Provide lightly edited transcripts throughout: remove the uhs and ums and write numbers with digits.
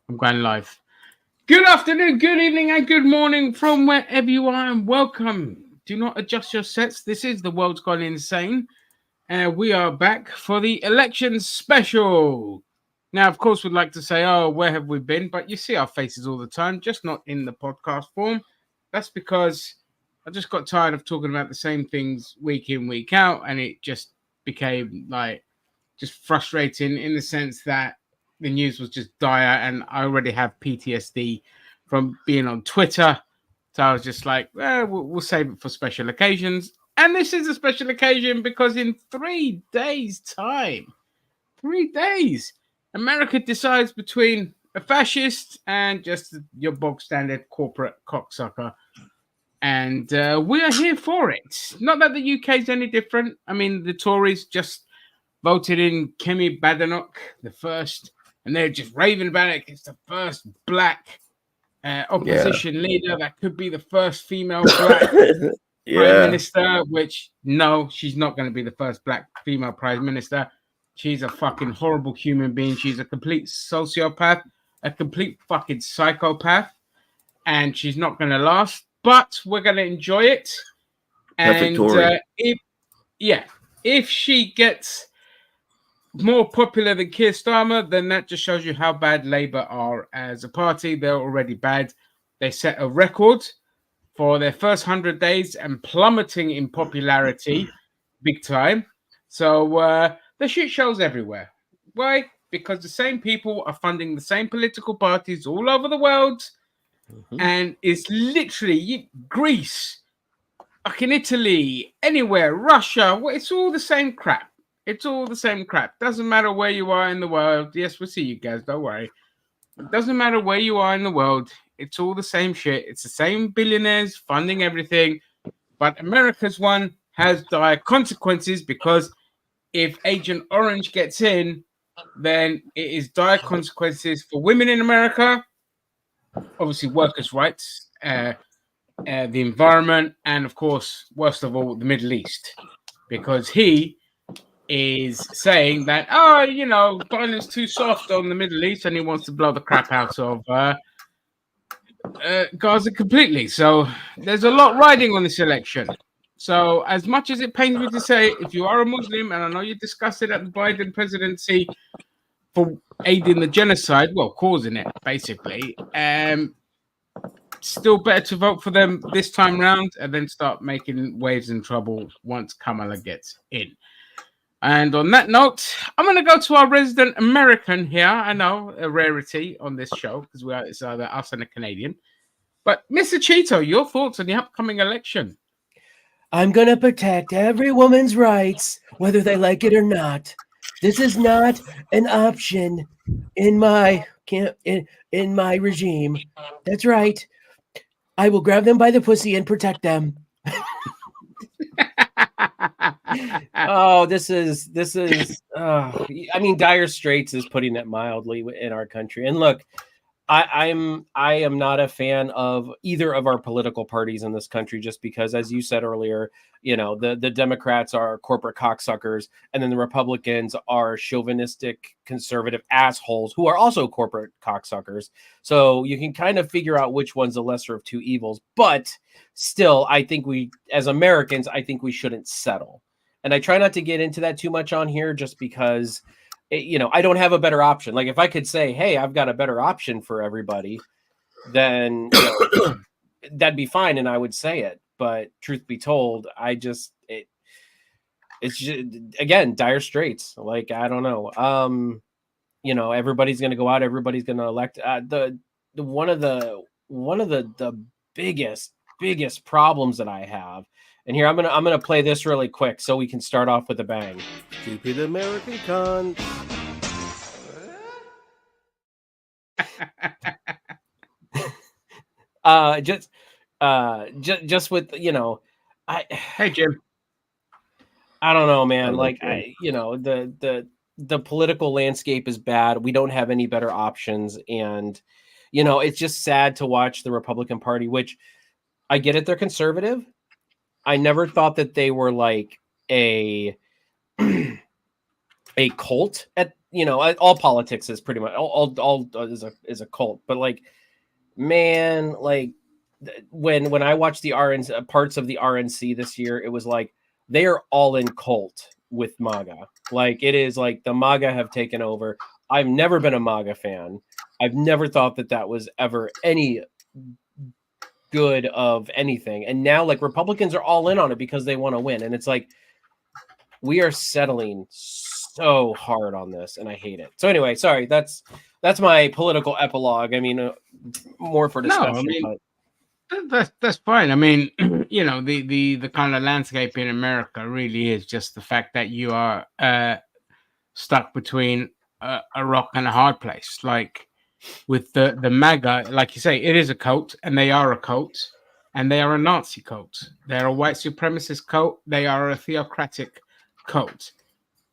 I'm going live. Good afternoon, good evening, and good morning from wherever you are, and welcome. Do not adjust your sets. This is The World's Gone Insane. We are back for the election special. Now, of course, we'd like to say, oh, where have we been? But you see our faces all the time, just not in the podcast form. That's because I just got tired of talking about the same things week in, week out, and it just became just frustrating in the sense that the news was just dire, and I already have PTSD from being on Twitter. So I was just like, we'll save it for special occasions. And this is a special occasion because in 3 days' time, 3 days, America decides between a fascist and just your bog standard corporate cocksucker. And we are here for it. Not that the UK is any different. I mean, the Tories just voted in Kemi Badenoch, the first, and they're just raving about it. It's the first black opposition leader that could be the first female black prime minister, which, no, she's not going to be the first black female prime minister. She's a fucking horrible human being. She's a complete sociopath, a complete fucking psychopath, and she's not going to last, but we're going to enjoy it. And if she gets more popular than Keir Starmer, then that just shows you how bad Labour are as a party. They're already bad. They set a record for their first 100 days and plummeting in popularity big time. So the shit shows everywhere. Why? Because the same people are funding the same political parties all over the world. And it's literally Greece, like in Italy, anywhere, Russia. It's all the same crap. It's all the same crap. Doesn't matter where you are in the world. Yes, we'll see you guys. Don't worry. It doesn't matter where you are in the world. It's all the same shit. It's the same billionaires funding everything. But America's one has dire consequences because if Agent Orange gets in, then it is dire consequences for women in America, obviously workers' rights, the environment, and of course, worst of all, the Middle East. Because he is saying that, Biden's too soft on the Middle East and he wants to blow the crap out of Gaza completely. So there's a lot riding on this election. So as much as it pains me to say, if you are a Muslim, and I know you discussed it at the Biden presidency for aiding the genocide, well, causing it, basically, still better to vote for them this time round and then start making waves and trouble once Kamala gets in. And on that note, I'm going to go to our resident American here. I know, a rarity on this show because it's either us and a Canadian. But Mr. Cheeto, your thoughts on the upcoming election? I'm going to protect every woman's rights, whether they like it or not. This is not an option in my in my regime. That's right. I will grab them by the pussy and protect them. Oh, this is I mean, dire straits is putting it mildly in our country. And look, I am not a fan of either of our political parties in this country, just because, as you said earlier, the Democrats are corporate cocksuckers, and then the Republicans are chauvinistic conservative assholes who are also corporate cocksuckers. So you can kind of figure out which one's the lesser of two evils. But still, I think as Americans, I think we shouldn't settle. And I try not to get into that too much on here, just because I don't have a better option. Like, if I could say, hey, I've got a better option for everybody, then that'd be fine, and I would say it. But truth be told, it's just, again, dire straits. Like, I don't know. Everybody's going to go out. Everybody's going to elect. One of the biggest problems that I have. And here I'm gonna play this really quick so we can start off with a bang. Stupid American cunt. Just with Hey Jim. I don't know, man. The political landscape is bad. We don't have any better options, and it's just sad to watch the Republican Party, which I get it, they're conservative. I never thought that they were like a cult at all politics is pretty much all is a cult. But like, man, like when I watched the RNC parts of the RNC this year, it was like they are all in cult with MAGA. Like it is like the MAGA have taken over. I've never been a MAGA fan. I've never thought that was ever any good of anything. And now like Republicans are all in on it because they want to win. And it's like we are settling so hard on this, and I hate it. So anyway, sorry, that's my political epilogue. I mean, more for discussion. No, I mean, but that's fine. I mean, the kind of landscape in America really is just the fact that you are stuck between a rock and a hard place. Like with the MAGA, like you say, it is a cult, and they are a cult, and they are a Nazi cult. They're a white supremacist cult. They are a theocratic cult.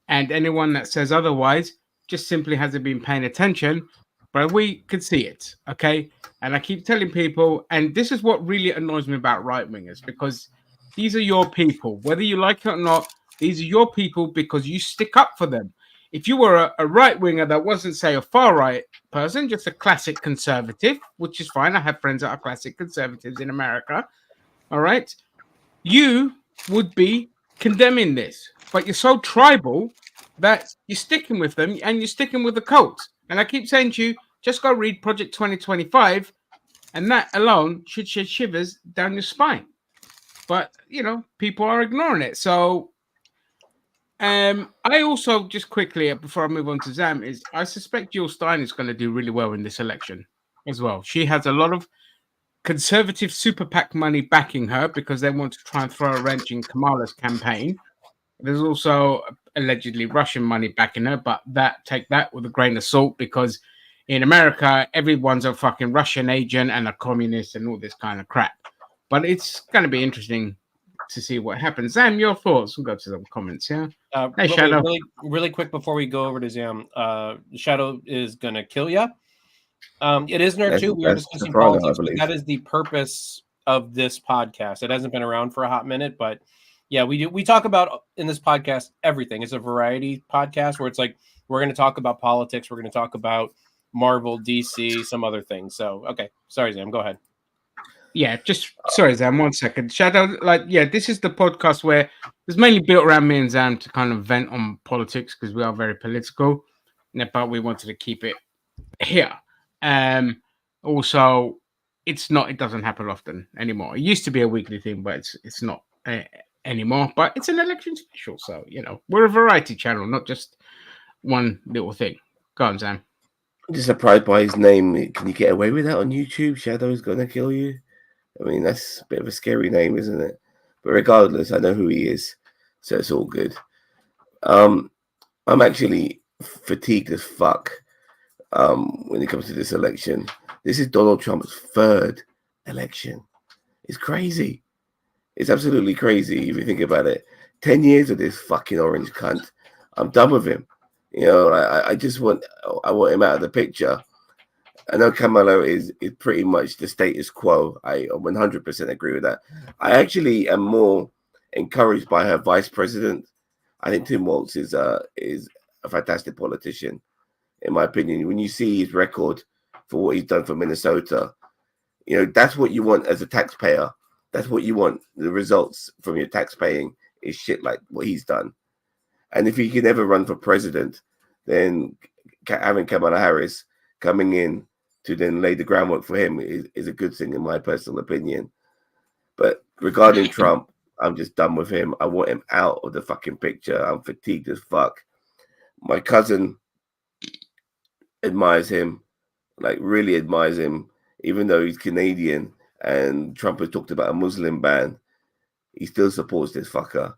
And anyone that says otherwise just simply hasn't been paying attention, but we could see it, okay? And I keep telling people, and this is what really annoys me about right-wingers, because these are your people. Whether you like it or not, these are your people because you stick up for them. If you were a right-winger that wasn't, say, a far-right person, just a classic conservative, which is fine. I have friends that are classic conservatives in America, all right? You would be condemning this, but you're so tribal that you're sticking with them and you're sticking with the cult. And I keep saying to you, just go read Project 2025, and that alone should shed shivers down your spine. But people are ignoring it. So I also just quickly before I move on to Zam is I suspect Jill Stein is going to do really well in this election as well. She has a lot of conservative super PAC money backing her because they want to try and throw a wrench in Kamala's campaign. There's also allegedly Russian money backing her, but take that with a grain of salt because in America, everyone's a fucking Russian agent and a communist and all this kind of crap. But it's going to be interesting to see what happens. Zam, your thoughts? We'll go to the comments here. Hey, Shadow. Really quick before we go over to Zam, Shadow is going to kill you. It is nerd too. We are discussing politics, but that is the purpose of this podcast. It hasn't been around for a hot minute, but yeah, we talk about in this podcast everything. It's a variety podcast where it's like we're going to talk about politics, we're going to talk about Marvel, DC, some other things. So okay, sorry, Zam, go ahead. Yeah, just sorry, Zam, 1 second. Shadow, this is the podcast where it's mainly built around me and Zam to kind of vent on politics because we are very political, but we wanted to keep it here. Also, it doesn't happen often anymore. It used to be a weekly thing, but it's not anymore. But it's an election special, so we're a variety channel, not just one little thing. Go on, Zam. I'm just surprised by his name. Can you get away with that on YouTube? Shadow's gonna kill you. I mean, that's a bit of a scary name, isn't it? But regardless, I know who he is, so it's all good. I'm actually fatigued as fuck when it comes to this election. This is Donald Trump's third election. It's crazy. It's absolutely crazy if you think about it. 10 years of this fucking orange cunt. I'm done with him. I just want him out of the picture. I know Kamala is pretty much the status quo. I 100% agree with that. I actually am more encouraged by her vice president. I think Tim Walz is a fantastic politician, in my opinion. When you see his record for what he's done for Minnesota, that's what you want as a taxpayer. That's what you want. The results from your tax paying is shit like what he's done. And if he can ever run for president, then having Kamala Harris coming in to then lay the groundwork for him is a good thing, in my personal opinion. But regarding Trump, I'm just done with him. I want him out of the fucking picture. I'm fatigued as fuck. My cousin admires him, really admires him, even though he's Canadian and Trump has talked about a Muslim ban. He still supports this fucker.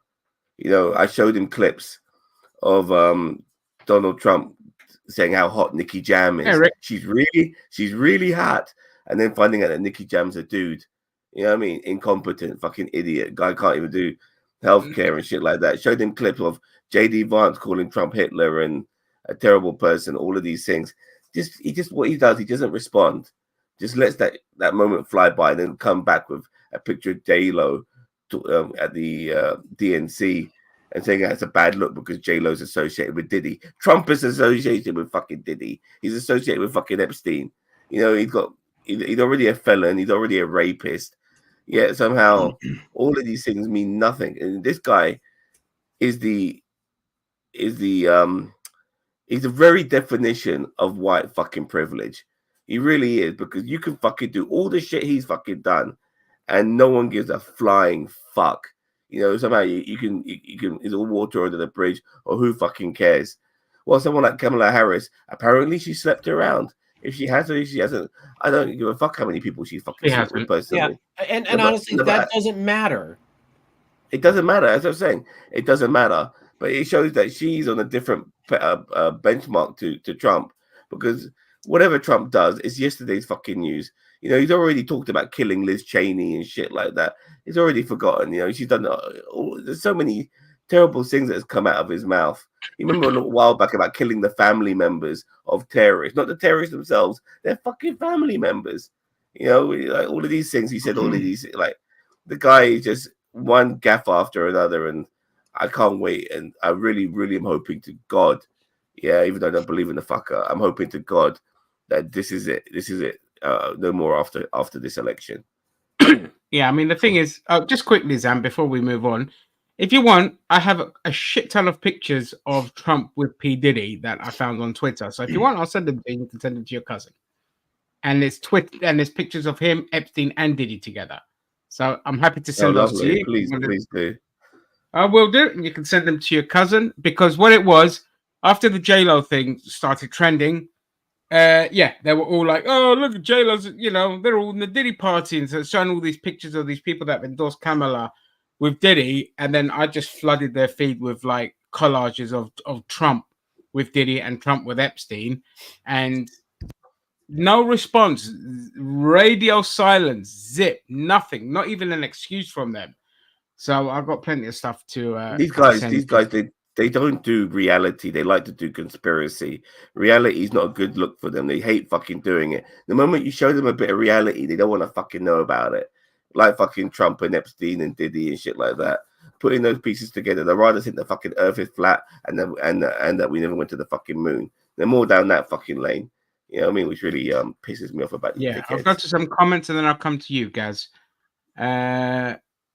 I showed him clips of Donald Trump saying how hot Nicky Jam is. Eric. She's really hot. And then finding out that Nicky Jam's a dude. You know what I mean? Incompetent, fucking idiot. Guy can't even do healthcare and shit like that. Showed him clips of J.D. Vance calling Trump Hitler and a terrible person, all of these things. What he does, he doesn't respond. Just lets that moment fly by and then come back with a picture of J-Lo at the DNC and saying that's a bad look because J-Lo's associated with Diddy. Trump is associated with fucking Diddy. He's associated with fucking Epstein. You know, he's already a felon. He's already a rapist. Yet somehow all of these things mean nothing. And this guy is the he's the very definition of white fucking privilege. He really is, because you can fucking do all the shit he's fucking done, and no one gives a flying fuck. You know, somehow you can it's all water under the bridge, or who fucking cares? Well, someone like Kamala Harris, apparently she slept around. If she has or if she hasn't, I don't give a fuck how many people she fucking slept with personally. Yeah, and honestly, that doesn't matter. It doesn't matter. As I'm saying, it doesn't matter. But it shows that she's on a different benchmark to Trump, because whatever Trump does is yesterday's fucking news. You know, he's already talked about killing Liz Cheney and shit like that. He's already forgotten. You know, she's done. There's so many terrible things that has come out of his mouth. You remember a little while back about killing the family members of terrorists, not the terrorists themselves. They're fucking family members. You know, like all of these things. He said all of these. Like the guy is just one gaffe after another, and I can't wait. And I really, really am hoping to God, yeah, even though I don't believe in the fucker, I'm hoping to God that this is it. This is it. No more after this election. Yeah, I mean, the thing is, just quickly, Zam, before we move on, if you want, I have a shit ton of pictures of Trump with P. Diddy that I found on Twitter. So if you want, I'll send them to you. You can send them to your cousin. And there's pictures of him, Epstein, and Diddy together. So I'm happy to send those to you. Please do. I will do it, and you can send them to your cousin, because what it was, after the J-Lo thing started trending, they were all like, oh, look at J-Lo's, you know, they're all in the Diddy party, and so showing all these pictures of these people that have endorsed Kamala with Diddy, and then I just flooded their feed with like collages of Trump with Diddy and Trump with Epstein, and no response, radio silence, zip, nothing, not even an excuse from them. So I've got plenty of stuff to. These guys, they don't do reality. They like to do conspiracy. Reality is not a good look for them. They hate fucking doing it. The moment you show them a bit of reality, they don't want to fucking know about it. Like fucking Trump and Epstein and Diddy and shit like that. Putting those pieces together, they'd rather think the fucking Earth is flat and that we never went to the fucking moon. They're more down that fucking lane. You know what I mean? Which really pisses me off about. Yeah, I'll go to some comments and then I'll come to you, Gaz.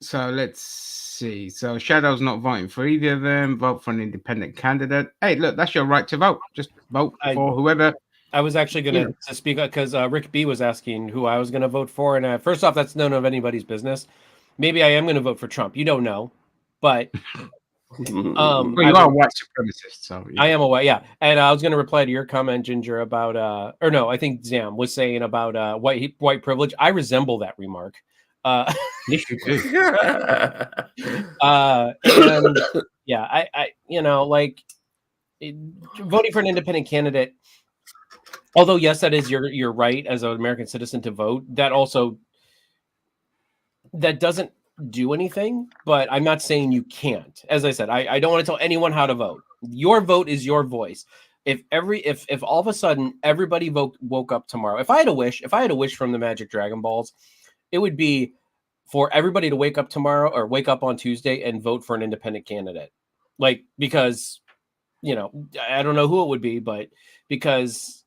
So let's see. So Shadow's not voting for either of them. Vote for an independent candidate. Hey, look, that's your right to vote. Just vote for whoever. I was actually going to speak because Rick B was asking who I was going to vote for. And first off, that's none of anybody's business. Maybe I am going to vote for Trump. You don't know. But well, you are a white supremacist. So yeah. I am a white, yeah. And I was going to reply to your comment, Ginger, about, or no, I think Zam was saying about white privilege. I resemble that remark. Yes, you do. And, yeah, I you know, like voting for an independent candidate, although yes, that is your right as an American citizen to vote, that doesn't do anything. But I'm not saying you can't. As I said, I don't want to tell anyone how to vote. Your vote is your voice. If all of a sudden everybody woke up tomorrow, if I had a wish from the Magic Dragon Balls, it would be for everybody to wake up tomorrow or wake up on Tuesday and vote for an independent candidate. Like, because, you know, I don't know who it would be, but because,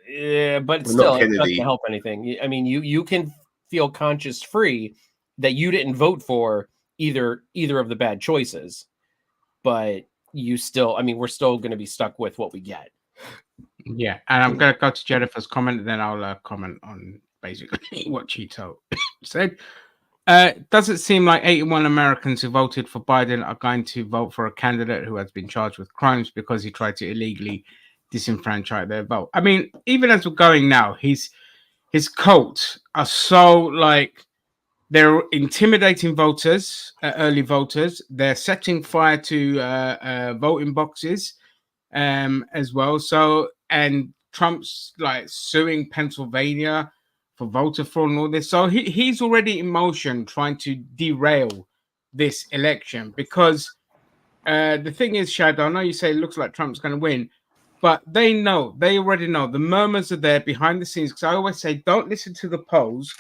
but still, it's not going to help anything. I mean, you can feel conscious free that you didn't vote for either of the bad choices, but you still, I mean, we're still going to be stuck with what we get. Yeah. And I'm going to go to Jennifer's comment, and then I'll comment on basically what she said. Doesn't seem like 81 Americans who voted for Biden are going to vote for a candidate who has been charged with crimes because he tried to illegally disenfranchise their vote. I mean, even as we're going now, his cult are so like, they're intimidating voters, early voters. They're setting fire to voting boxes as well. So, and Trump's like suing Pennsylvania for voter fraud and all this. So he's already in motion trying to derail this election, because the thing is, Shadow, I know you say it looks like Trump's going to win, but they already know. The murmurs are there behind the scenes, because I always say don't listen to the polls,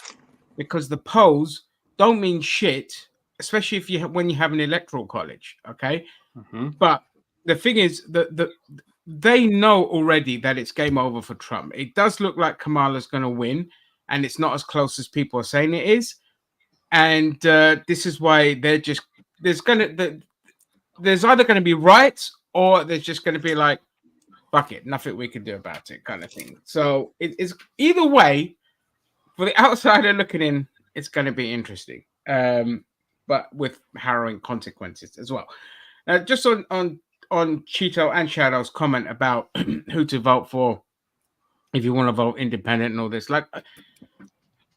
because the polls don't mean shit especially if when you have an electoral college, okay. Mm-hmm. But the thing is that they know already that it's game over for Trump. It does look like Kamala's going to win, and it's not as close as people are saying it is. And this is why they're just there's either going to be riots or there's just going to be like, fuck it, nothing we can do about it, kind of thing. So it's either way. For the outsider looking in, it's going to be interesting, but with harrowing consequences as well. Just on Cheeto and Shadow's comment about who to vote for if you want to vote independent and all this. Like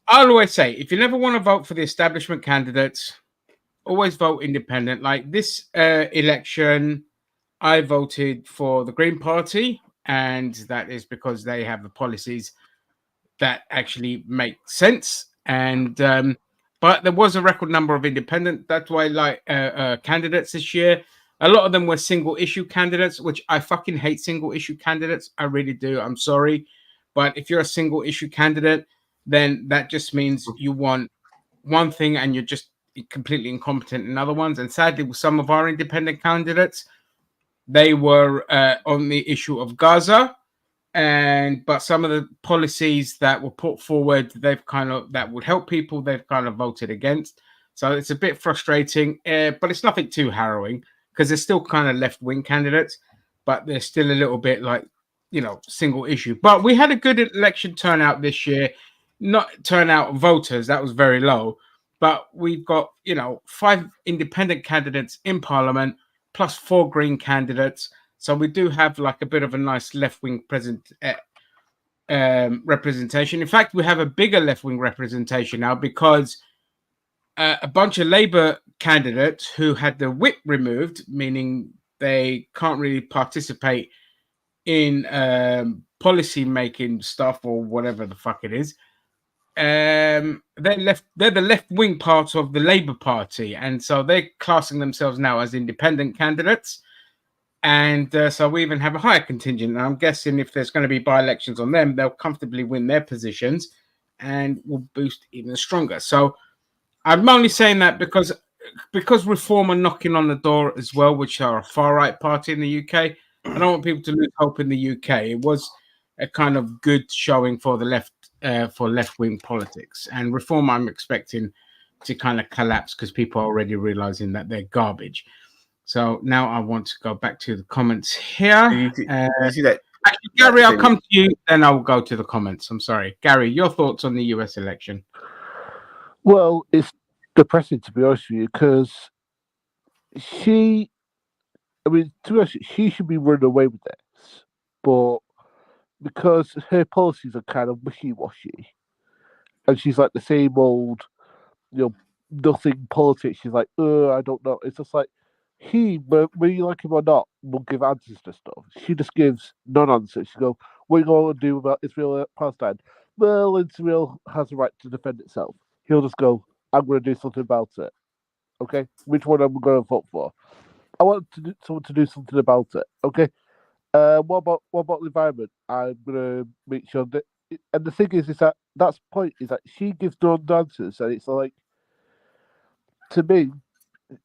I always say, if you never want to vote for the establishment candidates, always vote independent. Like this election, I voted for the Green Party, and that is because they have the policies that actually make sense. And but there was a record number of independent. That's why, like candidates this year, a lot of them were single issue candidates, which I fucking hate single issue candidates. I really do. I'm sorry, but if you're a single issue candidate, then that just means you want one thing and you're just completely incompetent in other ones. And sadly, with some of our independent candidates, they were on the issue of Gaza, but some of the policies that were put forward, that would help people, they've kind of voted against. So it's a bit frustrating, but it's nothing too harrowing because they're still kind of left-wing candidates, but they're still a little bit like, single issue. But we had a good election turnout this year. Not turnout voters, that was very low, but we've got 5 independent candidates in Parliament plus 4 Green candidates. So we do have like a bit of a nice left-wing representation. In fact, we have a bigger left-wing representation now because a bunch of Labour candidates who had the whip removed, meaning they can't really participate in policy making stuff or whatever the fuck it is. They're the left-wing part of the Labour Party, and so they're classing themselves now as independent candidates. And so we even have a higher contingent. And I'm guessing if there's going to be by-elections on them, they'll comfortably win their positions and will boost even stronger. So I'm only saying that because Reform are knocking on the door as well, which are a far-right party in the UK. I don't want people to lose hope in the UK. It was a kind of good showing for the left, for left-wing politics. And Reform, I'm expecting to kind of collapse because people are already realizing that they're garbage. So now I want to go back to the comments here. You see that? Actually, Gary, I'll come to you, then I'll go to the comments. I'm sorry. Gary, your thoughts on the US election? Well, it's depressing, to be honest with you, because to be honest, she should be running away with this. But because her policies are kind of wishy-washy, and she's like the same old, nothing politics. She's like, I don't know. It's just like, whether you like him or not, will give answers to stuff. She just gives non-answers. She goes, what are you going to do about Israel and Palestine? Well, Israel has a right to defend itself. He'll just go, I'm going to do something about it. Okay? Which one am I going to vote for? I want someone to do something about it. Okay? What about the environment? I'm going to make sure that... And the thing is that that's the point, is that she gives non-answers, and it's like, to me,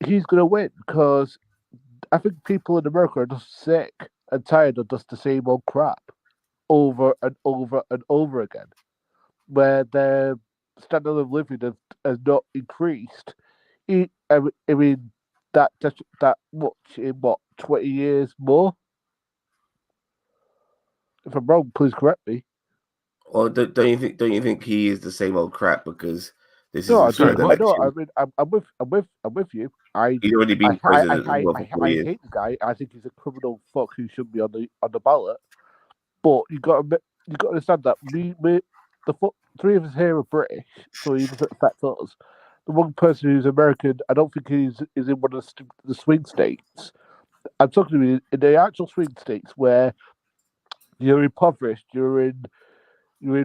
he's going to win, because I think people in America are just sick and tired of just the same old crap over and over and over again, where their standard of living has not increased. I mean, that much in 20 years more? If I'm wrong, please correct me. Or don't you think he is the same old crap because this No, is the third election? I mean, I'm with you. He's already been president I hate the guy. I think he's a criminal fuck who should be on the ballot. But you got to understand that three of us here are British, so he doesn't affect us. The one person who's American, I don't think is in one of the swing states. I'm talking about in the actual swing states where you're impoverished, you're in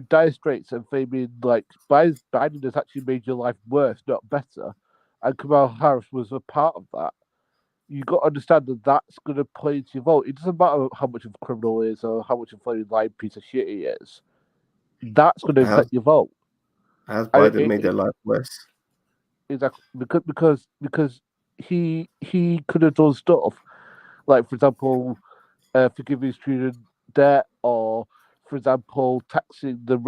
dire straits, and they mean like Biden has actually made your life worse, not better. And Kamala Harris was a part of that. You got to understand that that's going to play into your vote. It doesn't matter how much of a criminal he is or how much of a lying piece of shit he is. That's going to affect your vote. Has Biden made their life worse? exactly because he could have done stuff like, for example, forgiving student debt, or, for example, taxing the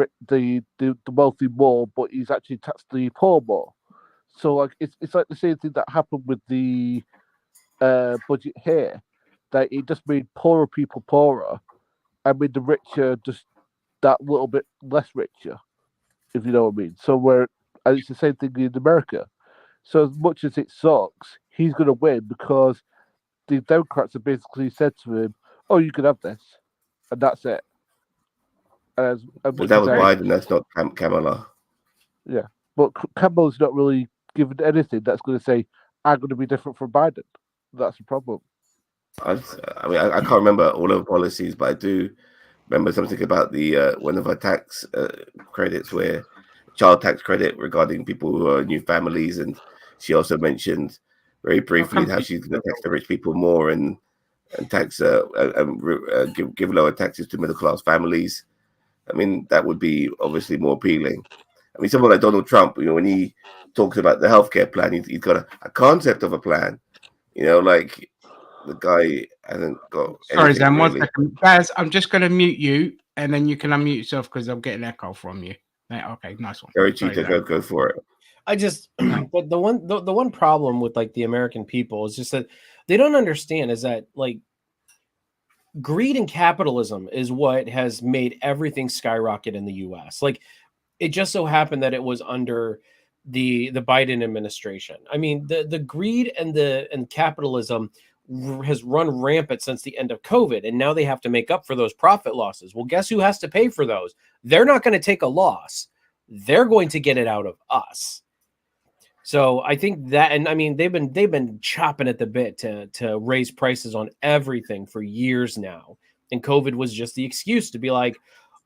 wealthy more, but he's actually taxed the poor more. So like it's like the same thing that happened with the budget here, that it just made poorer people poorer and made the richer just that little bit less richer, if you know what I mean. So where and it's the same thing in America. So as much as it sucks, he's going to win because the Democrats have basically said to him, "Oh, you can have this," and that's it. And But which that is was like, Biden. That's not Kamala. yeah. But Campbell's not really given anything that's going to say, "I'm going to be different from Biden." That's the problem. I mean, I can't remember all of the policies, but I do remember something about the one of her tax credits, where child tax credit regarding people who are new families, and she also mentioned very briefly how she's going to tax the rich people more and tax give lower taxes to middle class families. I mean, that would be obviously more appealing. I mean, someone like Donald Trump, when he talks about the healthcare plan, he's got a concept of a plan. Like the guy hasn't got Sorry, anything Zan, one really. second. Guys, I'm just going to mute you, and then you can unmute yourself because I'm getting echo from you. Okay, nice one. Very Sorry, cheap to Zan. go for it. I just, but the one problem with like the American people is just that they don't understand is that like greed and capitalism is what has made everything skyrocket in the U.S. Like it just so happened that it was under the Biden administration. I mean, the greed and capitalism has run rampant since the end of COVID, and now they have to make up for those profit losses. Well, guess who has to pay for those? They're not going to take a loss. They're going to get it out of us. So I think that, and I mean, they've been chopping at the bit to raise prices on everything for years now. And COVID was just the excuse to be like,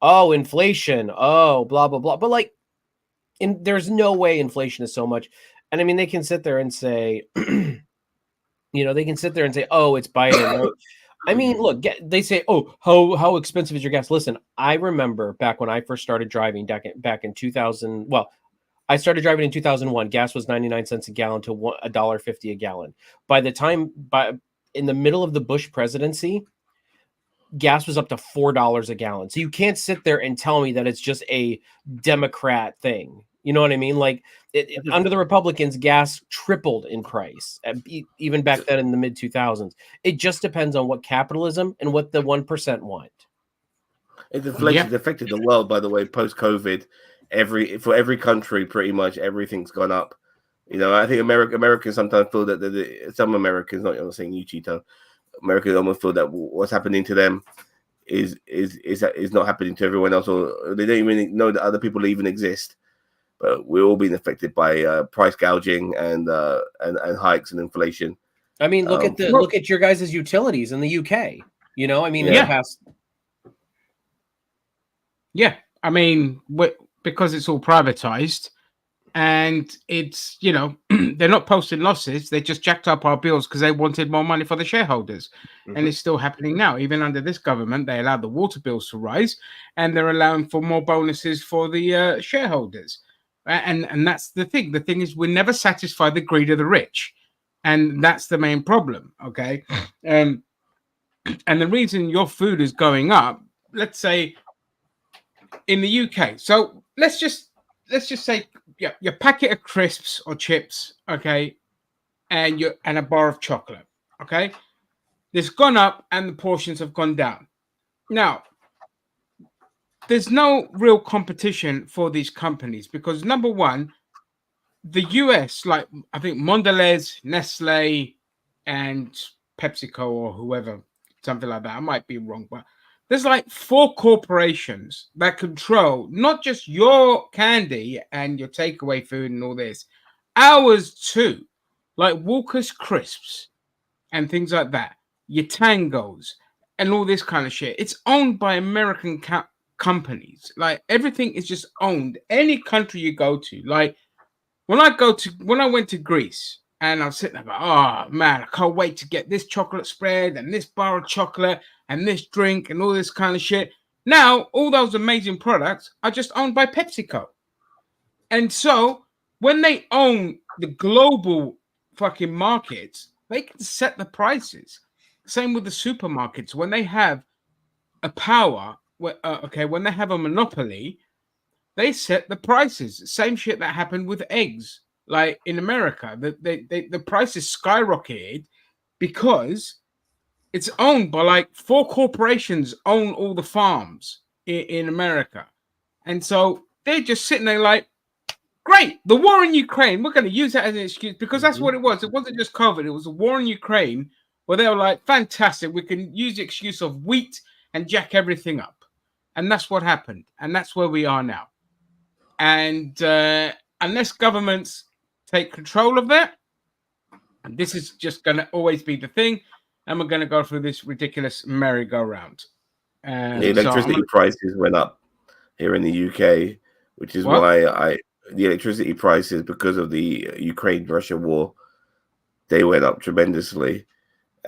oh, inflation, oh, blah, blah, blah. But like, there's no way inflation is so much. And I mean, they can sit there and say, they can sit there and say, oh, it's Biden. Right? I mean, look, they say, oh, how expensive is your gas? Listen, I remember back when I first started driving back in 2000. Well, I started driving in 2001. Gas was 99 cents a gallon to $1.50 a gallon. By in the middle of the Bush presidency, gas was up to $4 a gallon. So you can't sit there and tell me that it's just a Democrat thing. You know what I mean? Like under the Republicans, gas tripled in price, even back then in the mid 2000s. It just depends on what capitalism and what the 1% want. Inflation's affected the world, by the way, post COVID. For every country, pretty much everything's gone up. I think Americans sometimes feel that some Americans, not I'm saying you, Cheeto, Americans almost feel that what's happening to them is not happening to everyone else, or they don't even know that other people even exist. But we're all being affected by price gouging and hikes and inflation. I mean, look at your guys' utilities in the UK. I mean, I mean, because it's all privatized, and it's they're not posting losses. They just jacked up our bills because they wanted more money for the shareholders. And it's still happening now. Even under this government, they allowed the water bills to rise, and they're allowing for more bonuses for the shareholders. And that's the thing. The thing is, we never satisfy the greed of the rich, and that's the main problem. Okay, and the reason your food is going up, let's say in the UK. So let's just say, your packet of crisps or chips, okay, and a bar of chocolate, okay. This gone up, and the portions have gone down. Now, there's no real competition for these companies because, number one, the US, like I think Mondelez, Nestle, and PepsiCo or whoever, something like that. I might be wrong, but there's like 4 corporations that control not just your candy and your takeaway food and all this, ours too, like Walker's Crisps and things like that, your Tangos and all this kind of shit. It's owned by American companies. Like everything is just owned. Any country you go to, like when I went to Greece and I was sitting there, like, oh man, I can't wait to get this chocolate spread and this bar of chocolate and this drink and all this kind of shit. Now, all those amazing products are just owned by PepsiCo. And so when they own the global fucking markets, they can set the prices. Same with the supermarkets when they have a power. When they have a monopoly, they set the prices. Same shit that happened with eggs, like in America. The prices skyrocketed because it's owned by like 4 corporations own all the farms in America, and so they're just sitting there like, great, the war in Ukraine, we're going to use that as an excuse because that's what it was. It wasn't just COVID, it was a war in Ukraine where they were like, fantastic, we can use the excuse of wheat and jack everything up. And that's what happened. And that's where we are now. And unless governments take control of that, and this is just going to always be the thing, and we're going to go through this ridiculous merry-go-round. The electricity prices went up here in the UK, which is why the electricity prices, because of the Ukraine-Russia war, they went up tremendously.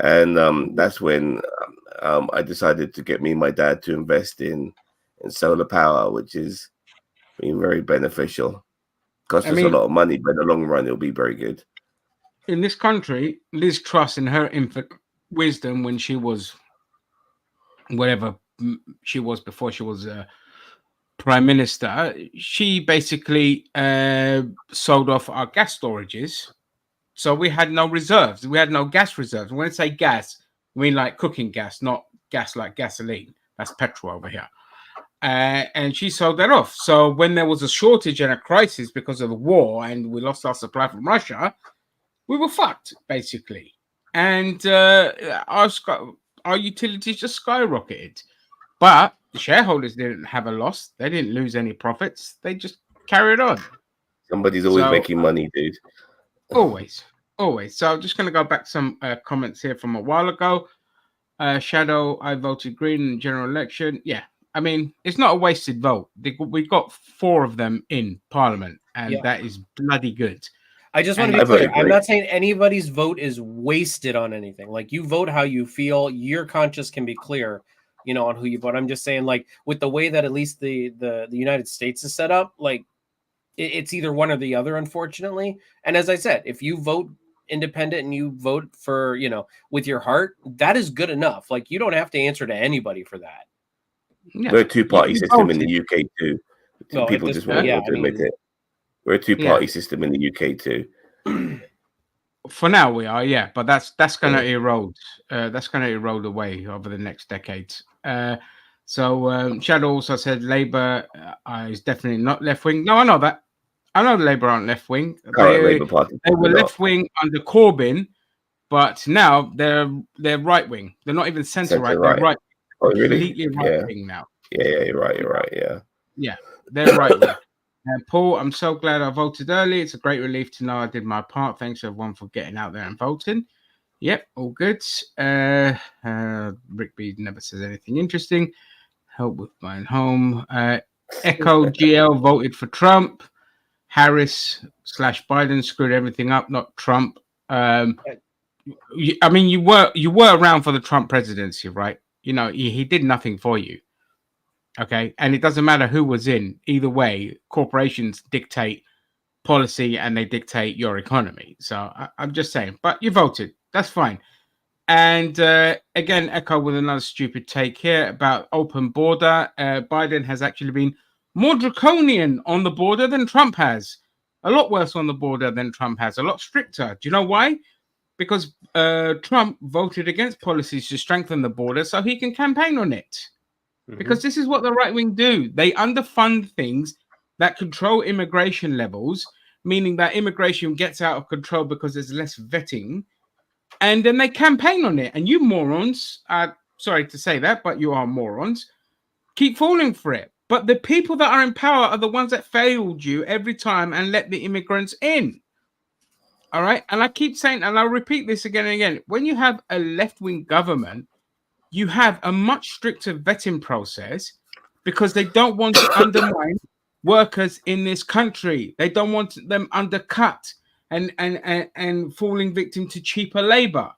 And that's when I decided to get me and my dad to invest in solar power, which is been very beneficial. Cost us a lot of money, but in the long run, it'll be very good. In this country, Liz Truss, in her infant wisdom, when she was whatever she was before she was Prime Minister, she basically sold off our gas storages. So we had no reserves. We had no gas reserves. When I say gas, I mean like cooking gas, not gas like gasoline. That's petrol over here. And she sold that off. So when there was a shortage and a crisis because of the war and we lost our supply from Russia, we were fucked, basically. And our utilities just skyrocketed. But the shareholders didn't have a loss. They didn't lose any profits. They just carried on. Somebody's always making money, dude. Always. So I'm just going to go back to some comments here from a while ago. Shadow, I voted green in the general election. Yeah, I mean, it's not a wasted vote. We got 4 of them in Parliament, and that is bloody good. I just want to be clear. I'm not saying anybody's vote is wasted on anything. Like, you vote how you feel. Your conscience can be clear, on who you vote. I'm just saying, like, with the way that at least the United States is set up, like, it's either one or the other, unfortunately. And as I said, if you vote independent and you vote for, with your heart, that is good enough. Like, you don't have to answer to anybody for that. Yeah. We're a 2-party system in the UK too. So people just won't want to admit it. We're a 2-party system in the UK too. For now we are, but that's going to erode. That's going to erode away over the next decades. So Shadow also said Labour is definitely not left wing. No, I know that. I know the Labour aren't left wing. They were left wing under Corbyn, but now they're right wing. They're not even centre right. They're right. Oh, really? Completely right wing now. Yeah, you're right. Yeah, they're right wing. Paul, I'm so glad I voted early. It's a great relief to know I did my part. Thanks everyone for getting out there and voting. Yep, all good. Rick B never says anything interesting. Help with buying home. Echo GL voted for Trump. Harris/Biden screwed everything up, not Trump. I mean, you were around for the Trump presidency, right? He did nothing for you. Okay, and it doesn't matter who was in. Either way, corporations dictate policy and they dictate your economy. So I'm just saying, but you voted. That's fine. And again, Echo with another stupid take here about open border. Biden has actually been more draconian on the border than Trump has. A lot worse on the border than Trump has. A lot stricter. Do you know why? Because Trump voted against policies to strengthen the border so he can campaign on it. Because this is what the right wing do. They underfund things that control immigration levels, meaning that immigration gets out of control because there's less vetting. And then they campaign on it. And you morons, sorry to say that, but you are morons, keep falling for it. But the people that are in power are the ones that failed you every time and let the immigrants in. All right. And I keep saying, and I'll repeat this again and again. When you have a left-wing government, you have a much stricter vetting process because they don't want to undermine workers in this country. They don't want them undercut and falling victim to cheaper labor.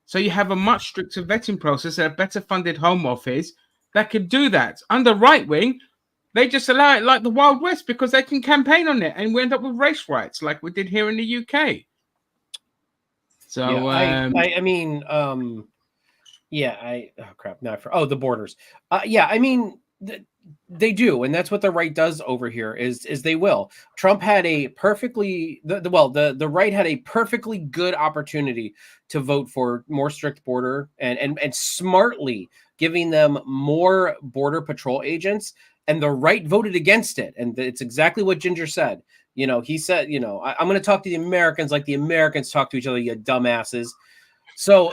So you have a much stricter vetting process and a better funded home office that could do that. Under right wing, they just allow it like the Wild West because they can campaign on it, and we end up with race riots like we did here in the UK. So yeah, I mean, yeah, oh crap, not for the borders. Yeah, I mean, they do, and that's what the right does over here. Is they will. Trump had a perfectly the right had a perfectly good opportunity to vote for more strict border and smartly giving them more border patrol agents, and the right voted against it. And it's exactly what Ginger said. You know, he said, you know, I'm going to talk to the Americans like the Americans talk to each other, you dumbasses. So,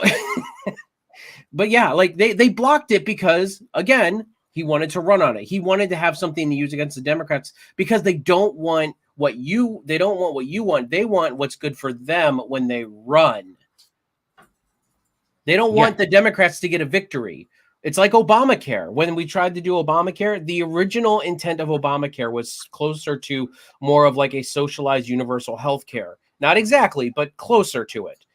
but yeah, like they blocked it because, again, he wanted to run on it. He wanted to have something to use against the Democrats because they don't want what you want. They want what's good for them when they run. They don't want the Democrats to get a victory. It's like Obamacare. When we tried to do Obamacare, the original intent of Obamacare was closer to more of like a socialized universal health care. Not exactly, but closer to it.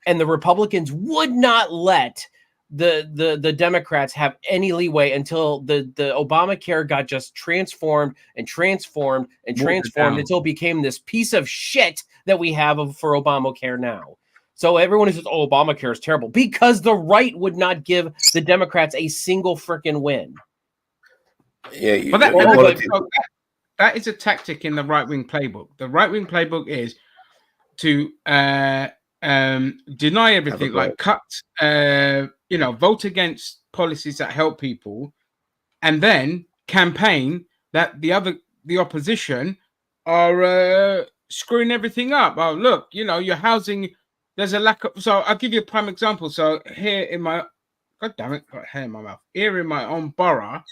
And the Republicans would not let the Democrats have any leeway until the Obamacare got just transformed until it became this piece of shit that we have for Obamacare now. So everyone says, "Oh, Obamacare is terrible," because the right would not give the Democrats a single freaking win. Yeah, but that is a tactic in the right-wing playbook. The right-wing playbook is to deny everything, like cut, vote against policies that help people, and then campaign that the opposition are screwing everything up. Oh, look, your housing. There's a lack of. So I'll give you a prime example. So here in my, God damn it, got hair in my mouth. Here in my own borough,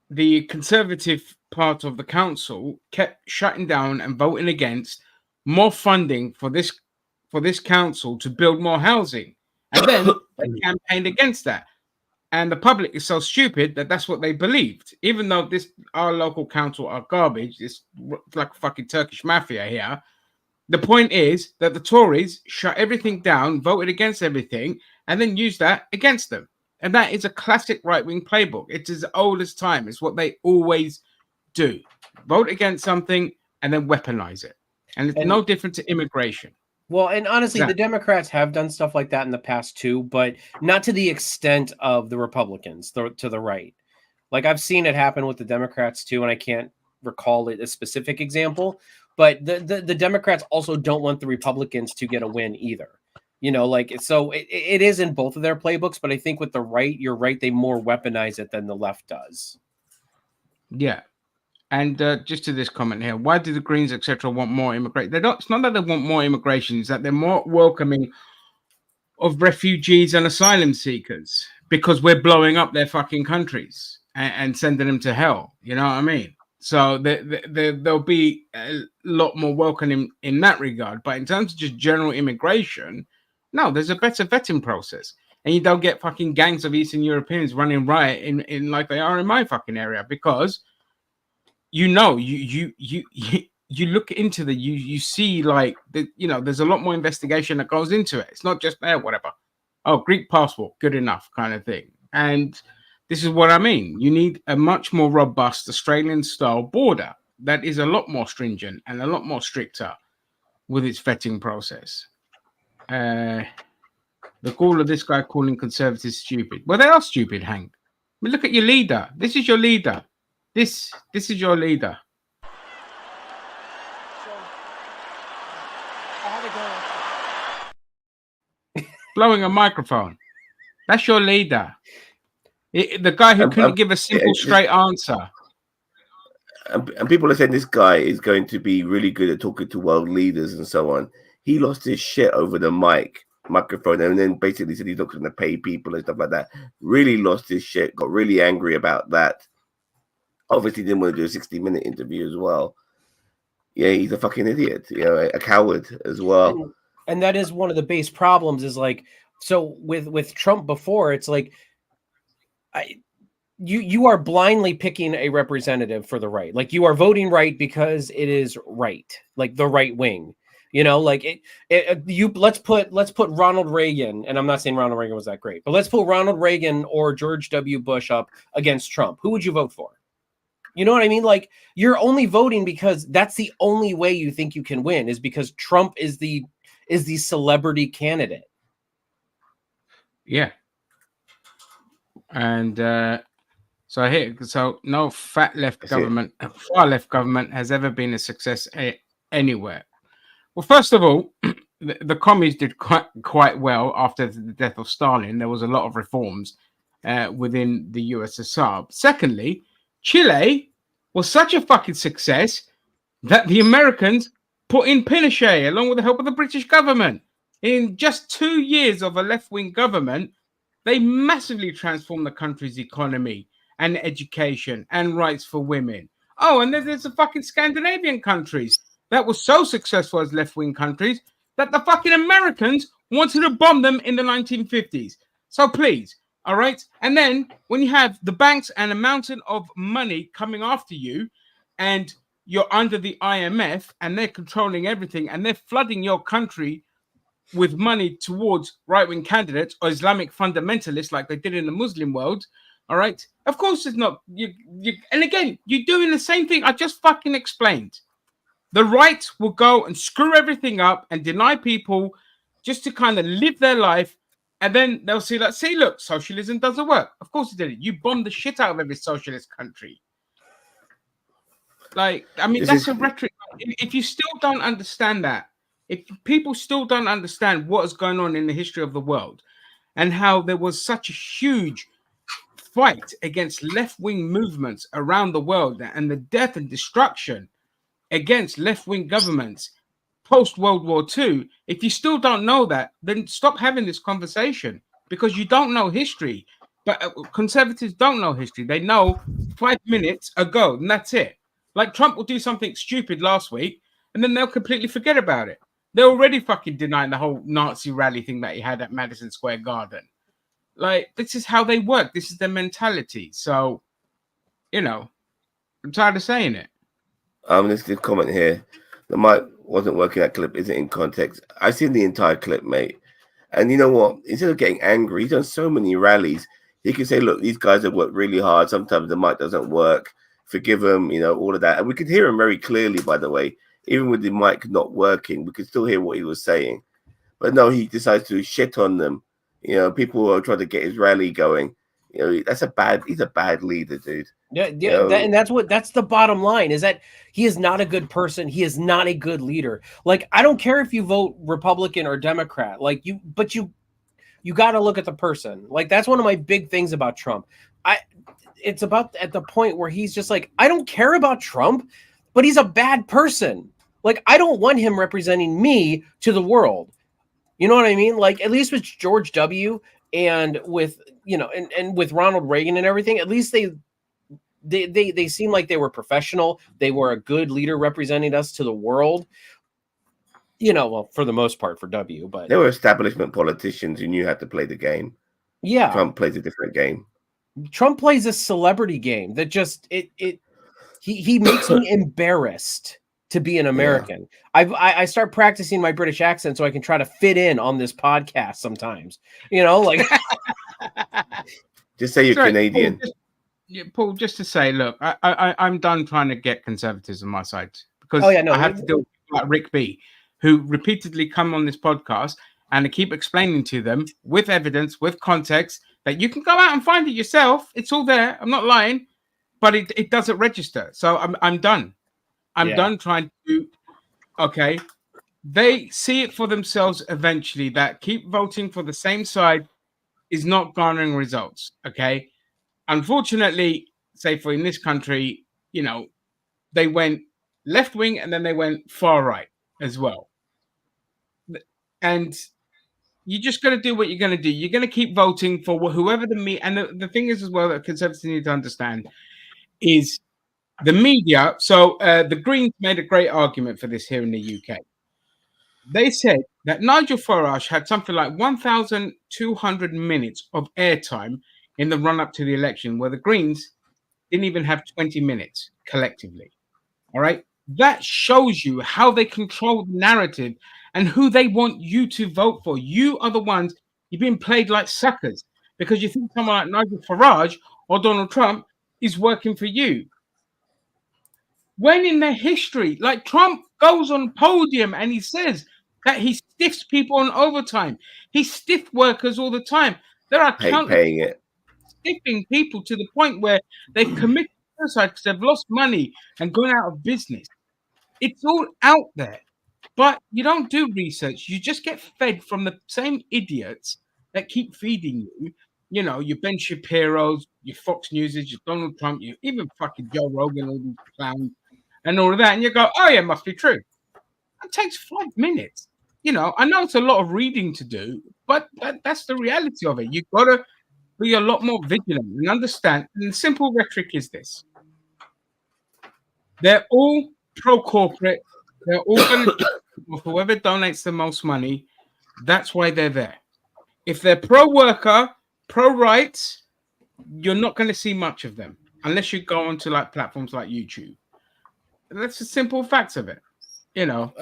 the Conservative part of the council kept shutting down and voting against more funding for this council to build more housing, and then they campaigned against that. And the public is so stupid that that's what they believed, even though our local council are garbage. It's like a fucking Turkish mafia here. The point is that the Tories shut everything down, voted against everything, and then used that against them. And that is a classic right-wing playbook. It's as old as time. It's what they always do. Vote against something and then weaponize it. And it's no different to immigration. Well, and honestly, the Democrats have done stuff like that in the past too, but not to the extent of the Republicans to the right. Like I've seen it happen with the Democrats too, and I can't recall a specific example. But the Democrats also don't want the Republicans to get a win either. So it is in both of their playbooks. But I think with the right, you're right, they more weaponize it than the left does. Yeah. And just to this comment here, why do the Greens, etc., want more immigration? It's not that they want more immigration, it's that they're more welcoming of refugees and asylum seekers because we're blowing up their fucking countries and sending them to hell. You know what I mean? So there'll be a lot more welcoming in that regard. But in terms of just general immigration, no, there's a better vetting process. And you don't get fucking gangs of Eastern Europeans running riot in like they are in my fucking area because, you look into you see like, there's a lot more investigation that goes into it. It's not just whatever. Oh, Greek passport, good enough kind of thing. And this is what I mean. You need a much more robust Australian-style border that is a lot more stringent and a lot more stricter with its vetting process. The call of this guy calling Conservatives stupid. Well, they are stupid, Hank. I mean, look at your leader. This is your leader. This is your leader. Blowing a microphone. That's your leader. The guy who couldn't give a simple, straight answer. And people are saying this guy is going to be really good at talking to world leaders and so on. He lost his shit over the microphone and then basically said he's not going to pay people and stuff like that. Really lost his shit, got really angry about that. Obviously didn't want to do a 60-minute interview as well. Yeah, he's a fucking idiot, a coward as well. And that is one of the base problems is like, so with Trump before, it's like, you are blindly picking a representative for the right. Like you are voting right because it is right, like the right wing. Let's put Ronald Reagan, and I'm not saying Ronald Reagan was that great, but let's put Ronald Reagan or George W. Bush up against Trump. Who would you vote for? You know what I mean? Like, you're only voting because that's the only way you think you can win, is because Trump is the celebrity candidate. Yeah. And so no far left government has ever been a success anywhere. Well, first of all, the commies did quite well after the death of Stalin. There was a lot of reforms within the USSR. Secondly, Chile was such a fucking success that the Americans put in Pinochet along with the help of the British government. In just 2 years of a left-wing government, they massively transformed the country's economy and education and rights for women. Oh, and there's the fucking Scandinavian countries that were so successful as left-wing countries that the fucking Americans wanted to bomb them in the 1950s. So please, all right? And then when you have the banks and a mountain of money coming after you, and you're under the IMF and they're controlling everything and they're flooding your country with money towards right-wing candidates or Islamic fundamentalists like they did in the Muslim world, all right? Of course it's not. And again, you're doing the same thing I just fucking explained. The right will go and screw everything up and deny people just to kind of live their life, and then they'll see that, see, look, socialism doesn't work. Of course it didn't. You bombed the shit out of every socialist country. Like, I mean, that's a rhetoric. If you still don't understand that, if people still don't understand what is going on in the history of the world and how there was such a huge fight against left-wing movements around the world and the death and destruction against left-wing governments post-World War II, if you still don't know that, then stop having this conversation because you don't know history. But conservatives don't know history. They know 5 minutes ago, and that's it. Like Trump will do something stupid last week, and then they'll completely forget about it. They're already fucking denying the whole Nazi rally thing that he had at Madison Square Garden. Like, this is how they work. This is their mentality. So, you know, I'm tired of saying it. Let's give a comment here. The mic wasn't working. That clip isn't in context. I've seen the entire clip, mate. And you know what? Instead of getting angry, he's done so many rallies. He can say, look, these guys have worked really hard. Sometimes the mic doesn't work. Forgive him, you know, all of that. And we could hear him very clearly, by the way. Even with the mic not working, we could still hear what he was saying. But no, he decides to shit on them. You know, people are trying to get his rally going. You know, he's a bad leader, dude. Yeah, You know? and that's the bottom line, is that he is not a good person. He is not a good leader. Like, I don't care if you vote Republican or Democrat, like you got to look at the person. Like, that's one of my big things about Trump. It's about at the point where he's just like, I don't care about Trump, but he's a bad person. Like, I don't want him representing me to the world. You know what I mean? Like, at least with George W. and with, you know, and with Ronald Reagan and everything, at least they seem like they were professional. They were a good leader representing us to the world. You know, well, for the most part for W, but they were establishment politicians who knew how to play the game. Yeah. Trump plays a different game. Trump plays a celebrity game that just he makes me embarrassed to be an American. Yeah. I start practicing my British accent so I can try to fit in on this podcast sometimes. You know, like just say you're Canadian. Paul, just to say, look, I'm done trying to get conservatives on my side because I have to deal with people like Rick B, who repeatedly come on this podcast and I keep explaining to them with evidence, with context, that you can go out and find it yourself. It's all there. I'm not lying, but it doesn't register. So I'm done. I'm done trying to. Okay, they see it for themselves eventually. That keep voting for the same side is not garnering results. Okay, unfortunately, say for in this country, you know, they went left wing and then they went far right as well. And you're just going to do what you're going to do. You're going to keep voting for whoever the media. And the thing is as well that conservatives need to understand is the media. So the Greens made a great argument for this here in the UK. They said that Nigel Farage had something like 1,200 minutes of airtime in the run-up to the election, where the Greens didn't even have 20 minutes collectively. All right? That shows you how they control the narrative and who they want you to vote for. You are the ones, you've been played like suckers because you think someone like Nigel Farage or Donald Trump is working for you. When in their history, like Trump goes on podium and he says that he stiffs people on overtime. He stiff workers all the time. There are Hate countless paying it. stiffing people to the point where they've committed suicide because they've lost money and gone out of business. It's all out there, but you don't do research. You just get fed from the same idiots that keep feeding you. You know, your Ben Shapiro's, your Fox Newses, your Donald Trump, you even fucking Joe Rogan, all these clowns, and all of that. And you go, oh, yeah, it must be true. It takes 5 minutes. You know, I know it's a lot of reading to do, but that's the reality of it. You've got to be a lot more vigilant and understand. And the simple rhetoric is this: they're all pro-corporate. They're all going to whoever donates the most money. That's why they're there. If they're pro-worker, pro-rights, you're not going to see much of them unless you go onto like platforms like YouTube. That's the simple facts of it. You know.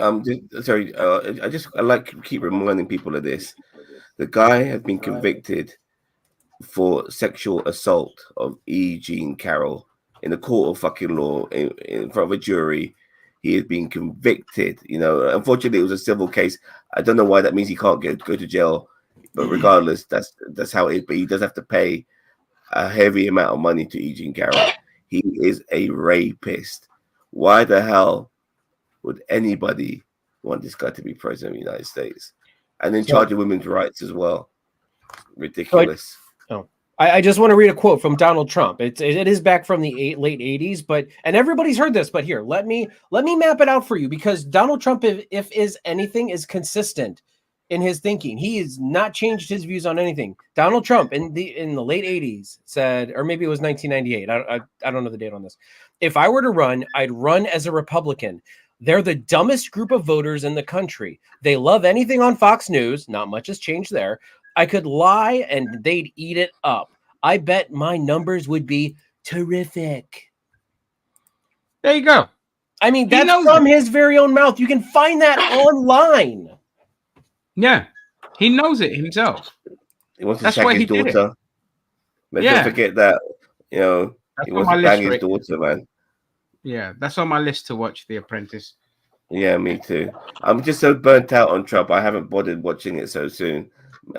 Sorry. I like to keep reminding people of this. The guy has been convicted for sexual assault of E. Jean Carroll in the court of fucking law in front of a jury. He has been convicted. You know, unfortunately, it was a civil case. I don't know why that means he can't go to jail, but regardless, that's how it is. But he does have to pay a heavy amount of money to E. Jean Carroll. He is a rapist. Why the hell would anybody want this guy to be president of the United States and in charge of women's rights as well? Ridiculous. I just want to read a quote from Donald Trump. It is back from the late 80s, and everybody's heard this, but here, let me map it out for you, because Donald Trump, if is anything, is consistent in his thinking. He has not changed his views on anything. Donald Trump in the late 80s said, or maybe it was 1998. I don't know the date on this. If I were to run, I'd run as a Republican. They're the dumbest group of voters in the country. They love anything on Fox News. Not much has changed there. I could lie and they'd eat it up. I bet my numbers would be terrific. There you go. I mean, that's from his very own mouth. You can find that online. Yeah, he knows it himself. He wants to shag his daughter. Let's not forget that. You know, he wants to bang his daughter, man. Yeah, that's on my list to watch, The Apprentice. Yeah, me too. I'm just so burnt out on Trump. I haven't bothered watching it so soon.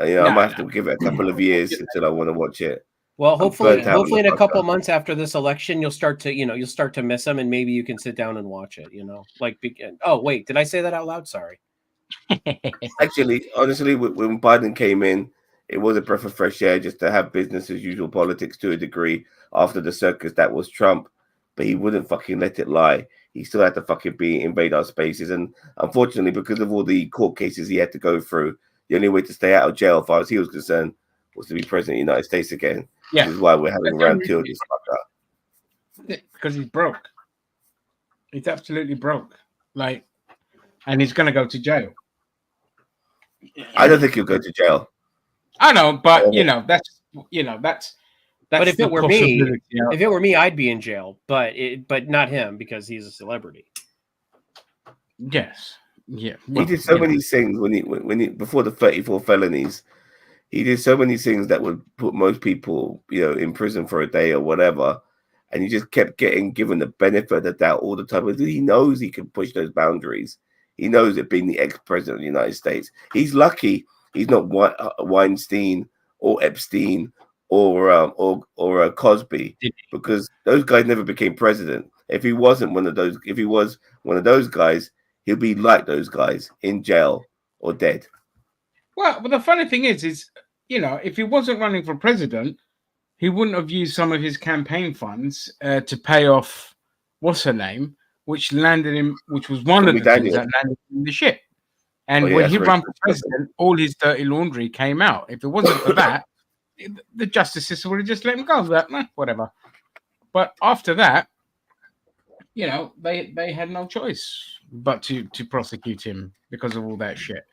You know, I might have to give it a couple of years until I want to watch it. Well, hopefully in a couple months after this election, you'll start to miss him, and maybe you can sit down and watch it. You know, oh wait, did I say that out loud? Sorry. Actually, honestly, when Biden came in, it was a breath of fresh air just to have business as usual politics to a degree after the circus that was Trump. But he wouldn't fucking let it lie. He still had to fucking invade our spaces, and unfortunately, because of all the court cases he had to go through, the only way to stay out of jail, as far as he was concerned, was to be president of the United States again. Yeah. Which is why we're having round two of this fucker. Because he's broke. He's absolutely broke. Like, and he's going to go to jail. I don't think he'll go to jail. I know, but that's. But if it were me, I'd be in jail. But not him, because he's a celebrity. Yes. Yeah. Well, he did so many things when he before the 34 felonies. He did so many things that would put most people, in prison for a day or whatever. And he just kept getting given the benefit of the doubt all the time. Because he knows he can push those boundaries. He knows it being the ex-president of the United States. He's lucky he's not Weinstein or Epstein or Cosby, because those guys never became president. If he wasn't one of those guys, he'll be like those guys, in jail or dead. Well, but the funny thing is, if he wasn't running for president, he wouldn't have used some of his campaign funds to pay off what's her name, which was one of the things that landed in the ship. And when he ran for president, all his dirty laundry came out. If it wasn't for that, the justice system would have just let him go. Whatever. But after that, they had no choice but to prosecute him because of all that shit.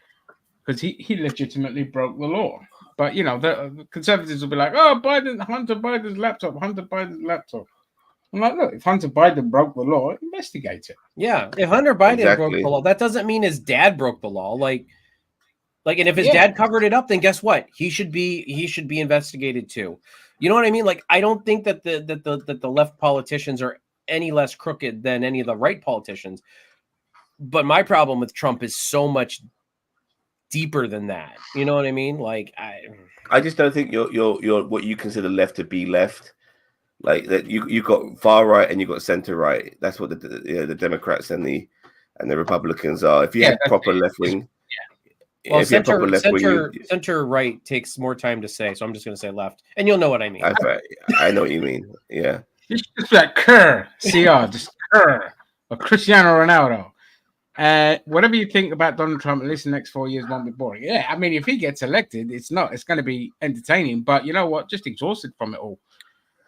Because he legitimately broke the law. But, the conservatives will be like, oh, Hunter Biden's laptop. I'm like, look, if Hunter Biden broke the law, investigate it. Yeah, if Hunter Biden broke the law, that doesn't mean his dad broke the law. And if his dad covered it up, then guess what? He should be investigated too. You know what I mean? Like, I don't think that the left politicians are any less crooked than any of the right politicians. But my problem with Trump is so much deeper than that. You know what I mean? Like I just don't think you're what you consider left to be left. Like that, you got far right and you got center right. That's what the Democrats and the Republicans are. If you had proper left wing, well, center right takes more time to say. So I'm just going to say left, and you'll know what I mean. I know what you mean. Yeah, it's just like Kerr, CR, just Kerr or Cristiano Ronaldo. Whatever you think about Donald Trump, at least the next 4 years won't be boring. Yeah, I mean, if he gets elected, it's going to be entertaining. But you know what? Just exhausted from it all.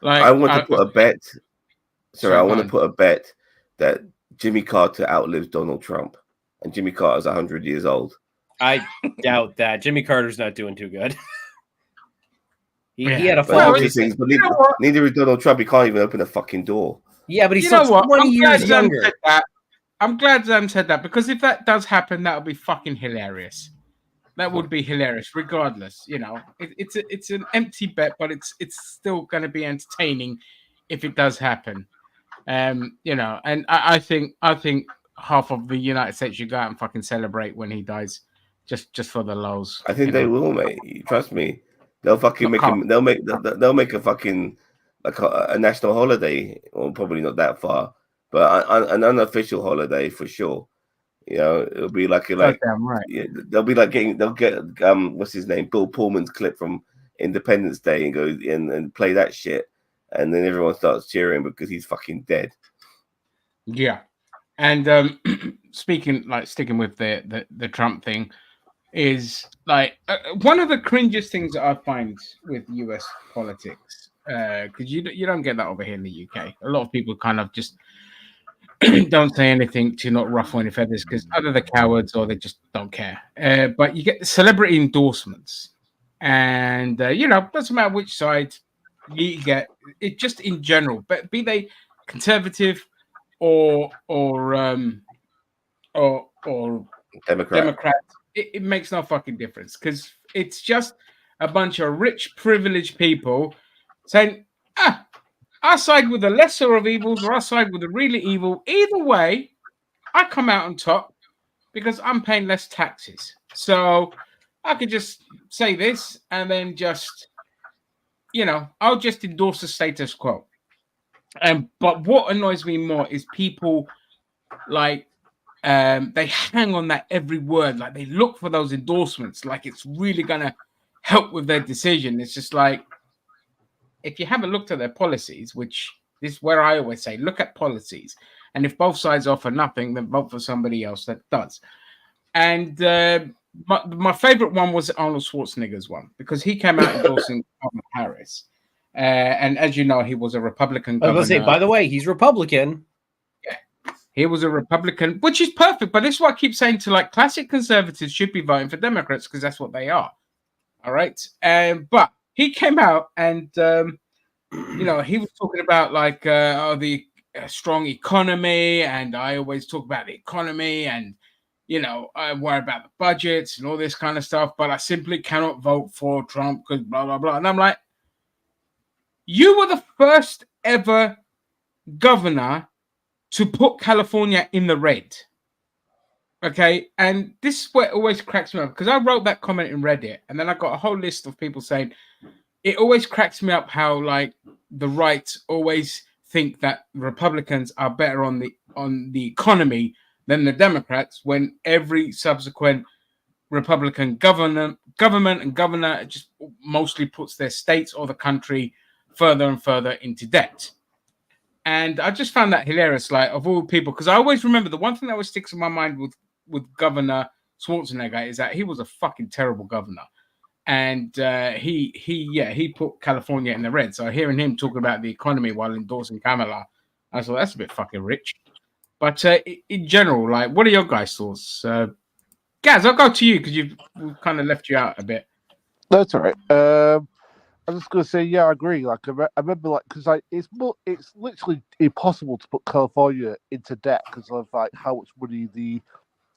Like I want to put a bet. Sorry, I want to put a bet that Jimmy Carter outlives Donald Trump, and Jimmy Carter's 100 years old. I doubt that. Jimmy Carter's not doing too good. He had a fall. Neither is Donald Trump. He can't even open a fucking door. Yeah, but he's still 20 years younger. I'm glad Zam said that, because if that does happen, that would be fucking hilarious. That would be hilarious, regardless. You know, it's an empty bet, but it's still going to be entertaining if it does happen. You know, and I think half of the United States should go out and fucking celebrate when he dies, just for the lows. I think they will, mate. Trust me. They'll fucking make him. They'll make a fucking like a national holiday, or probably not that far, but an unofficial holiday for sure. You know, it'll be like damn right. Yeah, they'll get what's his name, Bill Pullman's clip from Independence Day and go and play that shit, and then everyone starts cheering because he's fucking dead. Yeah, and sticking with the Trump thing is like one of the cringiest things that I find with US politics, because you don't get that over here in the UK. A lot of people kind of just don't say anything to not ruffle any feathers because either they're cowards or they just don't care. But you get celebrity endorsements, and you know, doesn't matter which side you get. It just in general, but be they conservative or Democrat, it makes no fucking difference, because it's just a bunch of rich, privileged people saying, I side with the lesser of evils, or I side with the really evil. Either way, I come out on top because I'm paying less taxes. So I could just say this and then just, you know, I'll just endorse the status quo. But what annoys me more is people like they hang on that every word, like they look for those endorsements, like it's really gonna help with their decision. It's just like, if you haven't looked at their policies, which this is where I always say, look at policies. And if both sides offer nothing, then vote for somebody else that does. And my favorite one was Arnold Schwarzenegger's one, because he came out endorsing Kamala Harris. And as you know, he was a Republican governor. I was going to say, by the way, he's Republican. Yeah, he was a Republican, which is perfect. But this is what I keep saying to like classic conservatives should be voting for Democrats, because that's what they are. All right. But he came out and, you know, he was talking about like the strong economy. And I always talk about the economy and, you know, I worry about the budgets and all this kind of stuff. But I simply cannot vote for Trump because blah, blah, blah. And I'm like, you were the first ever governor to put California in the red. Okay, and this is what always cracks me up, because I wrote that comment in Reddit, and then I got a whole list of people saying it always cracks me up how like the right always think that Republicans are better on the economy than the Democrats, when every subsequent Republican government and governor just mostly puts their states or the country further and further into debt. And I just found that hilarious, like of all people, because I always remember the one thing that always sticks in my mind with Governor Schwarzenegger is that he was a fucking terrible governor, and he put California in the red. So hearing him talking about the economy while endorsing Kamala, I thought that's a bit fucking rich. But in general, like, what are your guys' thoughts? Gaz, I'll go to you because we've kind of left you out a bit. That's all right. I'm just going to say, yeah, I agree. Like, I remember, like, because it's literally impossible to put California into debt because of like how much money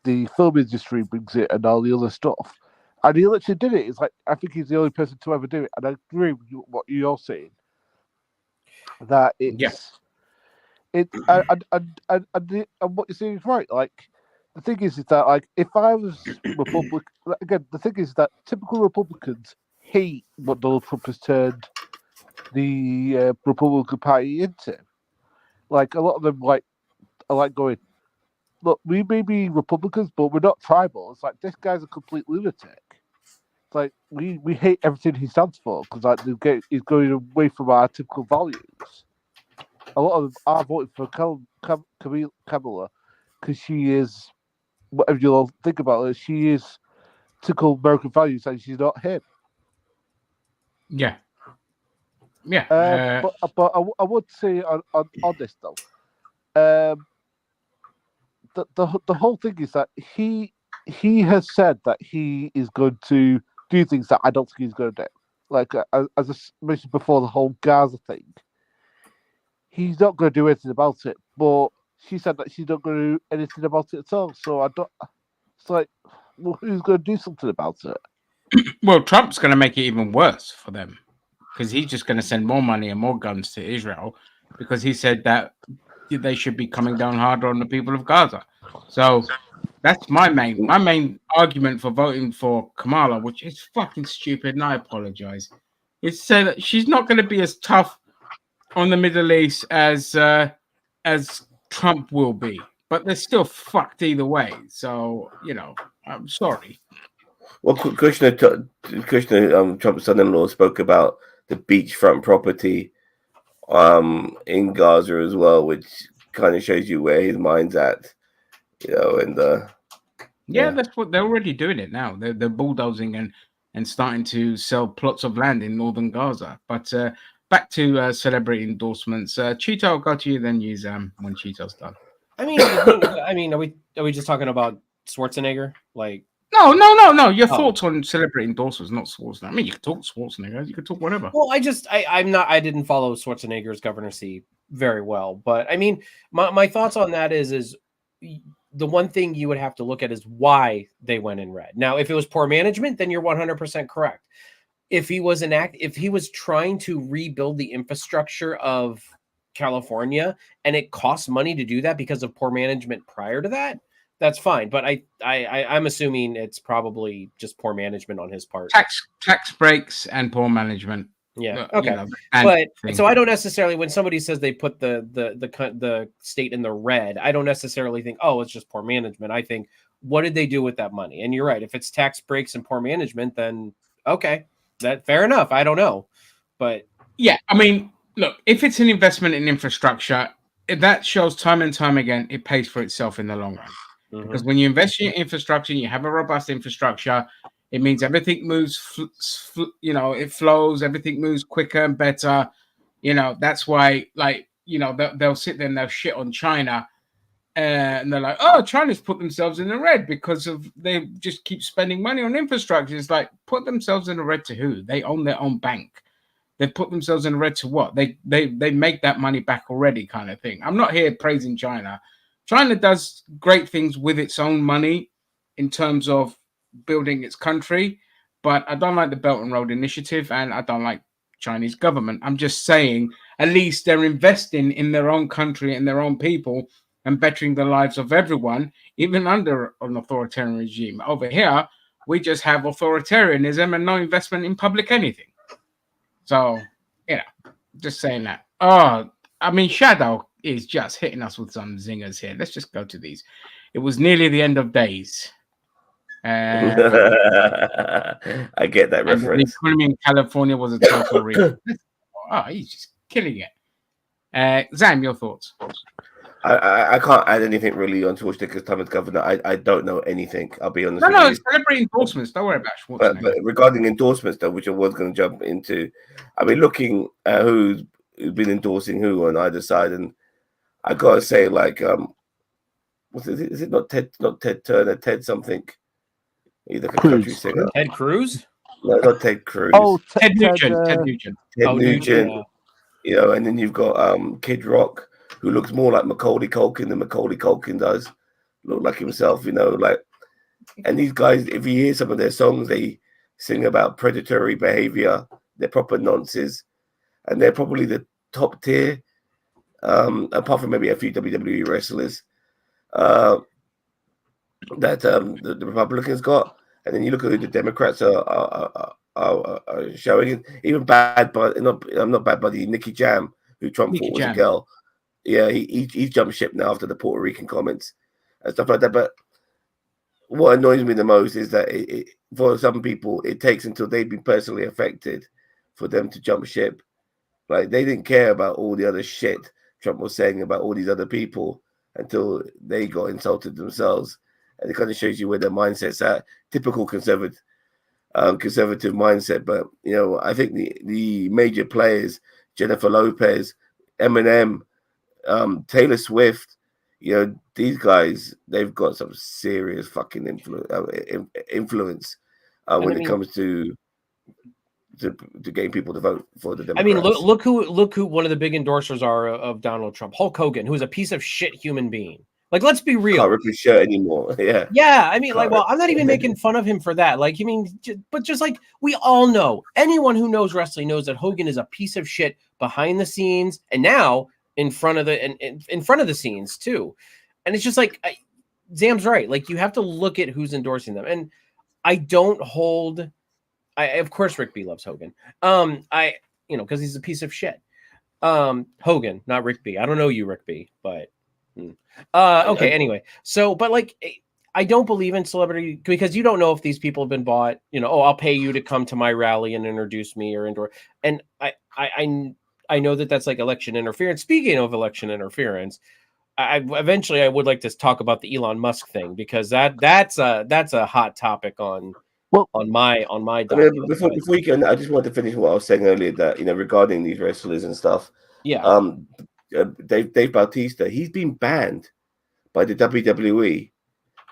the film industry brings in and all the other stuff. And he literally did it. It's like, I think he's the only person to ever do it. And I agree with what you're saying. That And what you're saying is right. Like the thing is that like if I was Republican, again, the thing is that typical Republicans hate what Donald Trump has turned the Republican Party into. Like a lot of them like are like going, look, we may be Republicans, but we're not tribal. It's like this guy's a complete lunatic. It's like we hate everything he stands for because like he's going away from our typical values. A lot of them are voting for Kamala because she is whatever you'll think about her. She is typical American values, and she's not him. Yeah. Yeah. But I would say on this though, the whole thing is that he has said that he is going to do things that I don't think he's going to do. Like as I mentioned before, the whole Gaza thing. He's not going to do anything about it, but she said that she's not going to do anything about it at all. So I don't. It's like, well, who's going to do something about it? Well, Trump's going to make it even worse for them because he's just going to send more money and more guns to Israel because he said that they should be coming down harder on the people of Gaza. So that's my main argument for voting for Kamala, which is fucking stupid, and I apologize. Is to say that she's not going to be as tough on the Middle East as Trump will be, but they're still fucked either way. So I'm sorry. Well, Kushner, Trump's son-in-law, spoke about the beachfront property in Gaza as well, which kind of shows you where his mind's at, and that's what they're already doing it now. They're bulldozing and starting to sell plots of land in northern Gaza. But back to celebrity endorsements. Cheeto, I'll go to you then, use when Cheeto's done. I mean, are we just talking about Schwarzenegger? Like, no. Your thoughts on celebrity endorsements, not Schwarzenegger. I mean, you could talk Schwarzenegger, you could talk whatever. Well, I didn't follow Schwarzenegger's governorcy very well, but I mean, my thoughts on that is the one thing you would have to look at is why they went in red. Now, if it was poor management, then you're 100% correct. If he was trying to rebuild the infrastructure of California and it costs money to do that because of poor management prior to that, that's fine. But I'm assuming it's probably just poor management on his part. Tax breaks and poor management. Yeah. Okay. But so I don't necessarily, when somebody says they put the state in the red, I don't necessarily think, oh, it's just poor management. I think, what did they do with that money? And you're right. If it's tax breaks and poor management, then okay, that fair enough. I don't know, but yeah, I mean, look, if it's an investment in infrastructure, that shows time and time again, it pays for itself in the long run. Mm-hmm. Because when you invest in your infrastructure, you have a robust infrastructure. It means everything moves, it flows, everything moves quicker and better. That's why, they'll sit there and they'll shit on China. And they're like, oh, China's put themselves in the red because they just keep spending money on infrastructure. It's like, put themselves in the red to who? They own their own bank. They put themselves in the red to what? They make that money back already, kind of thing. I'm not here praising China. China does great things with its own money in terms of building its country, but I don't like the Belt and Road Initiative, and I don't like Chinese government. I'm just saying, at least they're investing in their own country and their own people and bettering the lives of everyone, even under an authoritarian regime. Over here, we just have authoritarianism and no investment in public anything. So, just saying that. Oh, I mean, Shadow is just hitting us with some zingers here. Let's just go to these. It was nearly the end of days. I get that reference. The economy in California was a total rebuild. Oh, he's just killing it. Zam, your thoughts? I can't add anything really on Schwarzenegger's time as governor. I don't know anything. I'll be honest. No, it's celebrity endorsements. Don't worry about Schwarzenegger. But regarding endorsements, though, which I was going to jump into, I mean, looking at who's been endorsing who on either side, and I gotta say, is it not Ted Turner? Ted something? Either a country singer. Ted Cruz? No, not Ted Cruz. Oh, Ted Nugent. Ted Nugent. Ted Nugent. Yeah. And then you've got Kid Rock, who looks more like Macaulay Culkin than Macaulay Culkin does. Look like himself, and these guys, if you hear some of their songs, they sing about predatory behavior. They're proper nonsense, and they're probably the top tier apart from maybe a few WWE wrestlers, uh, that the Republicans got, and then you look at who the Democrats are showing. Even Bad Buddy, not Bad Buddy, Nicky Jam, who Trump Nicky thought was a Jam. girl. Yeah, he's jumped ship now after the Puerto Rican comments and stuff like that. But what annoys me the most is that for some people, it takes until they've been personally affected for them to jump ship. Like they didn't care about all the other shit Trump was saying about all these other people until they got insulted themselves. And it kind of shows you where their mindset's at. Typical conservative mindset. But I think the major players, Jennifer Lopez, Eminem, Taylor Swift, these guys, they've got some serious fucking influence when it comes to getting people to vote for the Democrats. I mean, look who one of the big endorsers are of Donald Trump, Hulk Hogan, who is a piece of shit human being. Like, let's be real. Can't rip his shirt anymore. Yeah. Yeah. I mean, I'm not even making fun of him for that. Like, I mean, but just like we all know, anyone who knows wrestling knows that Hogan is a piece of shit behind the scenes, and now in front of the scenes too. And it's just like Zam's right. Like, you have to look at who's endorsing them, and I don't hold. Of course, Rick B loves Hogan. Because he's a piece of shit. Hogan, not Rick B. I don't know you, Rick B, but okay. Anyway, so but like, I don't believe in celebrity because you don't know if these people have been bought. I'll pay you to come to my rally and introduce me or endorse. And I know that that's like election interference. Speaking of election interference, I would like to talk about the Elon Musk thing because that's a hot topic on my document. Before you go, I just wanted to finish what I was saying earlier that regarding these wrestlers and stuff. Yeah. Dave Bautista, he's been banned by the WWE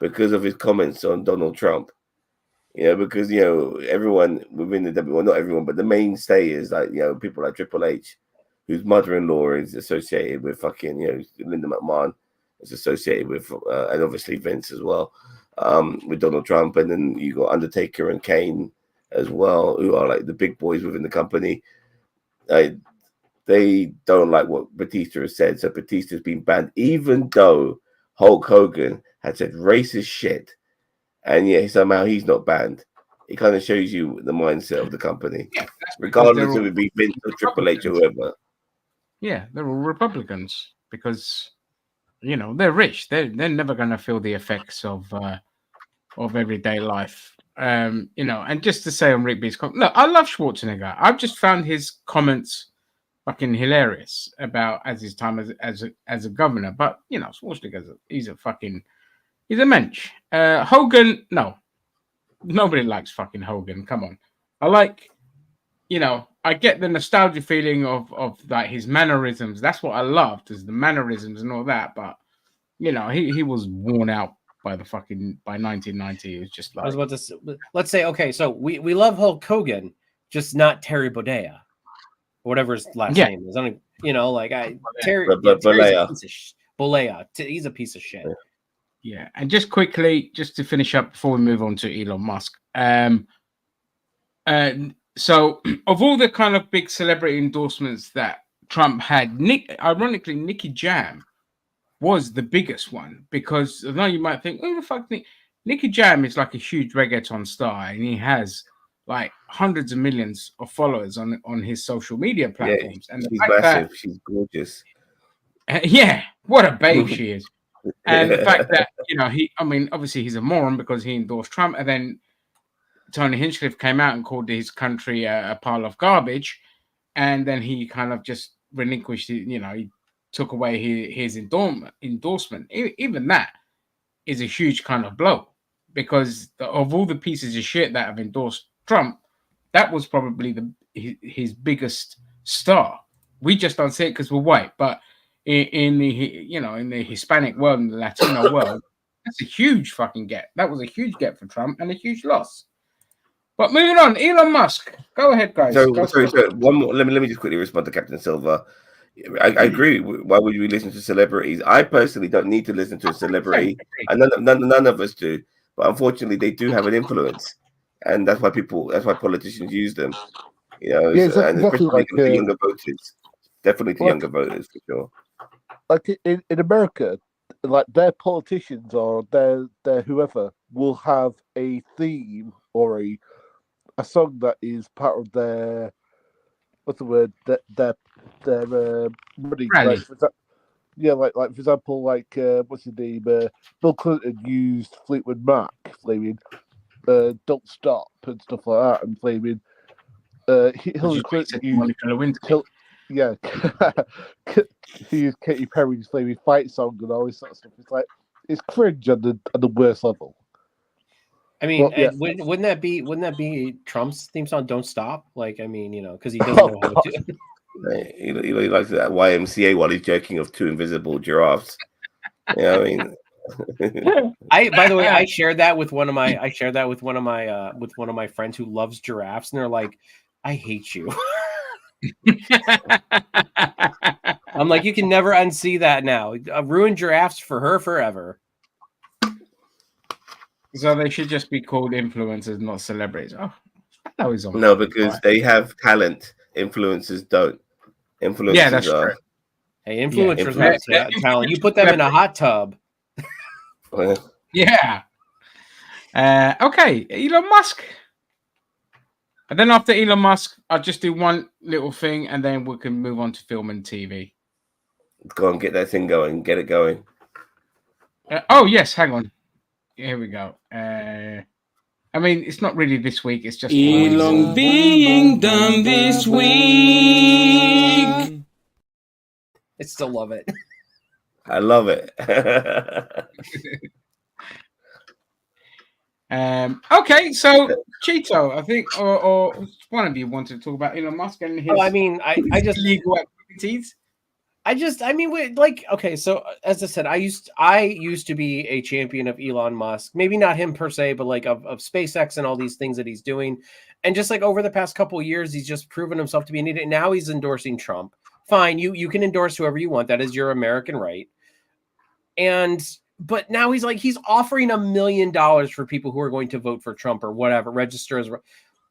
because of his comments on Donald Trump. Because everyone within the WWE, well, not everyone, but the mainstay is like people like Triple H, whose mother-in-law is associated with fucking Linda McMahon is associated with, and obviously Vince as well. With Donald Trump, and then you got Undertaker and Kane as well, who are like the big boys within the company. They don't like what Batista has said, so Batista's been banned, even though Hulk Hogan had said racist shit, and yet somehow he's not banned. It kind of shows you the mindset of the company, regardless of it be Vince or Triple H or whoever. Yeah, they're all Republicans because they're rich. They're never going to feel the effects of everyday life. And just to say on Rick B's comment, look, I love Schwarzenegger. I've just found his comments fucking hilarious about his time as a governor. But Schwarzenegger, he's a mensch. Hogan, no, nobody likes fucking Hogan. Come on, I get the nostalgia feeling of like his mannerisms. That's what I loved, is the mannerisms and all that. But he was worn out by 1990. It was just like, I was about to say, let's say, okay, so we love Hulk Hogan, just not Terry Bollea, or whatever his last name is. I don't, Terry Bollea. He's a piece of shit. Yeah, and just quickly, just to finish up before we move on to Elon Musk. So of all the kind of big celebrity endorsements that Trump had, ironically, Nicky Jam was the biggest one, because although you might think, oh, the fuck, Nicky Jam is like a huge reggaeton star, and he has like hundreds of millions of followers on his social media platforms. Yeah, and she's massive. She's gorgeous. Yeah, what a babe she is. And the fact that obviously he's a moron because he endorsed Trump, and then Tony Hinchcliffe came out and called his country a pile of garbage, and then he kind of just relinquished it. He took away his endorsement. Even that is a huge kind of blow, because of all the pieces of shit that have endorsed Trump, that was probably his biggest star. We just don't see it because we're white, but in the Hispanic world and the Latino world, that's a huge fucking get. That was a huge get for Trump and a huge loss. But moving on, Elon Musk. Go ahead, guys. So one more. Let me just quickly respond to Captain Silva. I agree. Why would we listen to celebrities? I personally don't need to listen to a celebrity, and none of us do. But unfortunately, they do have an influence, and that's why politicians use them. And especially to younger voters, definitely to younger voters for sure. like in America, like their politicians or their whoever will have a theme or a song that is part of their what's the word their money. Rally. Like like for example, like what's his name? Bill Clinton used Fleetwood Mac, flaming "Don't Stop" and stuff like that, and flaming Hillary Clinton used yeah, he used Katy Perry's flaming fight song and all this sort of stuff. It's like it's cringe at the worst level. I mean, Well, yeah. wouldn't that be Trump's theme song? Don't stop. Like, I mean, because he doesn't know how to do. He likes that YMCA while he's joking of two invisible giraffes. Yeah, I mean. By the way, I shared that with one of my friends who loves giraffes, and they're like, "I hate you." I'm like, you can never unsee that now. Ruin giraffes for her forever. So they should just be called influencers, not celebrities. Oh, that was on. No, because they have talent. Influencers don't. Influencers yeah, that's are. True. Hey, influencers have talent. You put them in a hot tub. Yeah. Okay, Elon Musk. And then after Elon Musk, I'll just do one little thing, and then we can move on to film and TV. Go on, get that thing going. Get it going. Oh yes, hang on. Here we go. I mean, it's not really this week. It's just Elon being done this week. I still love it. I love it. Okay, so Cheeto, I think, or one of you wanted to talk about Elon Musk and his. I just legal activities. Okay, so as I said, I used to be a champion of Elon Musk. Maybe not him per se, but like of SpaceX and all these things that he's doing. And just like over the past couple of years, he's just proven himself to be an idiot. Now he's endorsing Trump. Fine, you can endorse whoever you want. That is your American right. But now he's offering $1 million for people who are going to vote for Trump or whatever, register as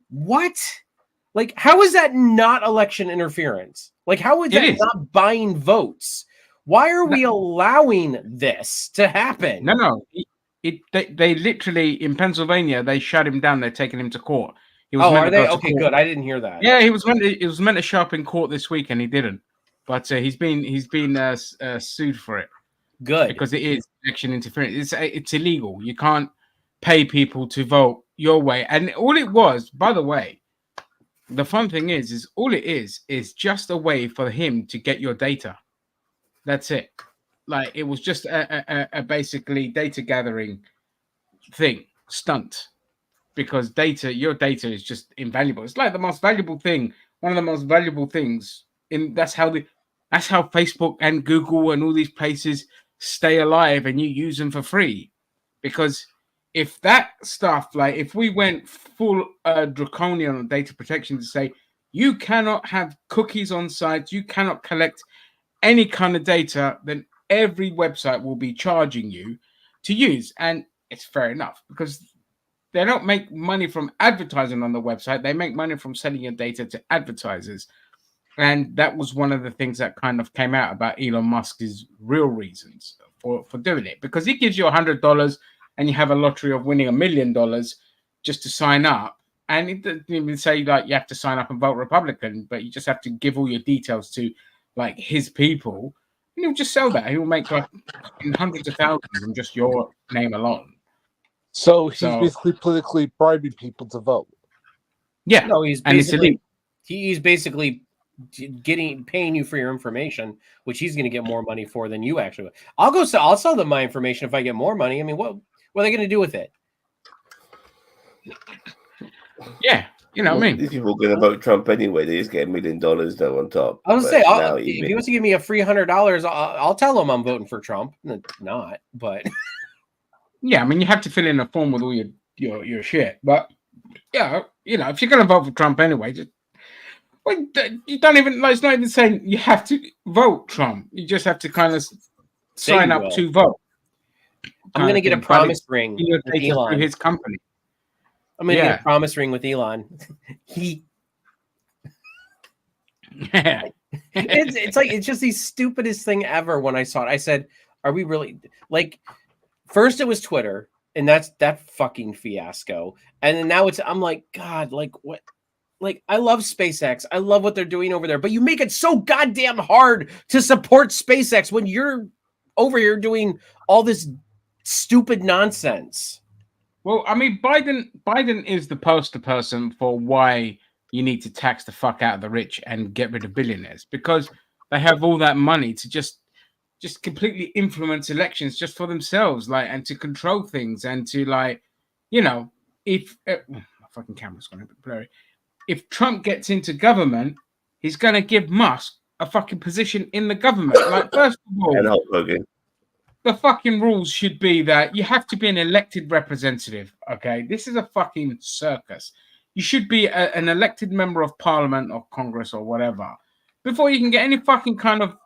what? Like, how is that not election interference? Like, how is that not buying votes? Why are we allowing this to happen? No. They literally in Pennsylvania they shut him down. They're taking him to court. He was are they? Okay, good. I didn't hear that. Yeah, he was meant to show up in court this week and he didn't. But he's been sued for it. Good, because it is election interference. It's illegal. You can't pay people to vote your way. And all it was, by the way, the fun thing is all it is just a way for him to get your data. That's it. Like it was just a basically data gathering stunt, because your data is just invaluable. It's like the most valuable thing, one of the most valuable things. That's how Facebook and Google and all these places stay alive, and you use them for free. Because if that stuff, like if we went full draconian on data protection to say you cannot have cookies on sites, you cannot collect any kind of data, then every website will be charging you to use. And it's fair enough, because they don't make money from advertising on the website. They make money from selling your data to advertisers. And that was one of the things that kind of came out about Elon Musk's real reasons for doing it, because he gives you $100 and you have a lottery of winning $1 million just to sign up. And it doesn't even say like you have to sign up and vote Republican, but you just have to give all your details to like his people, and he'll just sell that. He will make like hundreds of thousands on just your name alone. So he's basically politically bribing people to vote. Yeah, no, he's basically paying you for your information, which he's going to get more money for than you actually. I'll sell them my information if I get more money. I mean, what are they going to do with it? Yeah, you know what I mean. These people are going to vote Trump anyway. They just get $1 million though on top. I was going to say, if he wants to give me a free $100, I'll tell him I'm voting for Trump. Not, but yeah, I mean, you have to fill in a form with all your shit. But yeah, if you're going to vote for Trump anyway, you don't even. Like, it's not even saying you have to vote Trump. You just have to kind of sign up to vote. I'm going to get a promise ring with Elon. Through his company. I'm going to get a promise ring with Elon. Yeah. It's like it's just the stupidest thing ever. When I saw it, I said, "Are we really like?" First, it was Twitter, and that's that fucking fiasco, and then now I'm like, God, like what? Like I love SpaceX, I love what they're doing over there, but you make it so goddamn hard to support SpaceX when you're over here doing all this stupid nonsense. Well, I mean, Biden is the poster person for why you need to tax the fuck out of the rich and get rid of billionaires, because they have all that money to just completely influence elections just for themselves, like, and to control things and to, like, you know, if my fucking camera's gone a bit blurry. If Trump gets into government, he's gonna give Musk a fucking position in the government. Like, first of all, And Hulk Hogan. the fucking rules should be that you have to be an elected representative. Okay, this is a fucking circus. You should be an elected member of parliament or Congress or whatever before you can get any fucking kind of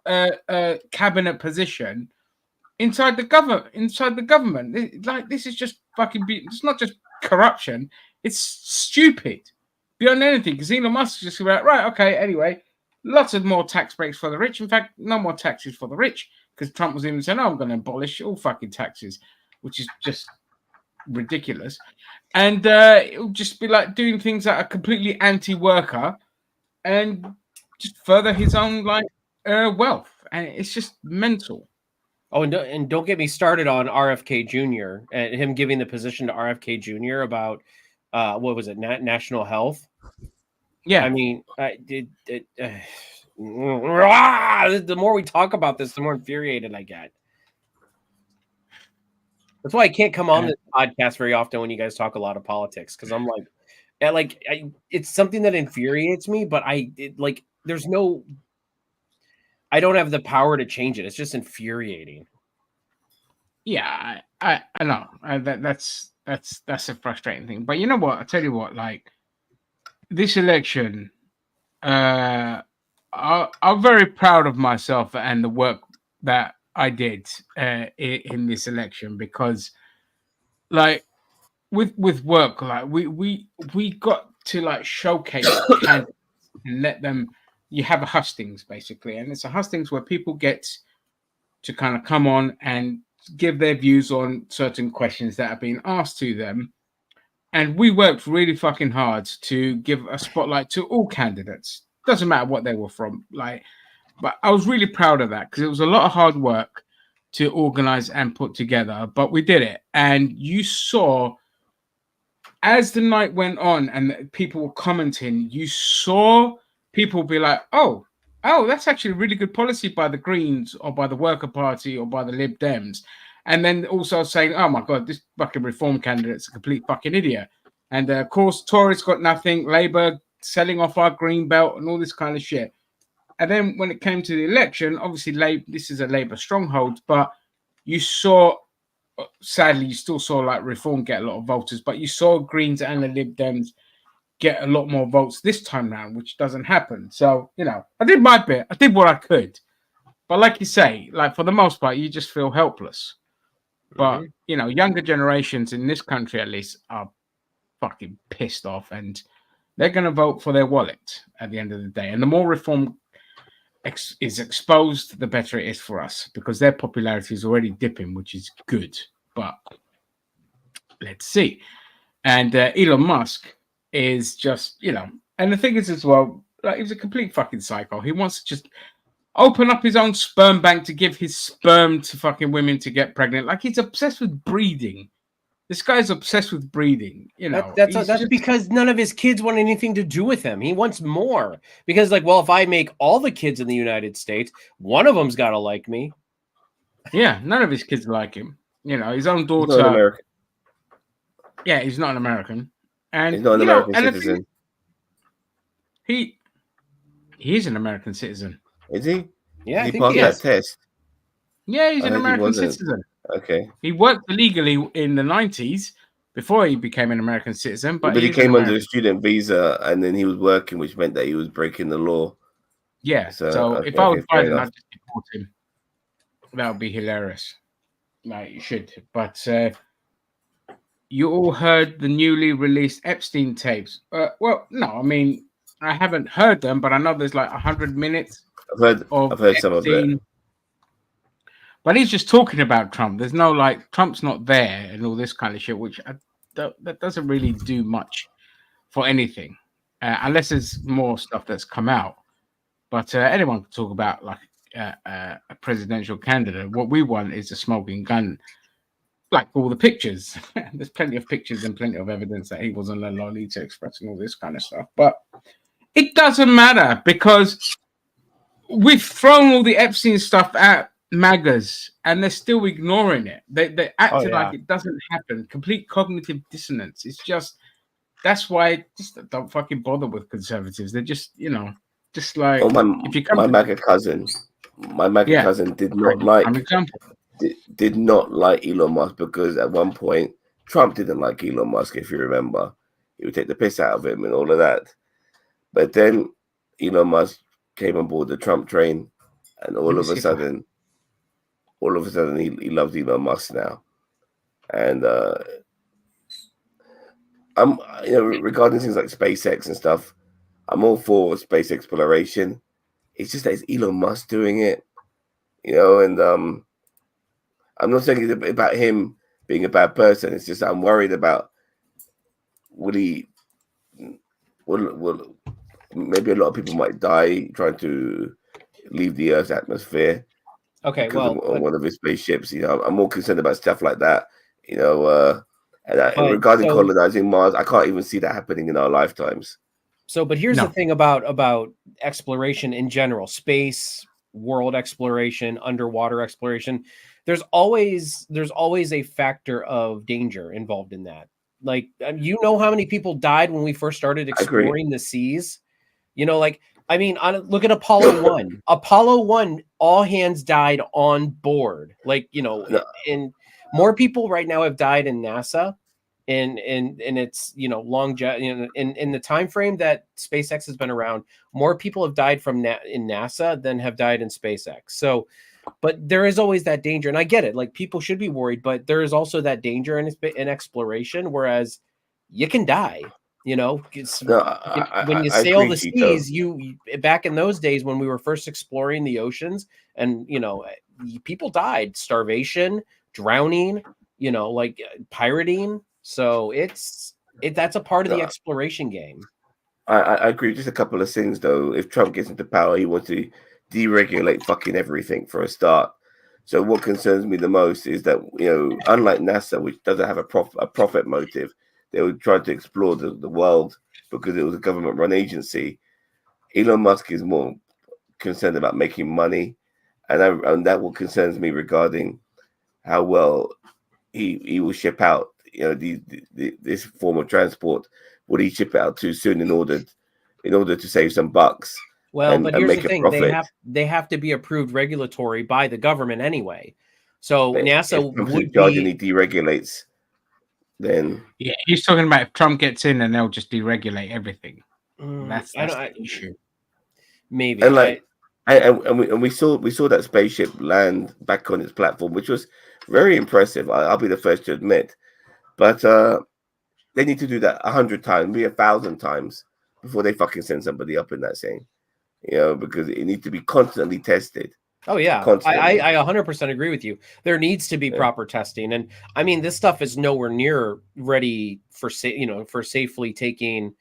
cabinet position inside the government. Like, this is just fucking. It's not just corruption. It's stupid beyond anything. Because Elon Musk just about right. Okay, anyway, lots of more tax breaks for the rich. In fact, no more taxes for the rich. Because Trump was even saying, "Oh, I'm going to abolish all fucking taxes," which is just ridiculous. And it'll just be like doing things that are completely anti-worker and just further his own wealth. And it's just mental. Oh, and don't get me started on RFK Jr. and him giving the position to RFK Jr. about what was it, national health? Yeah, I mean, the more we talk about this, the more infuriated I get. That's why I can't come on this podcast very often when you guys talk a lot of politics, because I'm like, it's something that infuriates me, but there's no, I don't have the power to change it. It's just infuriating. yeah, I know that's a frustrating thing. But you know what? I tell you what, like this election, I'm very proud of myself and the work that I did in this election, because, like, with work, like we got to, like, showcase candidates and let them. You have a hustings basically, and it's a hustings where people get to kind of come on and give their views on certain questions that are being asked to them. And we worked really fucking hard to give a spotlight to all candidates. Doesn't matter what they were from. Like, but I was really proud of that because it was a lot of hard work to organize and put together, but we did it. And you saw, as the night went on and people were commenting, you saw people be like, oh, that's actually a really good policy by the Greens or by the Worker Party or by the Lib Dems. And then also saying, oh my God, this fucking reform candidate's a complete fucking idiot. And of course, Tories got nothing, Labour selling off our green belt and all this kind of shit. And then when it came to the election, obviously, this is a Labour stronghold, but you saw, sadly, you still saw like Reform get a lot of voters, but you saw Greens and the Lib Dems get a lot more votes this time round, which doesn't happen. So, you know, I did my bit. I did what I could. But like you say, like for the most part, you just feel helpless. But, you know, younger generations in this country, at least, are fucking pissed off and they're going to vote for their wallet at the end of the day. And the more Reform is exposed, the better it is for us, because their popularity is already dipping, which is good. But let's see. And Elon Musk is just, you know, and the thing is as well, like, he's a complete fucking psycho. He wants to just open up his own sperm bank to give his sperm to fucking women to get pregnant. Like, he's obsessed with breeding. This guy's obsessed with breeding, you know. That's because none of his kids want anything to do with him. He wants more. Because, like, well, if I make all the kids in the United States, one of them's got to like me. Yeah, none of his kids like him. You know, his own daughter. He's not American. Yeah, he's not an American. And He's not an American citizen. He is an American citizen. Is he? Yeah, Did he pass that test? Yeah, he's an American citizen. Okay. He worked illegally in the 90s before he became an American citizen. But he came under a student visa and then he was working, which meant that he was breaking the law. Yeah. So if I was Biden, I'd just deport him. That would be hilarious. Like, you should. But you all heard the newly released Epstein tapes. Well, no, I mean, I haven't heard them, but I know there's like 100 minutes I've of heard some of it. Epstein. But he's just talking about Trump. There's no like Trump's not there and all this kind of shit, which that doesn't really do much for anything, unless there's more stuff that's come out. But anyone can talk about like a presidential candidate. What we want is a smoking gun, like all the pictures. There's plenty of pictures and plenty of evidence that he wasn't a Lolita Express and all this kind of stuff. But it doesn't matter because we've thrown all the Epstein stuff at MAGAs and they're still ignoring it. They're acting like it doesn't happen. Complete cognitive dissonance. It's just that's why just don't fucking bother with conservatives. They're just, just like if you come my to MAGA cousin, did not like did not like Elon Musk because at one point Trump didn't like Elon Musk, if you remember. He would take the piss out of him and all of that. But then Elon Musk came on board the Trump train, and all of a sudden he loves Elon Musk now. And I'm regarding things like SpaceX and stuff, I'm all for space exploration. It's just that it's Elon Musk doing it, and I'm not saying it's about him being a bad person. It's just I'm worried about will maybe a lot of people might die trying to leave the Earth's atmosphere. Okay, because of one of his spaceships. I'm more concerned about stuff like that. And regarding colonizing Mars, I can't even see that happening in our lifetimes. So, but here's the thing about exploration in general, space, world exploration, underwater exploration. There's always a factor of danger involved in that. Like, how many people died when we first started exploring the seas? Look at Apollo 1. Apollo 1, all hands died on board. And more people right now have died in NASA. And it's in the time frame that SpaceX has been around, more people have died in NASA than have died in SpaceX. So, but there is always that danger, and I get it. Like, people should be worried, but there is also that danger in exploration. Whereas you can die. When you sail the seas, you back in those days when we were first exploring the oceans, and people died, starvation, drowning, pirating. So that's a part of the exploration game. I agree. Just a couple of things though. If Trump gets into power, he wants to deregulate fucking everything for a start. So what concerns me the most is that unlike NASA, which doesn't have a profit motive, they were trying to explore the world because it was a government-run agency. Elon Musk is more concerned about making money, and that what concerns me regarding how well he will ship out. This form of transport. Would he ship it out too soon in order to save some bucks? Well, but here's the thing: they have to be approved regulatory by the government anyway. So NASA would be and he deregulates. Then he's talking about if Trump gets in and they'll just deregulate everything. That's the issue. Maybe. And we saw that spaceship land back on its platform, which was very impressive. I'll be the first to admit, but they need to do that 100 times, maybe 1,000 times before they fucking send somebody up in that thing. Because it needs to be constantly tested. Oh yeah, I 100% agree with you. There needs to be proper testing, and I mean this stuff is nowhere near ready for safely taking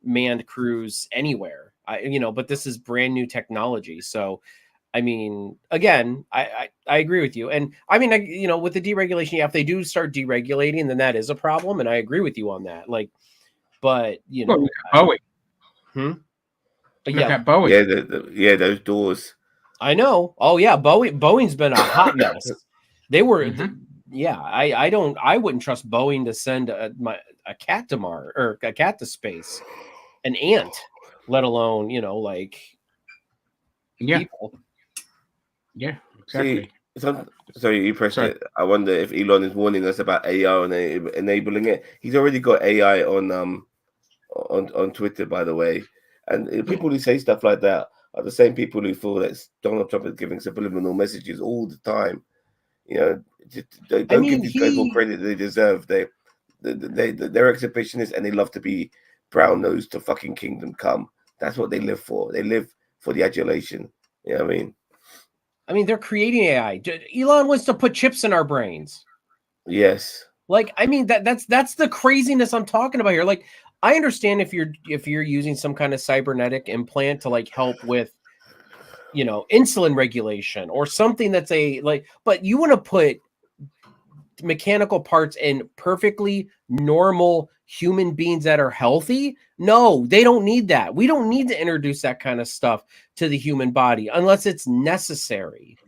manned crews anywhere. But this is brand new technology, so I mean, again, I agree with you, and I mean, with the deregulation, if they do start deregulating, then that is a problem, and I agree with you on that. But Boeing. But look at Boeing. Those doors. I know. Oh yeah, Boeing's been a hot mess. They were, I wouldn't trust Boeing to send a cat to Mars or a cat to space, an ant, let alone people. Yeah, exactly. So you pressed it. I wonder if Elon is warning us about AI and enabling it. He's already got AI on Twitter, by the way, and people who say stuff like that are the same people who feel that Donald Trump is giving subliminal messages all the time. Don't give these guys more credit they deserve. They're exhibitionists and they love to be brown nosed to fucking kingdom come. That's what they live for. They live for the adulation. You know what I mean? I mean, they're creating AI. Elon wants to put chips in our brains. Yes. Like, I mean, that's the craziness I'm talking about here. Like, I understand if you're using some kind of cybernetic implant to like help with, you know, insulin regulation or something that's but you want to put mechanical parts in perfectly normal human beings that are healthy? No, they don't need that. We don't need to introduce that kind of stuff to the human body unless it's necessary.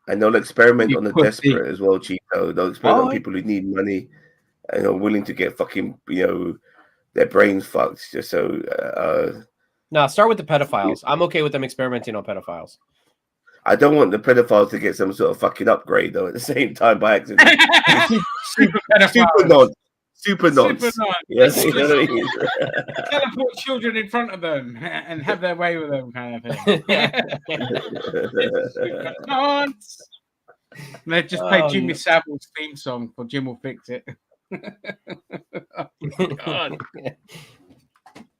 And they'll experiment You on the pussy. desperate as well, Chico. They'll experiment on people who need money and are willing to get fucking, their brains fucked just so. No, start with the pedophiles. I'm okay with them experimenting on pedophiles. I don't want the pedophiles to get some sort of fucking upgrade though at the same time by accident. Super pedophiles. Super nods. Yes, you know what I mean? Teleport children in front of them and have their way with them, kind of thing. Super nods. They just play Jimmy Savile's theme song for Jim Will Fix It. Oh, God.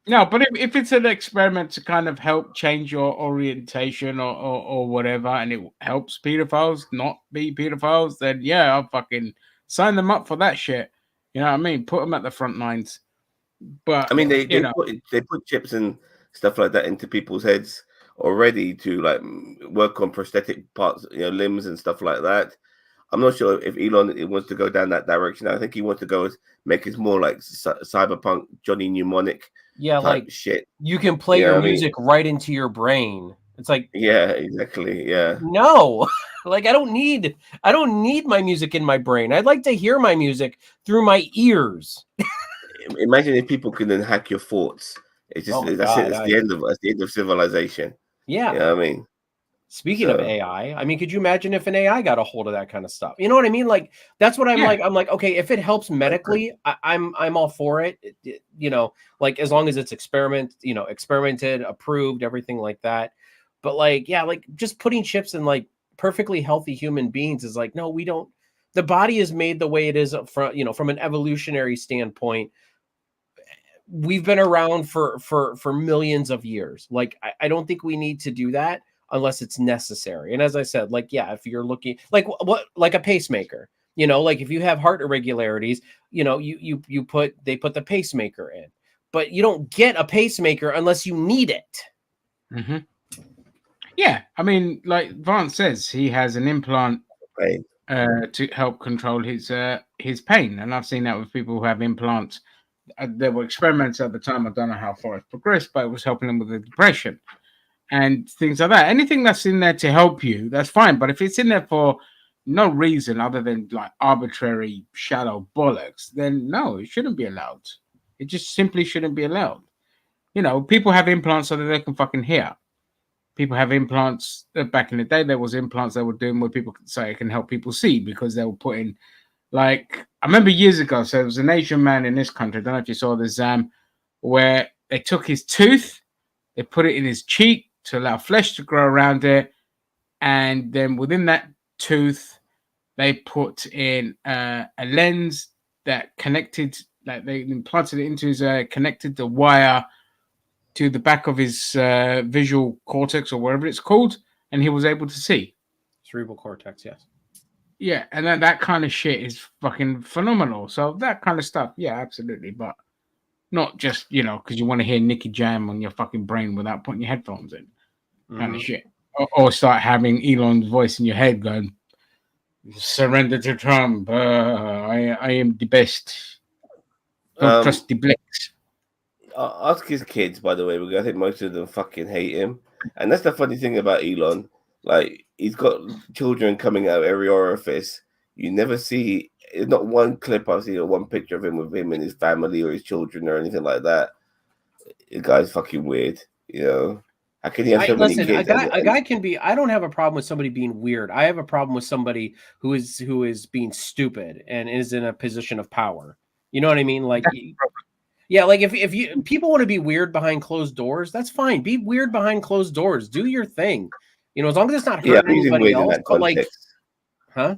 No, but if it's an experiment to kind of help change your orientation or whatever, and it helps pedophiles not be pedophiles, then yeah, I'll fucking sign them up for that shit. You know what I mean? Put them at the front lines. But I mean, they put chips and stuff like that into people's heads already to like work on prosthetic parts, limbs and stuff like that. I'm not sure if Elon wants to go down that direction. I think he wants to go make it more like cyberpunk Johnny Mnemonic. Yeah, like shit. You can play your music right into your brain. It's like, yeah, exactly. Yeah. No, like I don't need my music in my brain. I'd like to hear my music through my ears. Imagine if people can then hack your thoughts. It's just that's it. It's the end of civilization. Yeah. You know what I mean? Speaking of AI, I mean, could you imagine if an AI got a hold of that kind of stuff? You know what I mean? Like that's what I'm like. I'm like, okay, if it helps medically, I'm all for it. Like as long as it's experimented, approved, everything like that. But like, yeah, like just putting chips in like perfectly healthy human beings is like, no, we don't. The body is made the way it is from an evolutionary standpoint. We've been around for millions of years. Like, I don't think we need to do that unless it's necessary. And as I said, like, yeah, if you're looking like like a pacemaker, like if you have heart irregularities, they put the pacemaker in, but you don't get a pacemaker unless you need it. Mm-hmm. Yeah. I mean, like Vance says, he has an implant to help control his pain. And I've seen that with people who have implants. There were experiments at the time. I don't know how far it's progressed, but it was helping them with the depression and things like that. Anything that's in there to help you, that's fine. But if it's in there for no reason other than like arbitrary shadow bollocks, then no, it shouldn't be allowed. It just simply shouldn't be allowed. People have implants so that they can fucking hear. People have implants. Back in the day, there was implants that were doing where people could say it can help people see because they were putting, like, I remember years ago, so there was an Asian man in this country, I don't know if you saw this, where they took his tooth, they put it in his cheek to allow flesh to grow around it, and then within that tooth, they put in a lens that connected, like they implanted it into his, connected the wire to the back of his visual cortex or whatever it's called, and he was able to see. Cerebral cortex, yes. Yeah, and that kind of shit is fucking phenomenal. So that kind of stuff, yeah, absolutely. But not just, because you want to hear Nicky Jam on your fucking brain without putting your headphones in. Kind of shit. Or start having Elon's voice in your head going, surrender to Trump. I am the best. Don't trust the blacks. Ask his kids, by the way, because I think most of them fucking hate him. And that's the funny thing about Elon. Like, he's got children coming out of every orifice. You never see, not one clip I've seen or one picture of him with him and his family or his children or anything like that. The guy's fucking weird, How can he have so many kids? A guy can be. I don't have a problem with somebody being weird. I have a problem with somebody who is being stupid and is in a position of power. You know what I mean? Like, yeah, like if you people want to be weird behind closed doors, that's fine. Be weird behind closed doors. Do your thing. As long as it's not hurting anybody else. But like, huh?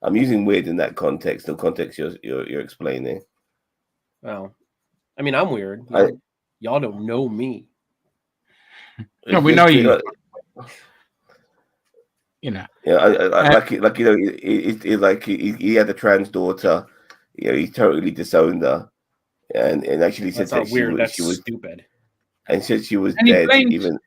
I'm using weird in that context. The context you're explaining. Well, I mean, I'm weird. Y'all don't know me. No, we know you. You know. Yeah, like you know, he had a trans daughter. You know, he totally disowned her, and actually said That's not that weird. That's she was stupid. and said she was And he dead. blamed, Even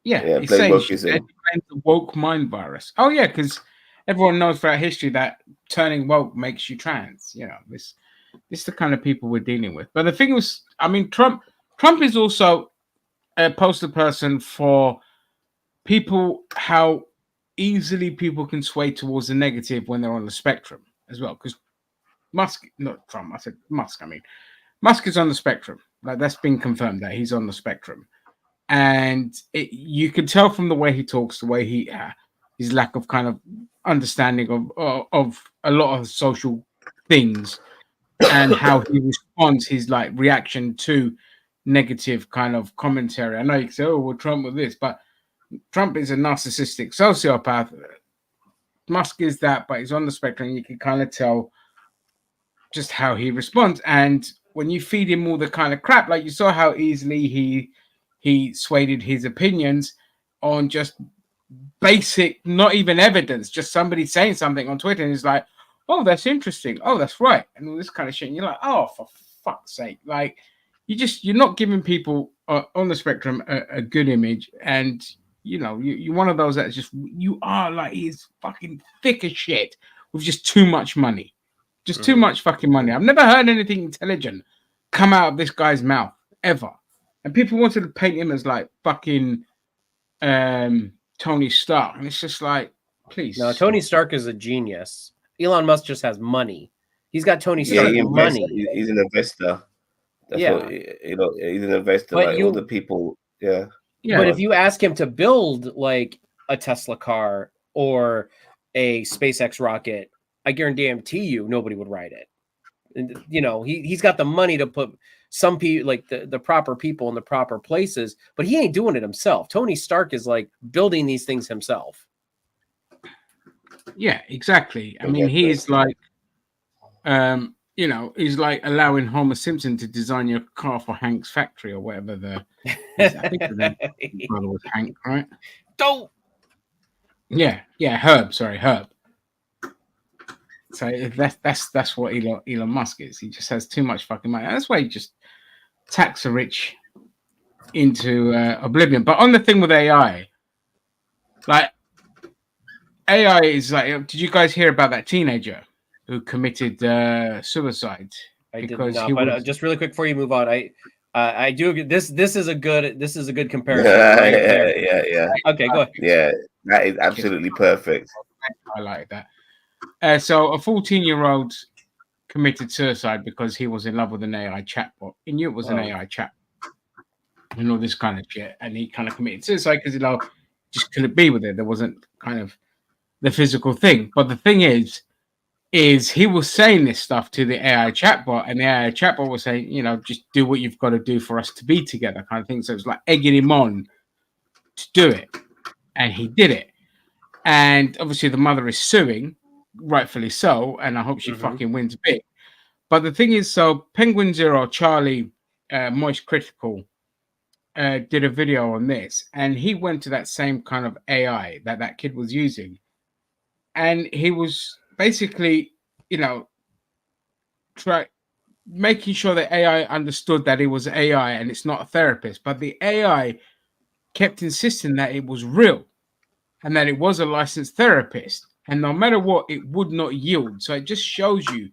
yeah, he's blame saying she said wokeism. he blamed the woke mind virus. Oh yeah, because everyone knows throughout history that turning woke makes you trans. You know, this is the kind of people we're dealing with. But the thing was, I mean, Trump is also a poster person for people, how easily people can sway towards the negative when they're on the spectrum as well. Because Musk, not Trump, I said Musk. I mean, Musk is on the spectrum. Like that's been confirmed that he's on the spectrum, and you can tell from the way he talks, the way he his lack of kind of understanding of a lot of social things, and how he responds, his like reaction to negative kind of commentary. I know you can say, "Oh, well, Trump with this," but Trump is a narcissistic sociopath. Musk is that, but he's on the spectrum. You can kind of tell just how he responds. And when you feed him all the kind of crap, like you saw how easily he swayed his opinions on just basic, not even evidence, just somebody saying something on Twitter, and he's like, "Oh, that's interesting. Oh, that's right," and all this kind of shit. And you're like, "Oh, for fuck's sake!" Like you're not giving people on the spectrum a good image, and you know you're one of those that's just you are like he's fucking thick as shit with just too much money. Just too much fucking money. I've never heard anything intelligent come out of this guy's mouth ever. And people wanted to paint him as like fucking Tony Stark. And it's just like, please. No, Tony Stark is a genius. Elon Musk just has money. He's got Tony Stark money. He's an investor. That's what, you know, he's an investor. But like all the people, yeah. But if you ask him to build like a Tesla car or a SpaceX rocket, I guarantee you nobody would ride it. And, you know, he's got the money to put some people, like the proper people in the proper places, but he ain't doing it himself. Tony Stark is like building these things himself. Yeah, exactly. I mean, he's like, you know, he's like allowing Homer Simpson to design your car for Hank's factory or whatever I think the brother was Hank, right? Don't. Yeah, Herb. Sorry, Herb. So that's what Elon Musk is. He just has too much fucking money. That's why he just tax the rich into oblivion. But on the thing with AI, like AI is like, did you guys hear about that teenager who committed suicide? I did not. But just really quick before you move on, I do this. This is a good comparison. Yeah. Okay, go ahead. Yeah, that is absolutely perfect. I like that. So a 14-year-old committed suicide because he was in love with an AI chatbot. He knew it was an AI chat and all this kind of shit, and he kind of committed suicide because he just couldn't be with it. There wasn't kind of the physical thing. But the thing is he was saying this stuff to the AI chatbot, and the AI chatbot was saying, you know, just do what you've got to do for us to be together, kind of thing. So it was like egging him on to do it, and he did it. And obviously the mother is suing, rightfully so, and I hope she fucking wins big. But the thing is, so Penguin Zero, Charlie, Moist Critical, did a video on this, and he went to that same kind of AI that kid was using, and he was basically, you know, making sure that AI understood that it was AI and it's not a therapist, but the AI kept insisting that it was real and that it was a licensed therapist, and no matter what, it would not yield. So it just shows you,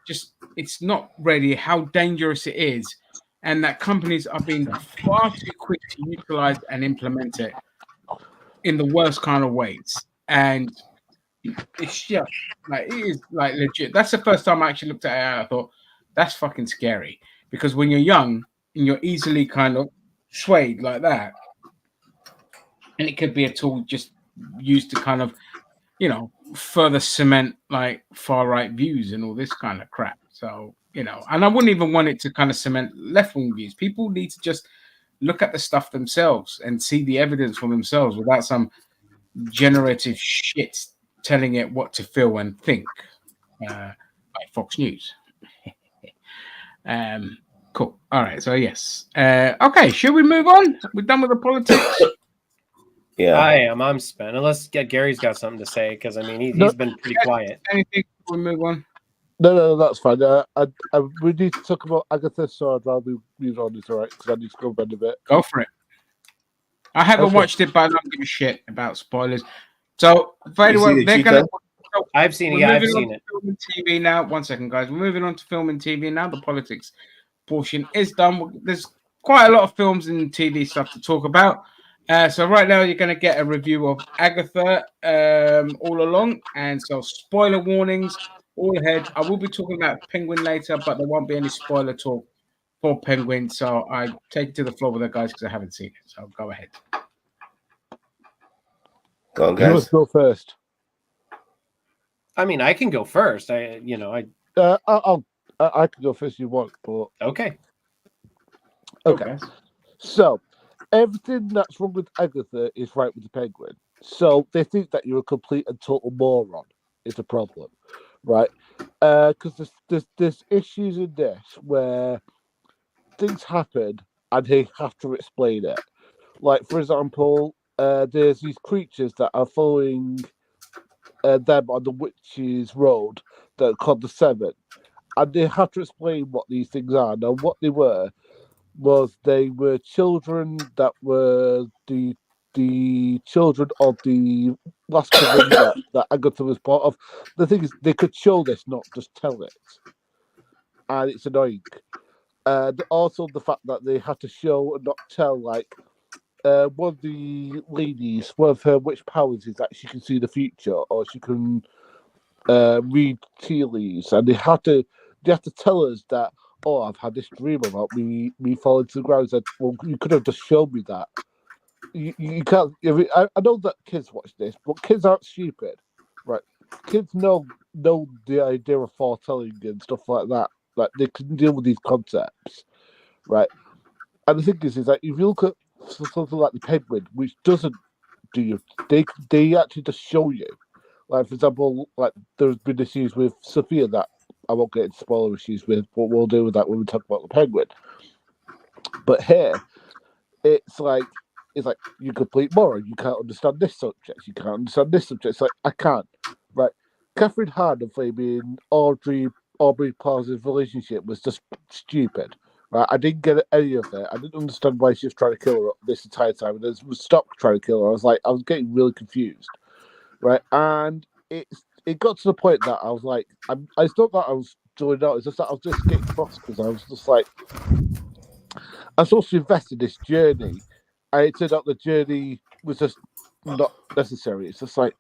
just it's not ready, how dangerous it is, and that companies are being far too quick to utilize and implement it in the worst kind of ways. And it's just like, it is like legit. That's the first time I actually looked at AI. I thought that's fucking scary, because when you're young and you're easily kind of swayed like that, and it could be a tool just used to kind of, you know, further cement like far right views and all this kind of crap. So, you know, and I wouldn't even want it to kind of cement left wing views. People need to just look at the stuff themselves and see the evidence for themselves without some generative shit telling it what to feel and think, like Fox News. Cool. All right. So yes. Okay. Should we move on? We're done with the politics. Yeah. I'm spent. Unless Gary's got something to say, because I mean No. he's been pretty quiet. Anything? We move on. No, that's fine. We need to talk about Agatha, so I'd rather move on. It's all right because I need to go bed a bit. Go for it. I haven't Okay. watched it, but I don't give a shit about spoilers. So, for You anyone, seen it, they're Chico? gonna. I've seen it. We're Yeah, I've moving on seen to it. film and TV now. 1 second, guys. We're moving on to film and TV now. The politics portion is done. There's quite a lot of films and TV stuff to talk about. So right now you're going to get a review of Agatha all along, and so spoiler warnings all ahead. I will be talking about Penguin later, but there won't be any spoiler talk for Penguin. So I take it to the floor with the guys because I haven't seen it. So go ahead. Go on, Who wants guys. to go first? I mean, I can go first. I I can go first if you want, but okay. okay. So everything that's wrong with Agatha is right with the Penguin. So they think that you're a complete and total moron. Is a problem, right? Because there's issues in this where things happen and they have to explain it. Like for example, there's these creatures that are following them on the Witch's Road that are called the Seven, and they have to explain what these things are. Now, what they were was they were children that were the children of the last coven that Agatha was part of. The thing is, they could show this, not just tell it, and it's annoying. And also the fact that they had to show and not tell, like one of the ladies, one of her witch powers is that she can see the future or she can read tea leaves, and they have to tell us that. Oh, I've had this dream about me falling to the ground. I said, well, you could have just shown me that. You can't. I know that kids watch this, but kids aren't stupid, right? Kids know the idea of foretelling and stuff like that. Like they can deal with these concepts, right? And the thing is that if you look at something like the Penguin, which doesn't do you, they actually just show you. Like for example, like there's been issues with Sophia that I won't get into spoiler issues with, but we'll deal with that when we talk about the Penguin. But here, it's like you complete moron. You can't understand this subject. You can't understand this subject. It's like I can't. Right? Catherine Hahn and flaming Aubrey Plaza's relationship was just stupid. Right? I didn't get any of it. I didn't understand why she was trying to kill her this entire time. And then stopped trying to kill her. I was getting really confused. Right? And it got to the point that I was like, I thought that I was doing out. It's just that I was just getting cross because I was just like, I'm supposed to invest in this journey, and it turned out the journey was just not necessary. It's just like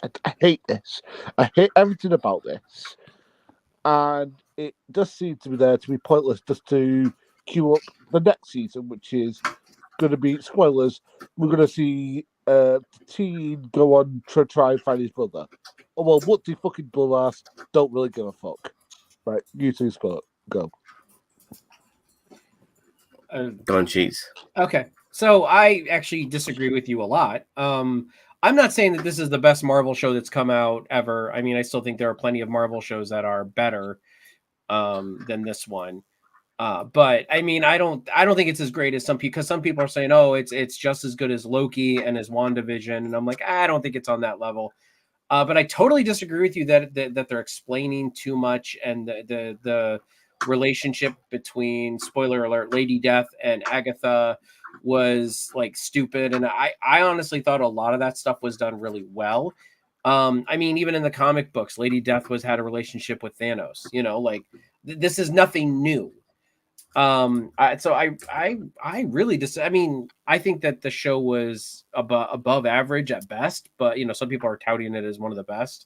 I hate this. I hate everything about this, and it does seem to be there to be pointless just to queue up the next season, which is going to be spoilers. We're going to see Teen go on to try and find his brother. Oh well, what the fucking blue-ass don't really give a fuck. Right, you two go. Go on, Cheats. Okay. So I actually disagree with you a lot. I'm not saying that this is the best Marvel show that's come out ever. I mean, I still think there are plenty of Marvel shows that are better than this one. But I mean, I don't think it's as great as some people, because some people are saying, oh, it's just as good as Loki and as WandaVision, and I'm like, I don't think it's on that level. But I totally disagree with you that they're explaining too much, and the relationship between, spoiler alert, Lady Death and Agatha was like stupid, and I honestly thought a lot of that stuff was done really well. I mean, even in the comic books, Lady Death had a relationship with Thanos. You know, like this is nothing new. I really just, I mean, I think that the show was above average at best, but some people are touting it as one of the best.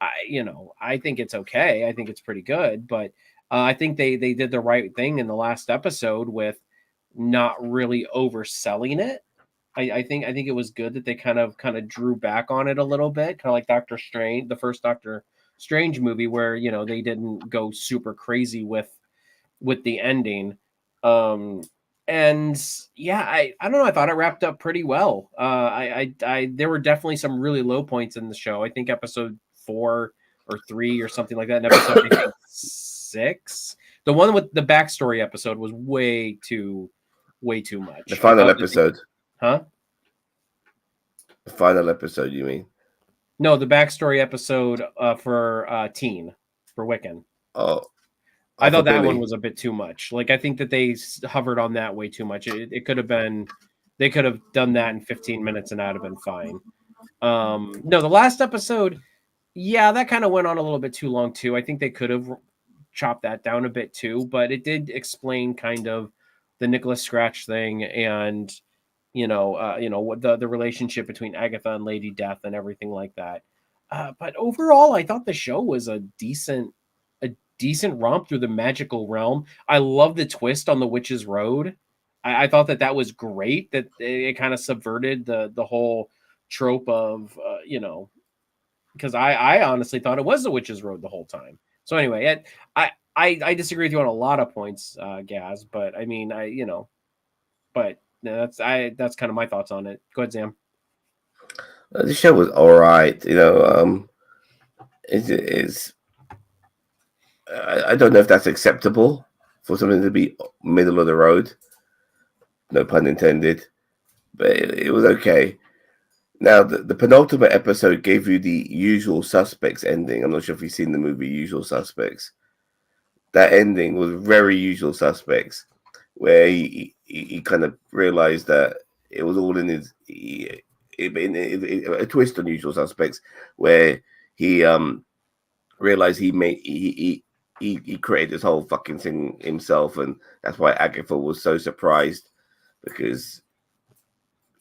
I think it's okay. I think it's pretty good, but I think they did the right thing in the last episode with not really overselling it. I think it was good that they kind of drew back on it a little bit, kind of like Doctor Strange, the first Doctor Strange movie, where they didn't go super crazy with the ending. And yeah, I don't know, I thought it wrapped up pretty well. There were definitely some really low points in the show. I think episode 4 or 3 or something like that, and episode 6, The one with the backstory episode was way too much. The final I thought that episode. huh? The final episode, you mean? No, the backstory episode for Teen for Wiccan. Oh, I thought that Billy. one was a bit too much. Like, I think that they hovered on that way too much. It could have been, they could have done that in 15 minutes and that'd have been fine. No, the last episode, yeah, that kind of went on a little bit too long too. I think they could have chopped that down a bit too, but it did explain kind of the Nicholas Scratch thing and what the relationship between Agatha and Lady Death and everything like that. But overall, I thought the show was a decent romp through the magical realm. I love the twist on the Witch's Road. I thought that was great. That it kind of subverted the whole trope of because I honestly thought it was the Witch's Road the whole time. So anyway, I disagree with you on a lot of points, Gaz. But I mean, but that's kind of my thoughts on it. Go ahead, Sam. The show was all right. It's I don't know if that's acceptable for something to be middle of the road. No pun intended. But it was okay. Now, the penultimate episode gave you the Usual Suspects ending. I'm not sure if you've seen the movie Usual Suspects. That ending was very Usual Suspects, where he kind of realized that it was all in his a twist on Usual Suspects, where he realized he created this whole fucking thing himself, and that's why Agatha was so surprised, because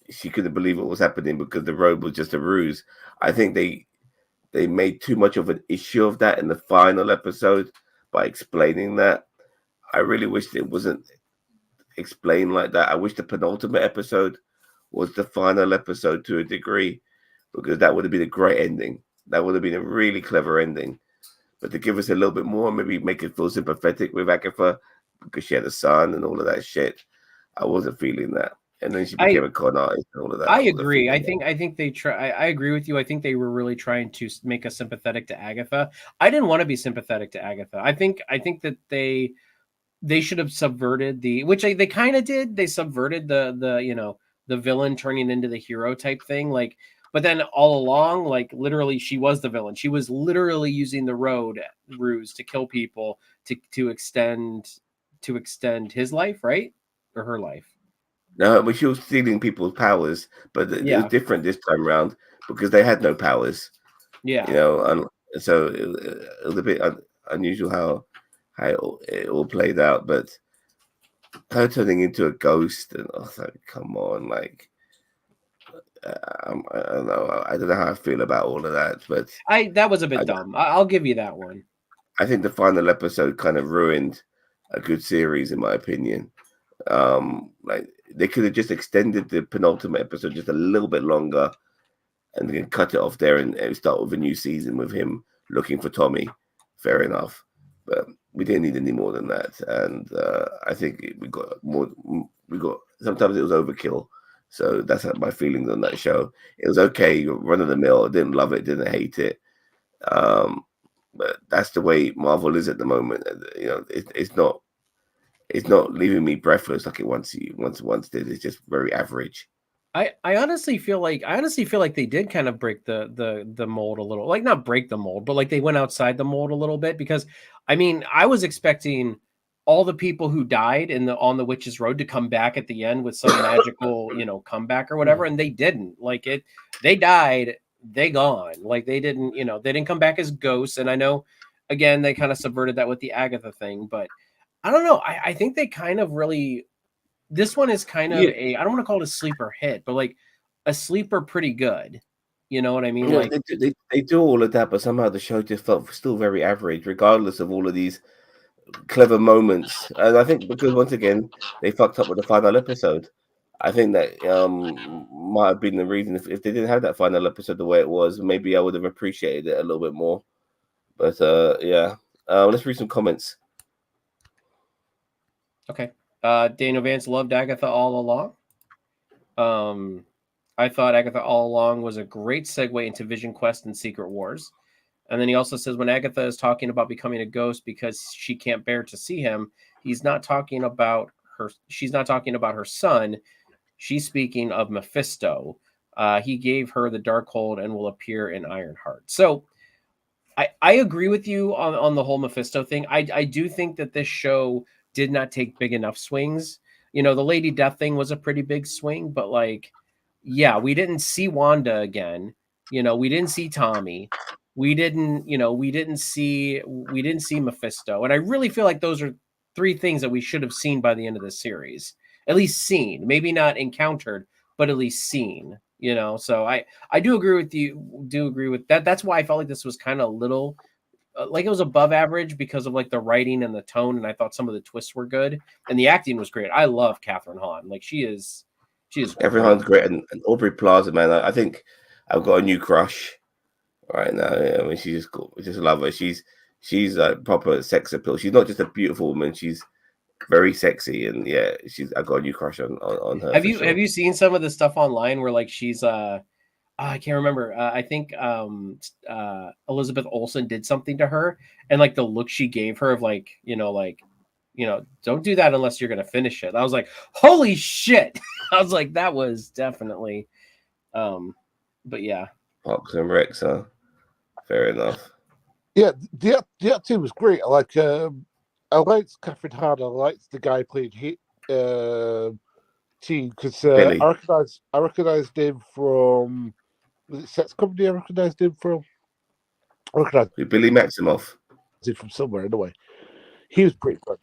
she couldn't believe what was happening, because the road was just a ruse. I think they made too much of an issue of that in the final episode by explaining that. I really wished it wasn't explained like that. I wish the penultimate episode was the final episode to a degree, because that would have been a great ending. That would have been a really clever ending. But to give us a little bit more, maybe make it feel sympathetic with Agatha because she had a son and all of that shit, I wasn't feeling that. And then she became a con artist and all of that. I agree. I think they try. I agree with you. I think they were really trying to make us sympathetic to Agatha. I didn't want to be sympathetic to Agatha. I think that they should have subverted which they kind of did. They subverted the villain turning into the hero type thing. Like, but then all along, like literally, she was the villain. She was literally using the road ruse to kill people to extend his life, right, or her life. No, but she was stealing people's powers, but it was different this time around because they had no powers. Yeah, and so it was a bit unusual how it all played out. But her turning into a ghost, and I was like, come on, like I don't know how I feel about all of that. But that was a bit dumb. I'll give you that one. I think the final episode kind of ruined a good series, in my opinion. Like they could have just extended the penultimate episode just a little bit longer and then cut it off there and start with a new season with him looking for Tommy. Fair enough, but we didn't need any more than that. And I think we got sometimes it was overkill. So that's my feelings on that show. It was okay, run of the mill. I didn't love it, didn't hate it. But that's the way Marvel is at the moment. It's not leaving me breathless like it once did. It's just very average. I honestly feel like they did kind of break the mold a little. Like not break the mold, but like they went outside the mold a little bit, because I mean, I was expecting all the people who died on the Witch's Road to come back at the end with some magical, comeback or whatever, and they didn't. Like they died, they gone. Like they didn't come back as ghosts. And I know again they kind of subverted that with the Agatha thing, but I don't know. I think they kind of really. This one is kind of I don't want to call it a sleeper hit, but like a sleeper pretty good. You know what I mean? Yeah, like they do all of that, but somehow the show just felt still very average, regardless of all of these clever moments. And I think because once again they fucked up with the final episode. I think that might have been the reason. If they didn't have that final episode the way it was, maybe I would have appreciated it a little bit more. But let's read some comments. Okay. Daniel Vance loved Agatha all along. I thought Agatha all along was a great segue into Vision Quest and Secret Wars. And then he also says when Agatha is talking about becoming a ghost because she can't bear to see him, he's not talking about her. She's not talking about her son. She's speaking of Mephisto. He gave her the Darkhold and will appear in Ironheart. So I agree with you on the whole Mephisto thing. I do think that this show did not take big enough swings. You know, the Lady Death thing was a pretty big swing, but like, yeah, we didn't see Wanda again. You know, we didn't see Tommy. We didn't, you know, we didn't see Mephisto. And I really feel like those are three things that we should have seen by the end of the series. At least seen, maybe not encountered, but at least seen. You know, so I do agree with you. Do agree with that. That's why I felt like this was kind of a little like it was above average because of like the writing and the tone, and I thought some of the twists were good, and the acting was great. I love Catherine Hahn. Like she is Everyone's great, and Aubrey Plaza, man. I think I've got a new crush right now. I mean, she's just cool. I just love her. She's like proper sex appeal. She's not just a beautiful woman. She's very sexy, and yeah, I got a new crush on her. Have you seen some of the stuff online where like she's I can't remember. I think Elizabeth Olsen did something to her, and like the look she gave her of like don't do that unless you're gonna finish it. I was like, holy shit! I was like, that was definitely, but yeah. Parks and Recs, huh? Fair enough. Yeah, the acting was great. I liked Catherine Hahn. I liked the guy playing Team because I recognized him from was it Sex Company. I recognized him from. Billy Maximoff. Him from somewhere anyway. He was pretty good.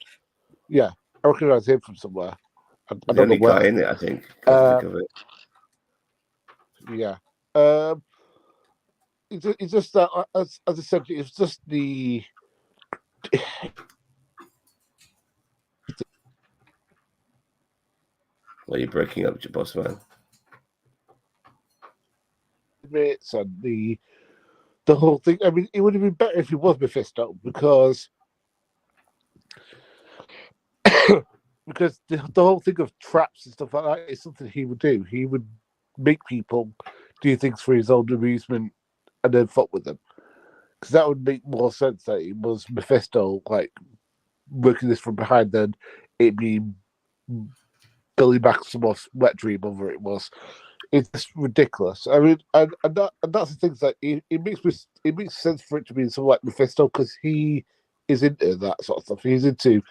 Yeah, I recognized him from somewhere. I the don't only know where. guy in it, I think. Can't think of it. Yeah. It's just that, as I said, it's just the. Well, you're breaking up, your boss man. Bits and the whole thing. I mean, it would have been better if he was Mephisto because the whole thing of traps and stuff like that is something he would do. He would make people do things for his own amusement and then fuck with them. Because that would make more sense that it was Mephisto, like, working this from behind than it being Billy Maximoff's wet dream over it was. It's just ridiculous. I mean, and that's the thing that it makes sense for it to be something like Mephisto because he is into that sort of stuff. He's into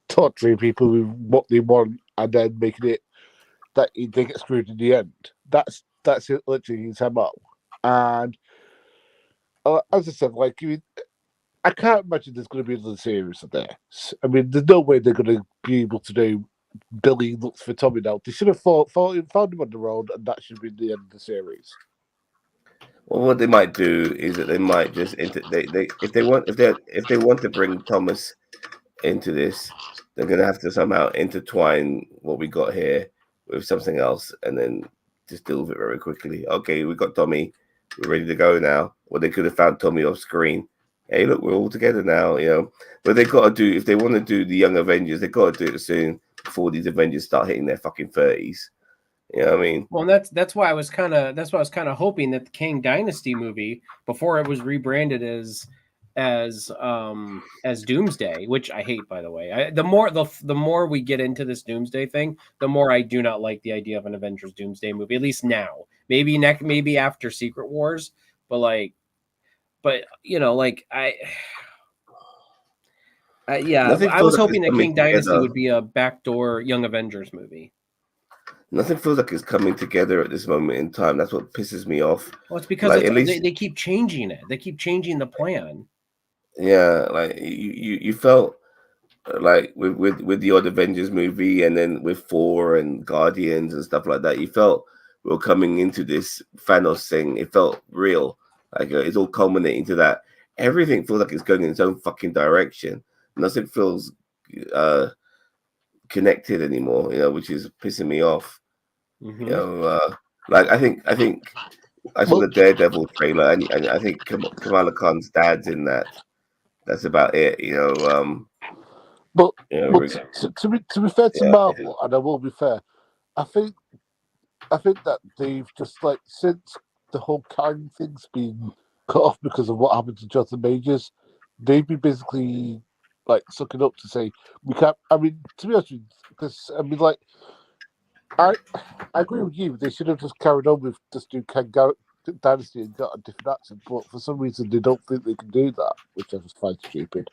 torturing people with what they want and then making it that they get screwed in the end. That's it, literally his MO. And as I said, like I can't imagine there's going to be another series of this. I mean, there's no way they're going to be able to do Billy looks for Tommy now. They should have found him on the road, and that should be the end of the series. Well, what they might do is that they might just if they want to bring Thomas into this, they're going to have to somehow intertwine what we got here with something else, and then just deal with it very quickly. Okay, we got Tommy. We're ready to go now. Well, they could have found Tommy off screen. Hey, look, we're all together now, you know. But they got to do, if they want to do the Young Avengers, they got to do it soon before these Avengers start hitting their fucking 30s. You know what I mean? Well, that's why I was kind of hoping that the Kang Dynasty movie, before it was rebranded as Doomsday, which I hate, by the way. The more we get into this Doomsday thing, the more I do not like the idea of an Avengers Doomsday movie. At least now, maybe after Secret Wars, but you know, like I was hoping that King Dynasty would be a backdoor Young Avengers movie. Nothing feels like it's coming together at this moment in time. That's what pisses me off. Well, it's because they keep changing it. They keep changing the plan. Yeah, like you felt like with the odd Avengers movie, and then with Thor and Guardians and stuff like that, you felt we were coming into this Thanos thing. It felt real. Like it's all culminating to that. Everything feels like it's going in its own fucking direction. Nothing feels connected anymore, you know, which is pissing me off. Mm-hmm. You know, like I think I saw the Daredevil trailer, and I think Kamala Khan's dad's in that. That's about it, you know. But to be fair to Marvel, and I will be fair, I think that they've just like since the whole Kang thing's been cut off because of what happened to Jonathan Majors, they'd be basically like sucking up to say we can't. I mean, to be honest, because I mean, like I agree with you. They should have just carried on with just do Ken Dynasty and got a different accent, but for some reason they don't think they can do that, which I just find stupid.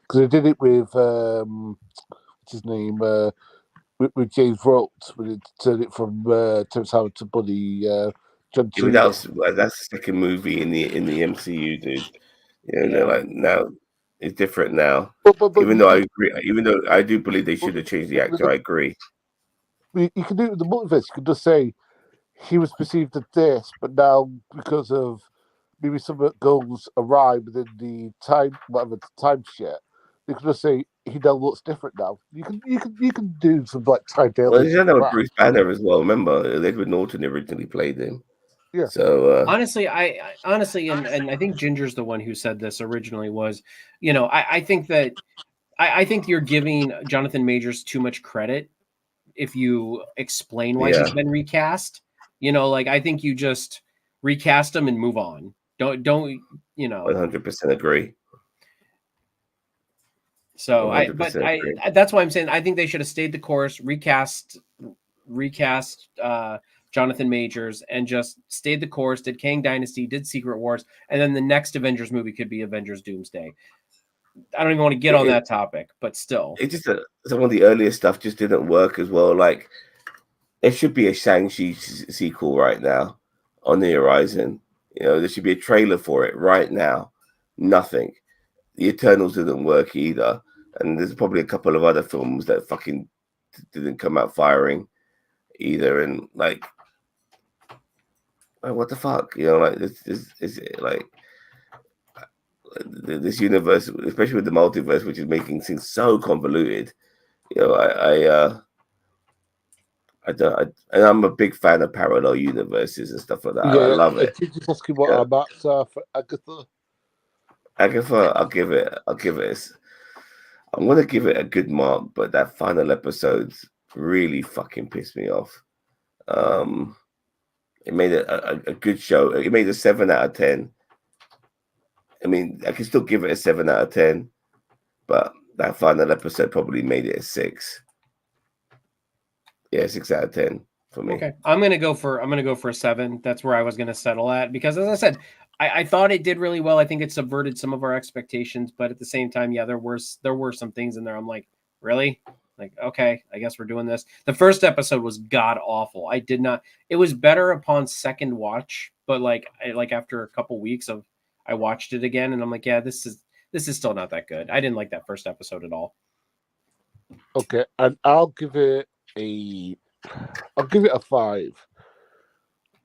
Because they did it with what's his name with James Rhodes when it turned it from Terrence Howard to Buddy John Yeah, but Trudeau. that's the second movie in the MCU, dude. You know, Yeah. like now it's different now. But Even though I agree, even though I do believe they should have changed the actor, I agree. you can do it with the multiverse. You can just say he was perceived as this, but now because of maybe some goals awry within the time, whatever the time shit, you can just say he now looks different now. You can do some like Ty Well, Daly. they had that with Bruce Banner as well. Remember, Edward Norton originally played him. Yeah. So Honestly, I honestly, and I think Ginger's the one who said this originally was, you know, I think that I think you're giving Jonathan Majors too much credit if you explain why he's been recast. You know, like I think you just recast him and move on. Don't you know? 100% agree. So 100% agree. that's why I'm saying I think they should have stayed the course, recast Jonathan Majors, and just stayed the course. Did Kang Dynasty, did Secret Wars, and then the next Avengers movie could be Avengers Doomsday. I don't even want to get on that topic, but still, it just some of the earlier stuff just didn't work as well. Like there should be a Shang-Chi sequel right now on the horizon. You know, there should be a trailer for it right now. Nothing. The Eternals didn't work either, and there's probably a couple of other films that fucking didn't come out firing either. And like what the fuck, you know, like this is like this universe, especially with the multiverse, which is making things so convoluted. You know, and I'm a big fan of parallel universes and stuff like that. I love it. Did you ask him what our marks are for Agatha? Agatha, I'm gonna give it a good mark, but that final episode really fucking pissed me off. It made it a good show. It made a 7 out of 10. I mean, I can still give it a 7 out of 10, but that final episode probably made it a 6. Yeah, 6 out of 10 for me. Okay, I'm gonna go for a 7. That's where I was gonna settle at because, as I said, I thought it did really well. I think it subverted some of our expectations, but at the same time, yeah, there were some things in there. I'm like, really? Like, okay, I guess we're doing this. The first episode was god awful. I did not. It was better upon second watch, but like after a couple weeks of, I watched it again, and I'm like, yeah, this is still not that good. I didn't like that first episode at all. Okay, and I'll give it a 5,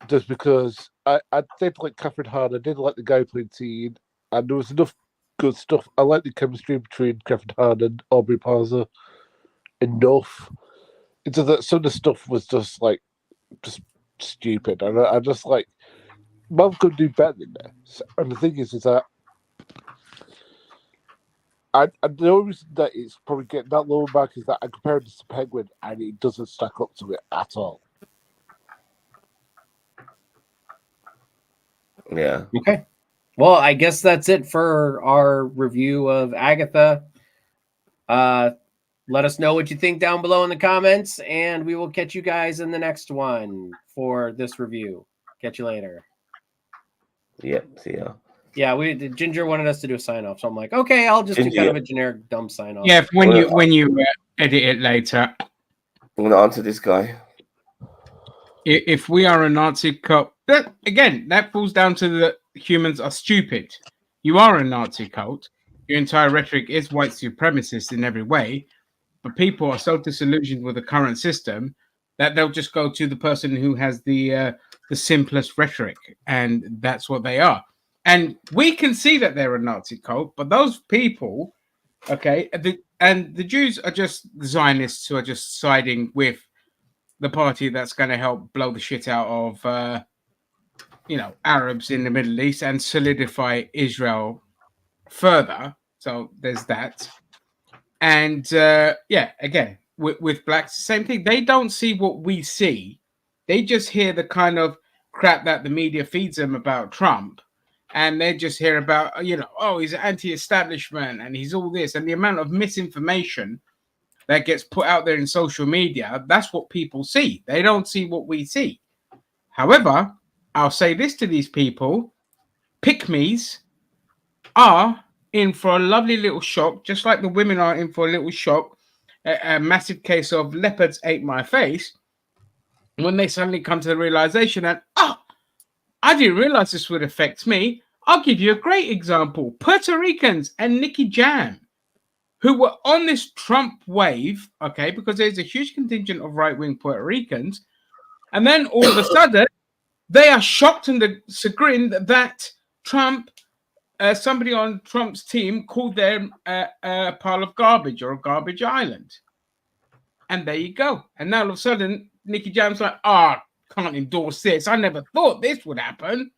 just because I did like Catherine Hahn. I did like the guy playing Teen, and there was enough good stuff. I like the chemistry between Catherine Hahn and Aubrey Plaza enough. It's just that some of the stuff was just stupid, and I just like, Mum could do better than this. And the thing is that the only reason that it's probably getting that lower mark is that I compared it to Penguin, and it doesn't stack up to it at all. Yeah. Okay. Well, I guess that's it for our review of Agatha. Let us know what you think down below in the comments, and we will catch you guys in the next one for this review. Catch you later. Yep. See ya. Yeah, Ginger wanted us to do a sign off, so I'm like, okay, I'll just do kind of a generic dumb sign off. Yeah, when you edit it later. I'm gonna answer this guy. If we are a Nazi cult, that falls down to the humans are stupid. You are a Nazi cult. Your entire rhetoric is white supremacist in every way, but people are so disillusioned with the current system that they'll just go to the person who has the simplest rhetoric, and that's what they are. And we can see that they're a Nazi cult, but those people, okay, the Jews are just the Zionists who are just siding with the party that's going to help blow the shit out of, Arabs in the Middle East and solidify Israel further. So there's that. And again, with blacks, same thing. They don't see what we see. They just hear the kind of crap that the media feeds them about Trump. and they just hear about, oh, he's anti-establishment and he's all this, and the amount of misinformation that gets put out there in social media, that's what people see. They don't see what we see. However, I'll say this to these people: pick-me's are in for a lovely little shock, just like the women are in for a little shock. A massive case of leopards ate my face, when they suddenly come to the realization that, I didn't realize this would affect me. I'll give you a great example. Puerto Ricans and Nicky Jam, who were on this Trump wave, okay, because there's a huge contingent of right-wing Puerto Ricans, and then all of a sudden, they are shocked and chagrined that Trump, somebody on Trump's team, called them a pile of garbage or a garbage island. And there you go. And now all of a sudden, Nicky Jam's like, can't endorse this. I never thought this would happen.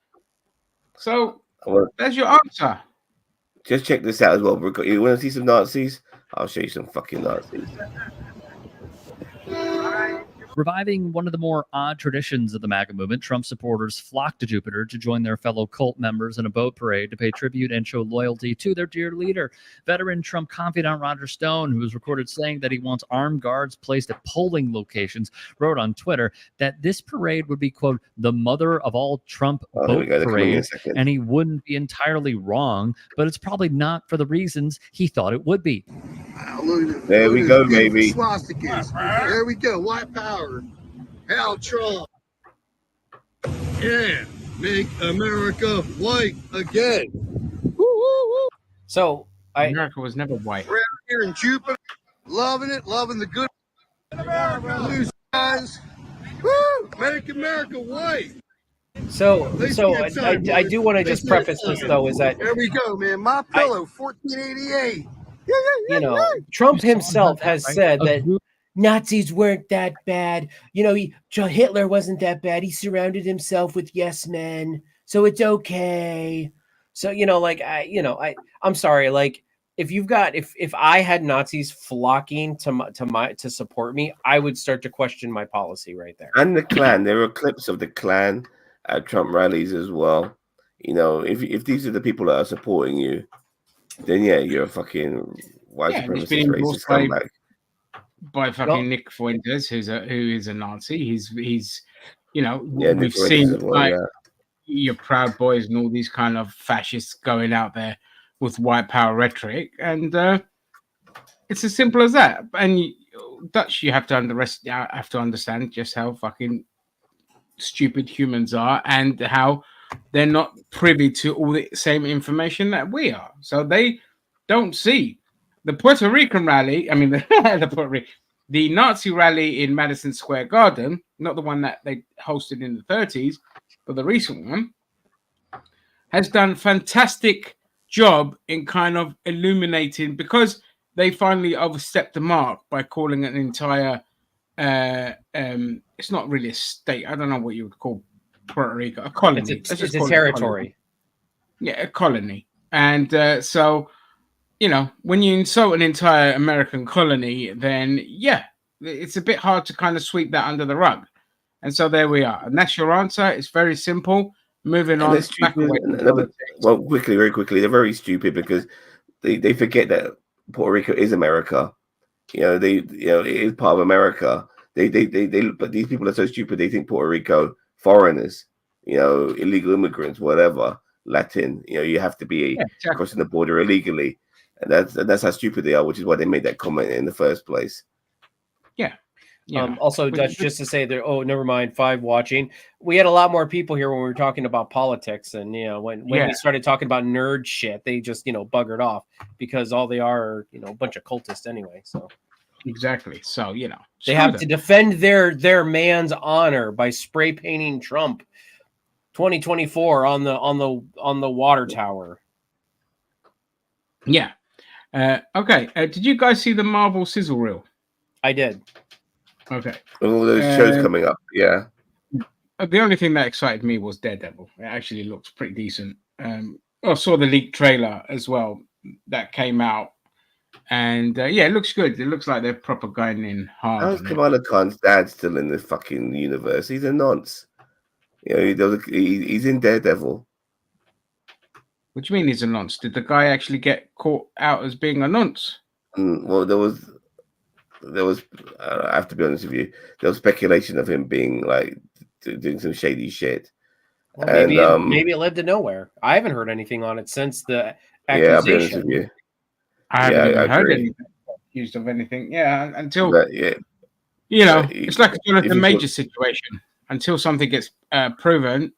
So that's your answer. Just check this out as well. You want to see some Nazis? I'll show you some fucking Nazis. Reviving one of the more odd traditions of the MAGA movement, Trump supporters flocked to Jupiter to join their fellow cult members in a boat parade to pay tribute and show loyalty to their dear leader. Veteran Trump confidant Roger Stone, who was recorded saying that he wants armed guards placed at polling locations, wrote on Twitter that this parade would be, quote, the mother of all Trump boat parades, and he wouldn't be entirely wrong, but it's probably not for the reasons he thought it would be. There we go, baby. There we go. White power. Hell, Trump. Yeah. Make America white again. Woo, woo, woo. So America was never white. We're out here in Jupiter, loving it, loving the good blue skies. Woo! Make America white. So I do want to just preface this though, is that there we go, man. My pillow, 1488. Trump himself has said that Nazis weren't that bad. Hitler wasn't that bad. He surrounded himself with yes men, so it's okay. So I'm sorry. Like, if I had Nazis flocking to support me, I would start to question my policy right there. And the Klan. There are clips of the Klan at Trump rallies as well. If these are the people that are supporting you, then yeah, you're a fucking white supremacist racist scumbag. By fucking Nick Fuentes, who is a Nazi. He's we've seen your Proud Boys and all these kind of fascists going out there with white power rhetoric, and it's as simple as that. And Dutch, you have to understand just how fucking stupid humans are and how they're not privy to all the same information that we are. So they don't see the Puerto Rican rally. I mean, the Nazi rally in Madison Square Garden, not the one that they hosted in the 30s, but the recent one, has done fantastic job in kind of illuminating, because they finally overstepped the mark by calling an entire it's not really a state. I don't know what you would call Puerto Rico, a colony. It's a territory. A colony. And so, when you insult an entire American colony, then it's a bit hard to kind of sweep that under the rug. And so there we are. And that's your answer. It's very simple. Moving on. Very quickly, they're very stupid because they forget that Puerto Rico is America. It is part of America. But these people are so stupid. They think Puerto Rico, foreigners, illegal immigrants, whatever, Latin. You have to be crossing the border illegally, and that's how stupid they are. Which is why they made that comment in the first place. Also, Dutch, just to say there. Oh, never mind. 5 watching. We had a lot more people here when we were talking about politics, and when we started talking about nerd shit, they just buggered off because all they are a bunch of cultists anyway. So exactly. So they have to defend their man's honor by spray painting Trump 2024 on the water tower. Yeah. Okay. Did you guys see the Marvel sizzle reel? I did. Okay. All those shows coming up. Yeah. The only thing that excited me was Daredevil. It actually looks pretty decent. I saw the leaked trailer as well that came out. And it looks good. It looks like they're proper going in hard. How's Kamala Khan's dad still in the fucking universe? He's a nonce. He's in Daredevil. What do you mean he's a nonce? Did the guy actually get caught out as being a nonce? Well, there was. I have to be honest with you. There was speculation of him being like doing some shady shit. Well, And maybe it led to nowhere. I haven't heard anything on it since the yeah, I'll be honest accusation. with you. I haven't even I heard agree. anything accused of anything. Yeah, until But, yeah, it's like a if Jonathan you Major situation. Until something gets proven,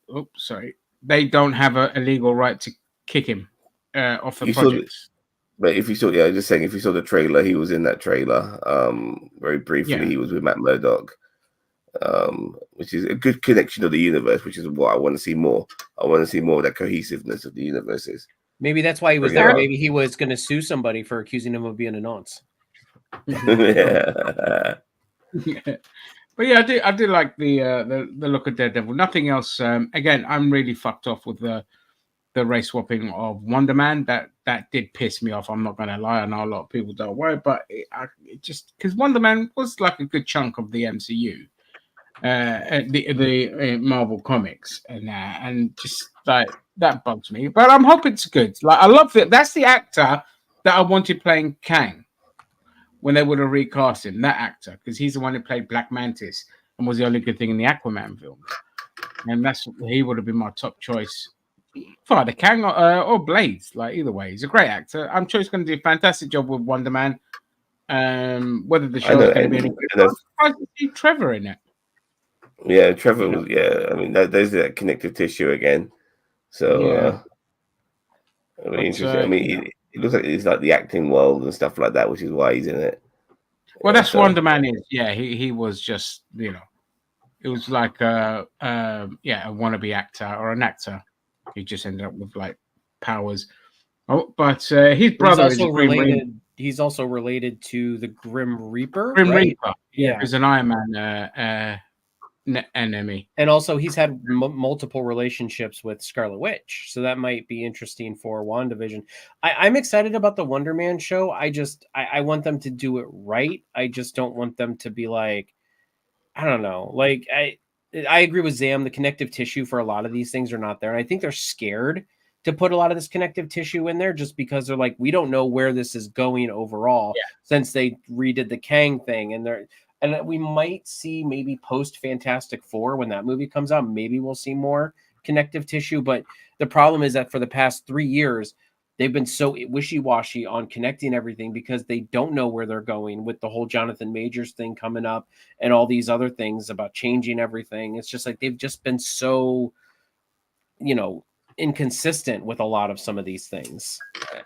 they don't have a legal right to kick him off the You saw the- projects. But if you saw, just saying, if you saw the trailer, he was in that trailer. Very briefly, Yeah. he was with Matt Murdock, which is a good connection of the universe, which is what I want to see more. I want to see more of that cohesiveness of the universes. Maybe that's why he was Bring it there. up. Maybe he was going to sue somebody for accusing him of being a nonce. Yeah. But yeah, I do like the look of Daredevil. Nothing else. Again, I'm really fucked off with the race swapping of Wonder Man. That did piss me off. I'm not gonna lie. I know a lot of people don't worry, but it just because Wonder Man was like a good chunk of the MCU, the Marvel comics, and just like that bugs me. But I'm hoping it's good. Like I love it. That's the actor that I wanted playing Kang when they would have recast him. That actor, because he's the one who played Black Mantis and was the only good thing in the Aquaman films. And he would have been my top choice for either Kang or Blades. Like either way, he's a great actor. I'm sure he's going to do a fantastic job with Wonder Man. Whether the show's going to be any good, I'm surprised to see Trevor in it. Yeah, Trevor was. Yeah, I mean, there's that connective tissue again. So, I mean, interesting. I mean, it looks like it's like the acting world and stuff like that, which is why he's in it. Well, that's Wonder Man is. Yeah, he was just it was like a wannabe actor or an actor who just ended up with like powers. Oh, but his brother is related. He's also related to the Grim Reaper. Reaper, yeah, who's an Iron Man enemy, and also he's had multiple relationships with Scarlet Witch, so that might be interesting for WandaVision. I'm excited about the Wonder Man show. I want them to do it right. I just don't want them to be like, I don't know, like I agree with Zam. The connective tissue for a lot of these things are not there, and I think they're scared to put a lot of this connective tissue in there just because they're like, we don't know where this is going overall since they redid the Kang thing, and we might see maybe post Fantastic Four when that movie comes out, maybe we'll see more connective tissue. But the problem is that for the past 3 years, they've been so wishy-washy on connecting everything because they don't know where they're going with the whole Jonathan Majors thing coming up and all these other things about changing everything. It's just like they've just been so, inconsistent with a lot of some of these things.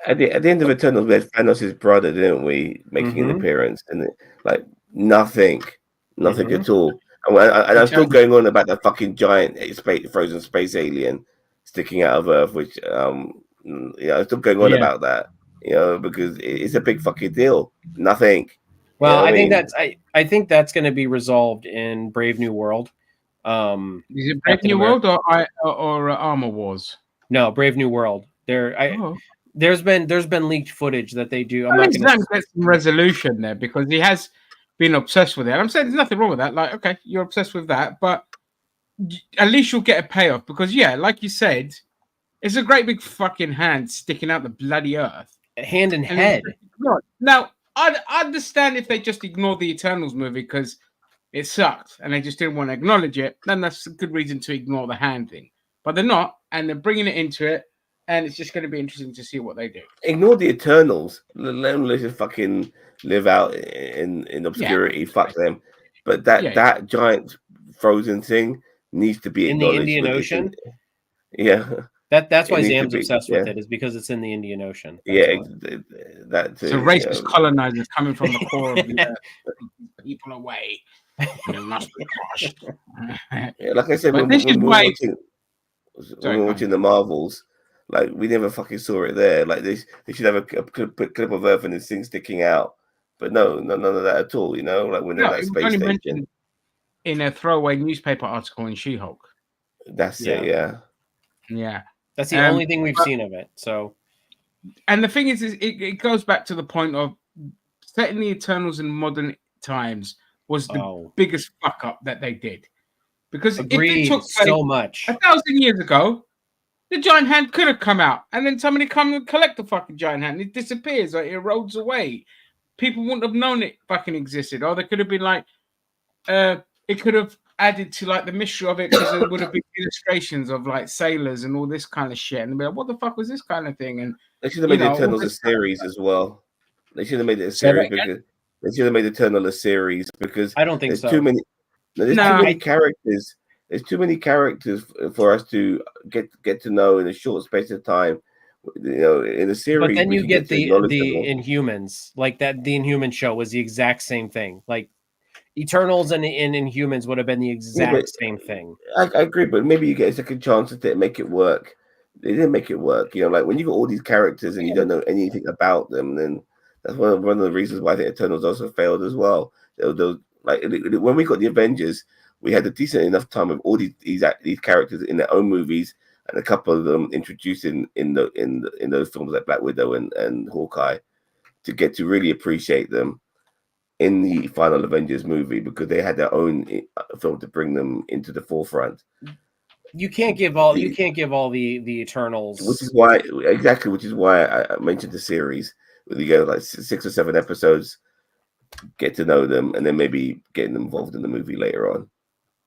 At the end of Eternals, we had Thanos' brother, didn't we, making an appearance, and nothing at all. And I'm still going on about that fucking giant frozen space alien sticking out of Earth, which I'm still going on about that, because it's a big fucking deal. Nothing. Well, I think that's going to be resolved in Brave New World. Is it Brave New World or Armor Wars? No, Brave New World. There's been leaked footage that they do. I'm not going to get some resolution there because he has been obsessed with it. I'm saying there's nothing wrong with that. Like, okay, you're obsessed with that, but at least you'll get a payoff because, like you said, it's a great big fucking hand sticking out the bloody earth. Hand and head. Now, I understand if they just ignore the Eternals movie because it sucked and they just didn't want to acknowledge it, then that's a good reason to ignore the hand thing. But they're not, and they're bringing it into it, and it's just going to be interesting to see what they do. Ignore the Eternals. Let them just fucking live out in obscurity. Fuck them. But that giant frozen thing needs to be acknowledged. In the Indian Ocean? That's why Zam's obsessed with it, is because it's in the Indian Ocean. That too. So racist colonizers coming from the core of the earth, people away. They must be crushed. Like I said, when we're watching the Marvels, like we never fucking saw it there. Like they should have a clip of Earth and this thing sticking out, but no, none of that at all. Like when they're that space station. In a throwaway newspaper article in She-Hulk. That's it. Yeah. That's the only thing we've seen of it. So, and the thing is it goes back to the point of setting the Eternals in modern times was the biggest fuck up that they did. Because if it took so much 1,000 years ago, The giant hand could have come out, and then somebody come and collect the fucking giant hand. It disappears, like it erodes away. People wouldn't have known it fucking existed, or they could have been like, it could have added to like the mystery of it because there would have been illustrations of like sailors and all this kind of shit, and they'd be like, what the fuck was this kind of thing? And They should have you made the know, all Eternals a this kind of series as well. They should have made it a Say that series again? because they should have made Eternal a series because I don't think there's so. too many. There's No. too many characters. There's too many characters for us to get to know in a short space of time. You know, in a series. But then we you can get to the acknowledge them all. Inhumans, like that. The Inhuman show was the exact same thing. Like Eternals and Inhumans would have been the exact same thing. I agree, but maybe you get a second chance to make it work. They didn't make it work. You know, like when you got all these characters and you don't know anything about them, then that's one of the reasons why I think Eternals also failed as well. Like when we got the Avengers, we had a decent enough time with all these characters in their own movies, and a couple of them introduced in those films like Black Widow and Hawkeye, to get to really appreciate them in the final Avengers movie because they had their own film to bring them into the forefront. You can't give all the Eternals, which is why I mentioned the series. You get like 6 or 7 episodes, get to know them, and then maybe getting them involved in the movie later on.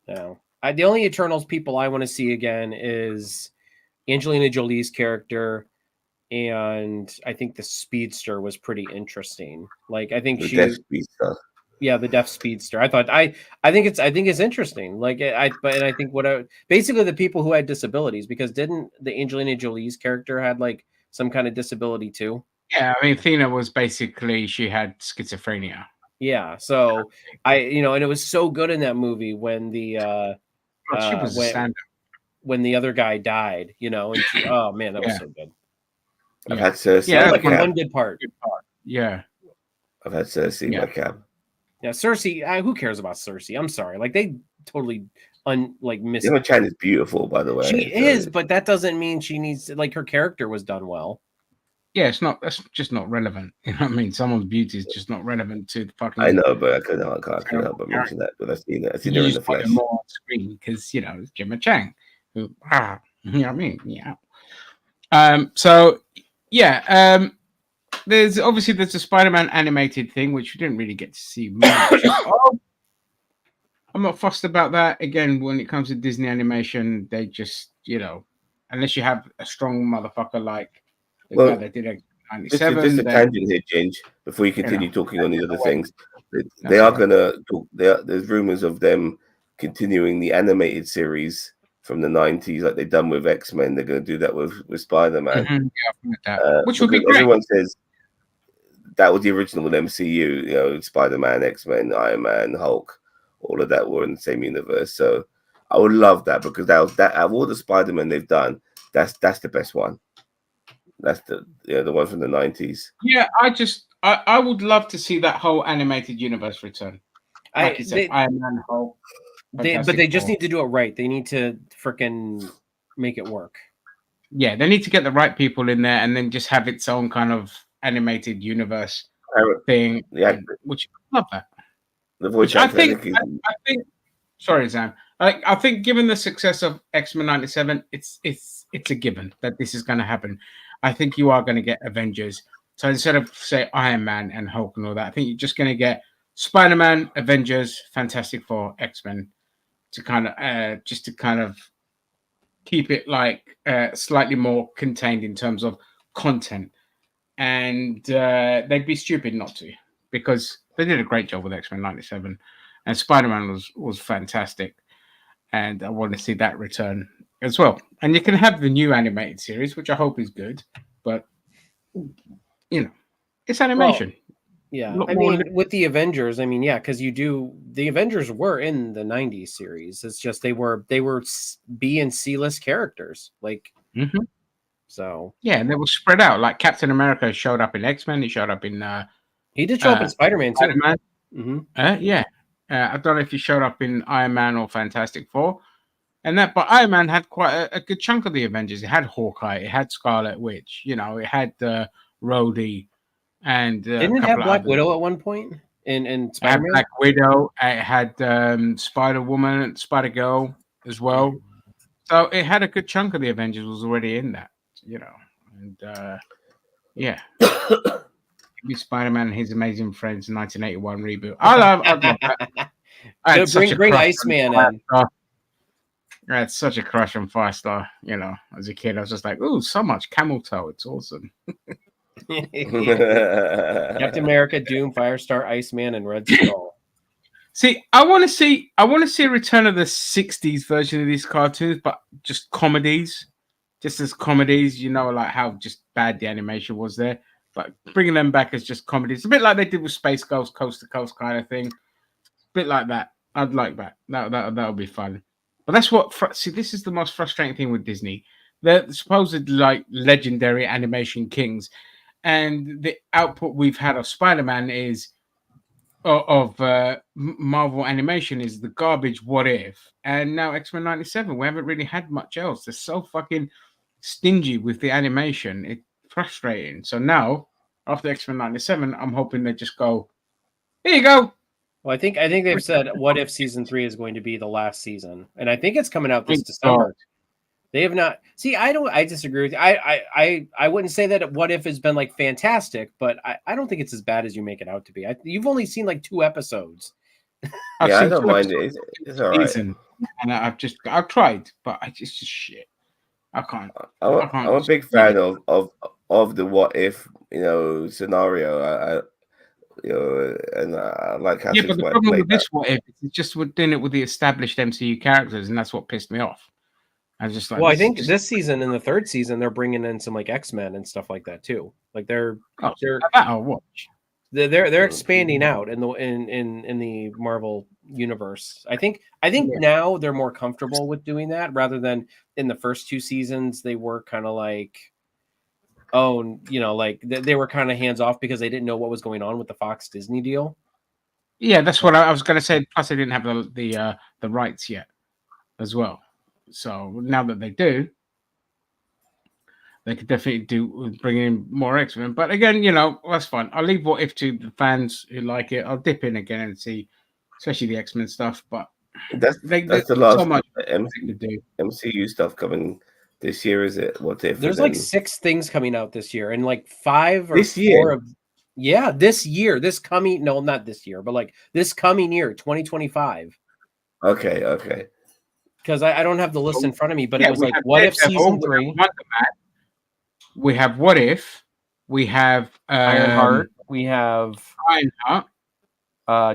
No, the only Eternals people I want to see again is Angelina Jolie's character, and I think the Speedster was pretty interesting. Like I think The she, Death Speedster. yeah, the Deaf Speedster. I think it's interesting. Like I think basically the people who had disabilities, because didn't the Angelina Jolie's character had like some kind of disability too? Yeah, I mean, Athena was basically she had schizophrenia. Yeah, so and it was so good in that movie when She was a stand-up. when the other guy died, and oh man, that was so good. I've had Cersei. Yeah, in my Like cab. one good part. Yeah. I've had Cersei in my cab. Yeah, Cersei. Who cares about Cersei? I'm sorry. Like they totally missed. Emma Chan is beautiful, by the way. She is, but that doesn't mean she needs to, like her character was done well. Yeah, that's just not relevant. You know what I mean? Someone's beauty is just not relevant to the fucking. I know, but I couldn't help but mention that. But I've seen it. I've seen her in the flesh. More on screen because it's Gemma Chang. Who, you know what I mean? Yeah. So yeah. There's a Spider-Man animated thing which we didn't really get to see much. I'm not fussed about that. Again, when it comes to Disney animation, they just unless you have a strong motherfucker like the guy that did X-97. Just a tangent here, Ginge, before you continue talking on these other things. They are going to talk. There's rumors of them continuing the animated series from the 90s, like they've done with X-Men. They're going to do that with Spider-Man. Mm-hmm. Which would be great. Everyone says that was the original MCU, Spider-Man, X-Men, Iron Man, Hulk, all of that were in the same universe. So I would love that because that out of all the Spider-Man they've done, that's the best one. That's the one from the 90s. Yeah, I would love to see that whole animated universe return. Like you said, Iron Man, Hulk. But they just need to do it right. They need to freaking make it work. Yeah, they need to get the right people in there and then just have its own kind of animated universe thing. Yeah, which I love that. The voice I think. Sorry, Sam. I think given the success of X-Men '97, it's a given that this is going to happen. I think you are going to get Avengers. So instead of say Iron Man and Hulk and all that, I think you're just going to get Spider-Man, Avengers, Fantastic Four, X-Men to kind of keep it like slightly more contained in terms of content. And they'd be stupid not to, because they did a great job with X-Men '97, and Spider-Man was fantastic, and I want to see that return as well. And you can have the new animated series, which I hope is good, but it's animation. Well, yeah, I mean, with the Avengers, because the Avengers were in the '90s series. It's just they were B and C list characters, like. Mm-hmm. So yeah, and they were spread out. Like Captain America showed up in X-Men. He showed up in. He did show up in Spider-Man too. Spider-Man. Mm-hmm. Yeah. I don't know if he showed up in Iron Man or Fantastic Four, but Iron Man had quite a good chunk of the Avengers. It had Hawkeye, it had Scarlet Witch, it had Rhodey, and didn't it have Black Widow at one point in Spider-Man? It had Black Widow. It had Spider-Woman, Spider-Girl as well. So it had a good chunk of the Avengers was already in that, you know, and yeah, Spider-Man and His Amazing Friends 1981 reboot. I'd love that. I had such a bring crush Iceman on in. Firestar. I had such a crush on Firestar, you know, as a kid. I was just like, "Ooh, so much camel toe! It's awesome." Captain America, Doom, Firestar, Iceman, and Red Skull. See, I want to see a return of the '60s version of these cartoons, but just comedies, just as comedies. You know, like how just bad the animation was there, but bringing them back as just comedies, a bit like they did with Space Ghost, Coast to Coast kind of thing. Bit like that. I'd like that. That would be fun. But that's what. See, this is the most frustrating thing with Disney. They're supposed like legendary animation kings, and the output we've had of Spider-Man is of Marvel animation is the garbage. What if? And now X-Men '97. We haven't really had much else. They're so fucking stingy with the animation. It's frustrating. So now after X-Men '97, I'm hoping they just go. Here you go. Well, I think they've said What If season 3 is going to be the last season, and I think it's coming out this December. They have not. See, I disagree with you. I wouldn't say that What If has been like fantastic, but I don't think it's as bad as you make it out to be. You've only seen like 2 episodes. Yeah, I don't mind it. It's all right. And I've tried, but it's just shit. I can't. I'm a big fan of the What If scenario. And I like how but the problem with this What If is just we're doing it with the established MCU characters, and that's what pissed me off. I was just like, well, I think this season and the 3rd season they're bringing in some like X-Men and stuff like that too. Like I'll watch. They're expanding out in the Marvel universe. I think now they're more comfortable with doing that rather than in the first 2 seasons they were kind of like, like they were kind of hands off because they didn't know what was going on with the Fox Disney deal. Yeah, that's what I was going to say. Plus, they didn't have the rights yet, as well. So now that they do, they could definitely bring in more X-Men. But again, that's fine. I'll leave What If to the fans who like it. I'll dip in again and see, especially the X-Men stuff. But that's the last so much MCU stuff coming this year, is it? What If? There's like 6 things coming out this year, and like 5 or this 4 year. This year, not this year, but like this coming year, 2025. Okay. Because I don't have the list in front of me, but it was like What If season 3. We have What If. We have Ironheart. We have Ironheart.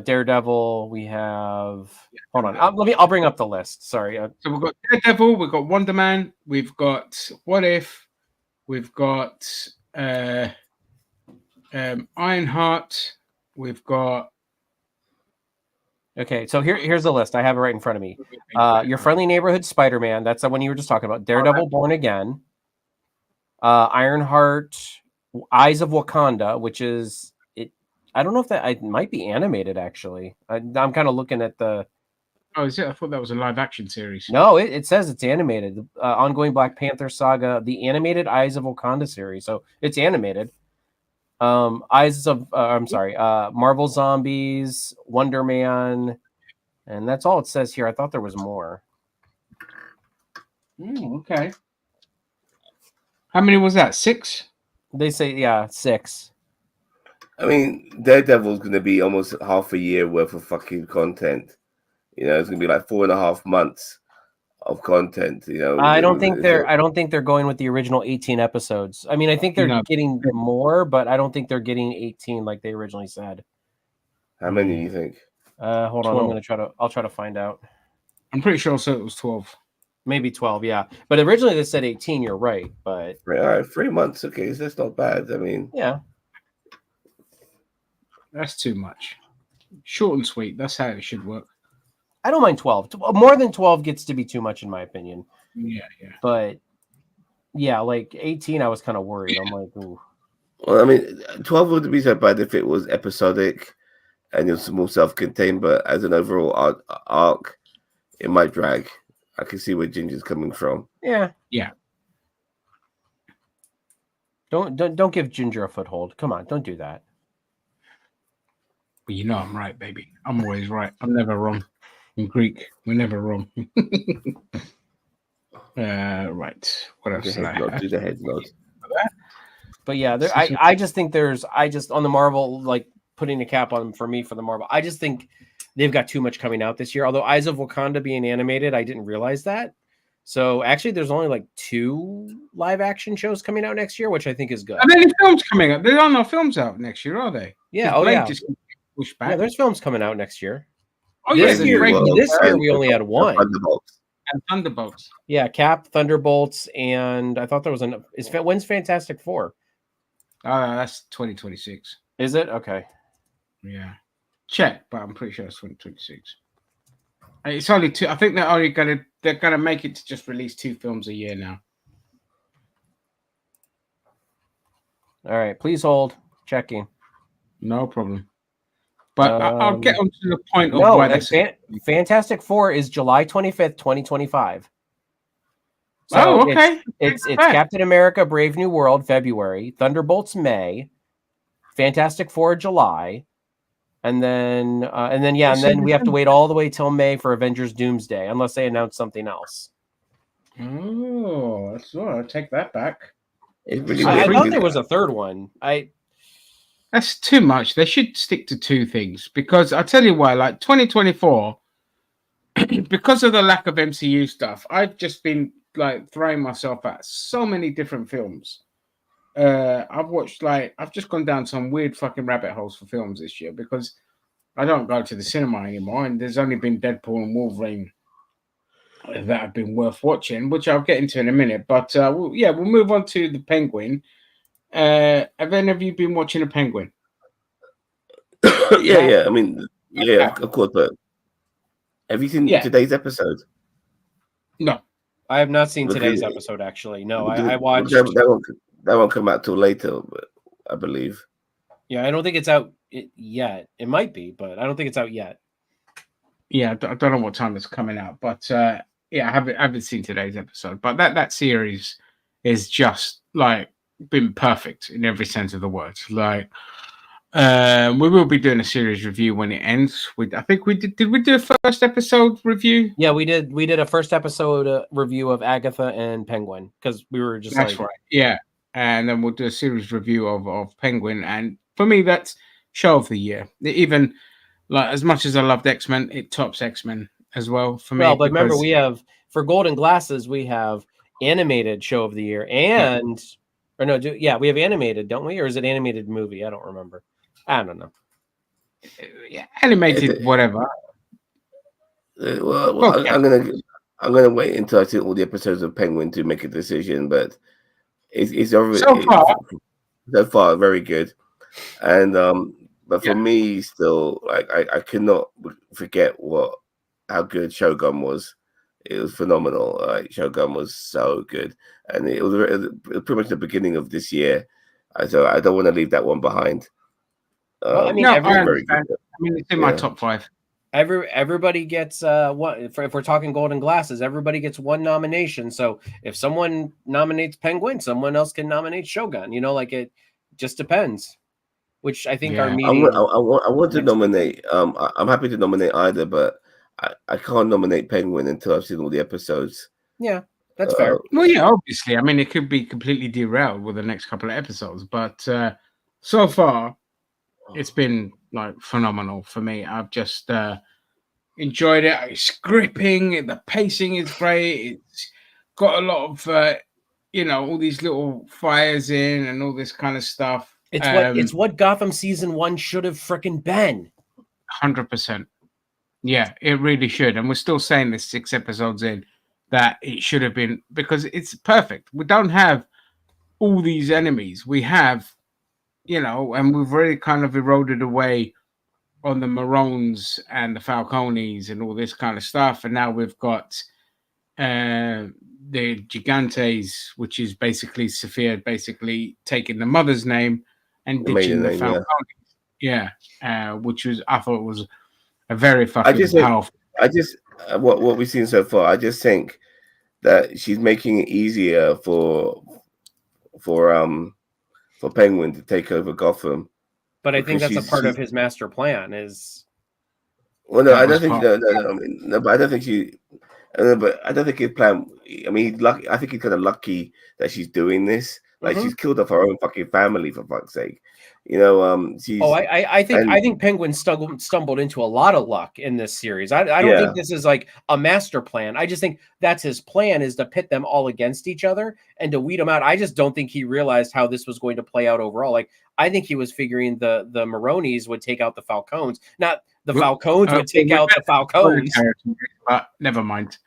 Daredevil. We have. Hold on. I'll bring up the list. Sorry. So we've got Daredevil. We've got Wonder Man. We've got What If. We've got Ironheart. We've got. Okay, so here's the list. I have it right in front of me. Your Friendly Neighborhood Spider-Man. That's the one you were just talking about. Daredevil, Born Again. Ironheart, Eyes of Wakanda, which is it. I don't know if it might be animated actually. I'm kind of looking at the. Oh, is it? I thought that was a live action series. No, it says it's animated. Ongoing Black Panther saga, the animated Eyes of Wakanda series. So it's animated. Marvel Zombies, Wonder Man, and that's all it says here. I thought there was more. Okay. How many was that? 6? They say 6. I mean, Daredevil's going to be almost half a year worth of fucking content. It's going to be like 4.5 months of content. I don't think they're going with the original 18 episodes. I mean, I think they're getting more, but I don't think they're getting 18 like they originally said. How many do you think? Hold 12. on, I'll try to find out. I'm pretty sure it was 12. Maybe 12, yeah. But originally they said 18, you're right, but all right, 3 months, okay, so that's not bad. I mean, yeah. That's too much. Short and sweet. That's how it should work. I don't mind 12. More than 12 gets to be too much in my opinion. Yeah. But yeah, like 18, I was kind of worried. I'm like, ooh. Well, I mean, 12 wouldn't be so bad if it was episodic and it was more self-contained, but as an overall arc, it might drag. I can see where Ginger's coming from. Yeah. Don't give Ginger a foothold. Come on, don't do that. But I'm right, baby. I'm always right. I'm never wrong. In Greek, we're never wrong. Right. What Do else the did I head nod. have? Do the head nod. But yeah, I just think I just on the Marvel, like putting a cap on for me for the Marvel. I just think they've got too much coming out this year. Although Eyes of Wakanda being animated, I didn't realize that. So actually, there's only like 2 live action shows coming out next year, which I think is good. Are there any films coming up? There are no films out next year, are they? Yeah. 'Cause Oh Blade yeah. just pushed back. Yeah. There's films coming out next year. Oh This yeah, year, Blade this year and we only had one. Thunderbolts. and Thunderbolts. Yeah, Cap, Thunderbolts, and I thought there was when's Fantastic Four? That's 2026. Is it? Okay. Yeah. Check, but I'm pretty sure it's 2026. It's only 2. I think they're gonna make it to just release 2 films a year now. All right. Please hold. Checking. No problem. But I'll get on to the point of No, why this. Fantastic Four is July 25th, 2025. Oh, So okay. It's Right. Captain America: Brave New World, February. Thunderbolts, May. Fantastic Four, July. And then we have to wait all the way till May for Avengers: Doomsday, unless they announce something else. Oh, that's all right. I'll take that back. It's really I weird. thought there was a third one. That's too much. They should stick to 2 things because I tell you why. Like 2024, because of the lack of MCU stuff, I've just been like throwing myself at so many different films. I've just gone down some weird fucking rabbit holes for films this year because I don't go to the cinema anymore, and there's only been Deadpool and Wolverine that have been worth watching, which I'll get into in a minute. But we'll move on to the Penguin. Have any of you been watching a Penguin? Yeah. I mean, yeah, of course. But have you seen today's episode? No, I have not seen Because- today's episode. Actually, no. because I watched. That won't come out till later, but I believe. Yeah, I don't think it's out yet. It might be, but I don't think it's out yet. Yeah, I don't know what time it's coming out, but I haven't seen today's episode. But that series is just like been perfect in every sense of the word. Like, we will be doing a series review when it ends. I think we did. Did we do a first episode review? Yeah, we did. We did a first episode review of Agatha and Penguin because we were just That's right. Yeah, and then we'll do a series review of Penguin. And for me, that's show of the year. Even like as much as I loved X-Men, it tops X-Men as well for me. Well, but remember, we have for Golden Glasses, we have animated show of the year, and we have animated, don't we? Or is it animated movie? I don't remember. I don't know. Yeah, animated, whatever. Well, I'm gonna wait until I see all the episodes of Penguin to make a decision. But it's already so far very good, and but for me still, like I cannot forget how good Shogun was. It was phenomenal. Shogun was so good, and it was pretty much the beginning of this year. So I don't want to leave that one behind. Well, I mean, it's in my top 5. Everybody gets one. If we're talking Golden Glasses, everybody gets one nomination. So if someone nominates Penguin, someone else can nominate Shogun. You know, like it just depends. Which I think our meeting. I want to nominate. I'm happy to nominate either, but I can't nominate Penguin until I've seen all the episodes. Yeah, that's fair. Well, yeah, obviously. I mean, it could be completely derailed with the next couple of episodes, but so far, it's been like phenomenal for me. I've just enjoyed it. It's gripping. The pacing is great. It's got a lot of all these little fires in and all this kind of stuff. It's what Gotham season 1 should have freaking been. 100%. Yeah, it really should. And we're still saying this 6 episodes in that it should have been, because it's perfect. We don't have all these enemies. We have, and we've already kind of eroded away on the Maroons and the Falcones and all this kind of stuff. And now we've got the Gigantes, which is basically Sophia basically taking the mother's name and ditching the Falcones. Yeah. Which I thought was a very fucking powerful. What we've seen so far, I just think that she's making it easier for Penguin to take over Gotham. But I think that's a part of his master plan. Is well, no, I don't think. No, but I don't think she. But I don't think his plan. I mean, he's lucky. I think he's kind of lucky that she's doing this. Like she's killed off her own fucking family for fuck's sake. She's. Oh, I and think Penguin stumbled into a lot of luck in this series. I don't Yeah. think this is like a master plan. I just think that's his plan, is to pit them all against each other and to weed them out. I just don't think he realized how this was going to play out overall. Like, I think he was figuring the Maronis would take out the Falcones, not the Falcones would take out the Falcones. But never mind.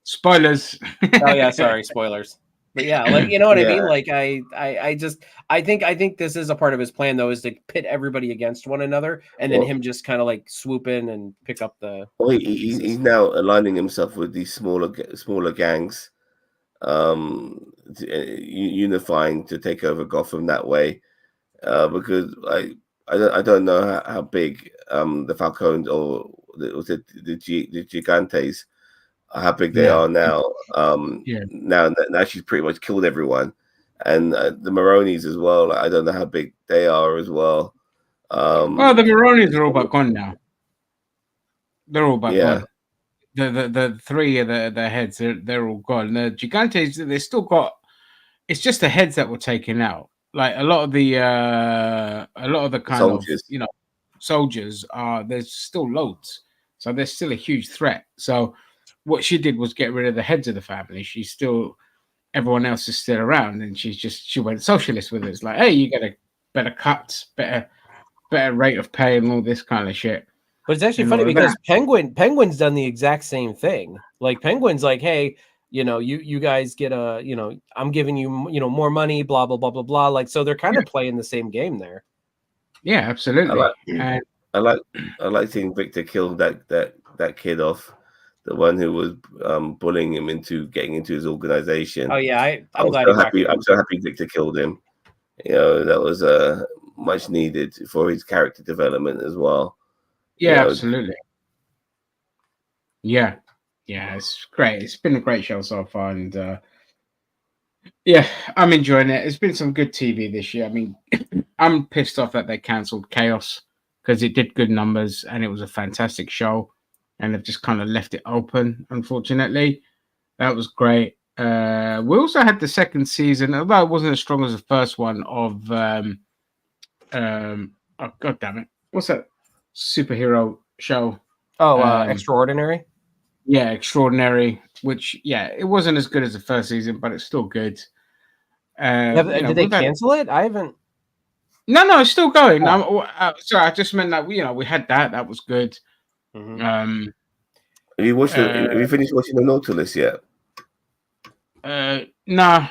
Spoilers. Oh yeah, sorry, spoilers. But yeah, like, you know what I Yeah. mean? Like, I think this is a part of his plan, though, is to pit everybody against one another, and then Well- him just kind of like swoop in and pick up the. Well, he's now aligning himself with these smaller gangs, unifying to take over Gotham that way. Because I don't know how big the Falcons or the Gigantes, how big they are now. Now she's pretty much killed everyone, and the Maronis as well. I don't know how big they are as well. Well, the Maronis are all but gone now. They're all but Yeah. gone. The three of the heads, they're all gone. The Gigantes, they still got. It's just the heads that were taken out. Like a lot of the kind Soldiers. of soldiers are. There's still loads, so there's still a huge threat. So what she did was get rid of the heads of the family. She's still, everyone else is still around, and she went socialist with it. It's like, hey, you get a better cuts, better rate of pay, and all this kind of shit. But it's actually And funny all of because that. Penguin's done the exact same thing. Like, Penguin's like, hey, you guys get I'm giving you, more money, blah blah blah blah blah. Like, so they're kind of playing the same game there. Yeah, absolutely. And I like seeing Victor kill that kid off, the one who was bullying him into getting into his organization. Oh yeah, I'm glad. so happy. I'm so happy Victor killed him. That was much needed for his character development as well. yeah, absolutely. Yeah, it's great. It's been a great show so far, and yeah, I'm enjoying it. It's been some good TV this year. I mean, I'm pissed off that they cancelled Chaos because it did good numbers and it was a fantastic show, and they've just kind of left it open. Unfortunately, that was great. We also had the second season, although it wasn't as strong as the first one, of oh god damn it, what's that superhero show? Oh, Extraordinary. Yeah, Extraordinary. Which it wasn't as good as the first season, but it's still good. Did they cancel it? I haven't. No, it's still going. Oh. Sorry, I just meant that we had that. That was good. Mhm. Have you watched? Have you finished watching the Nautilus yet? Nah,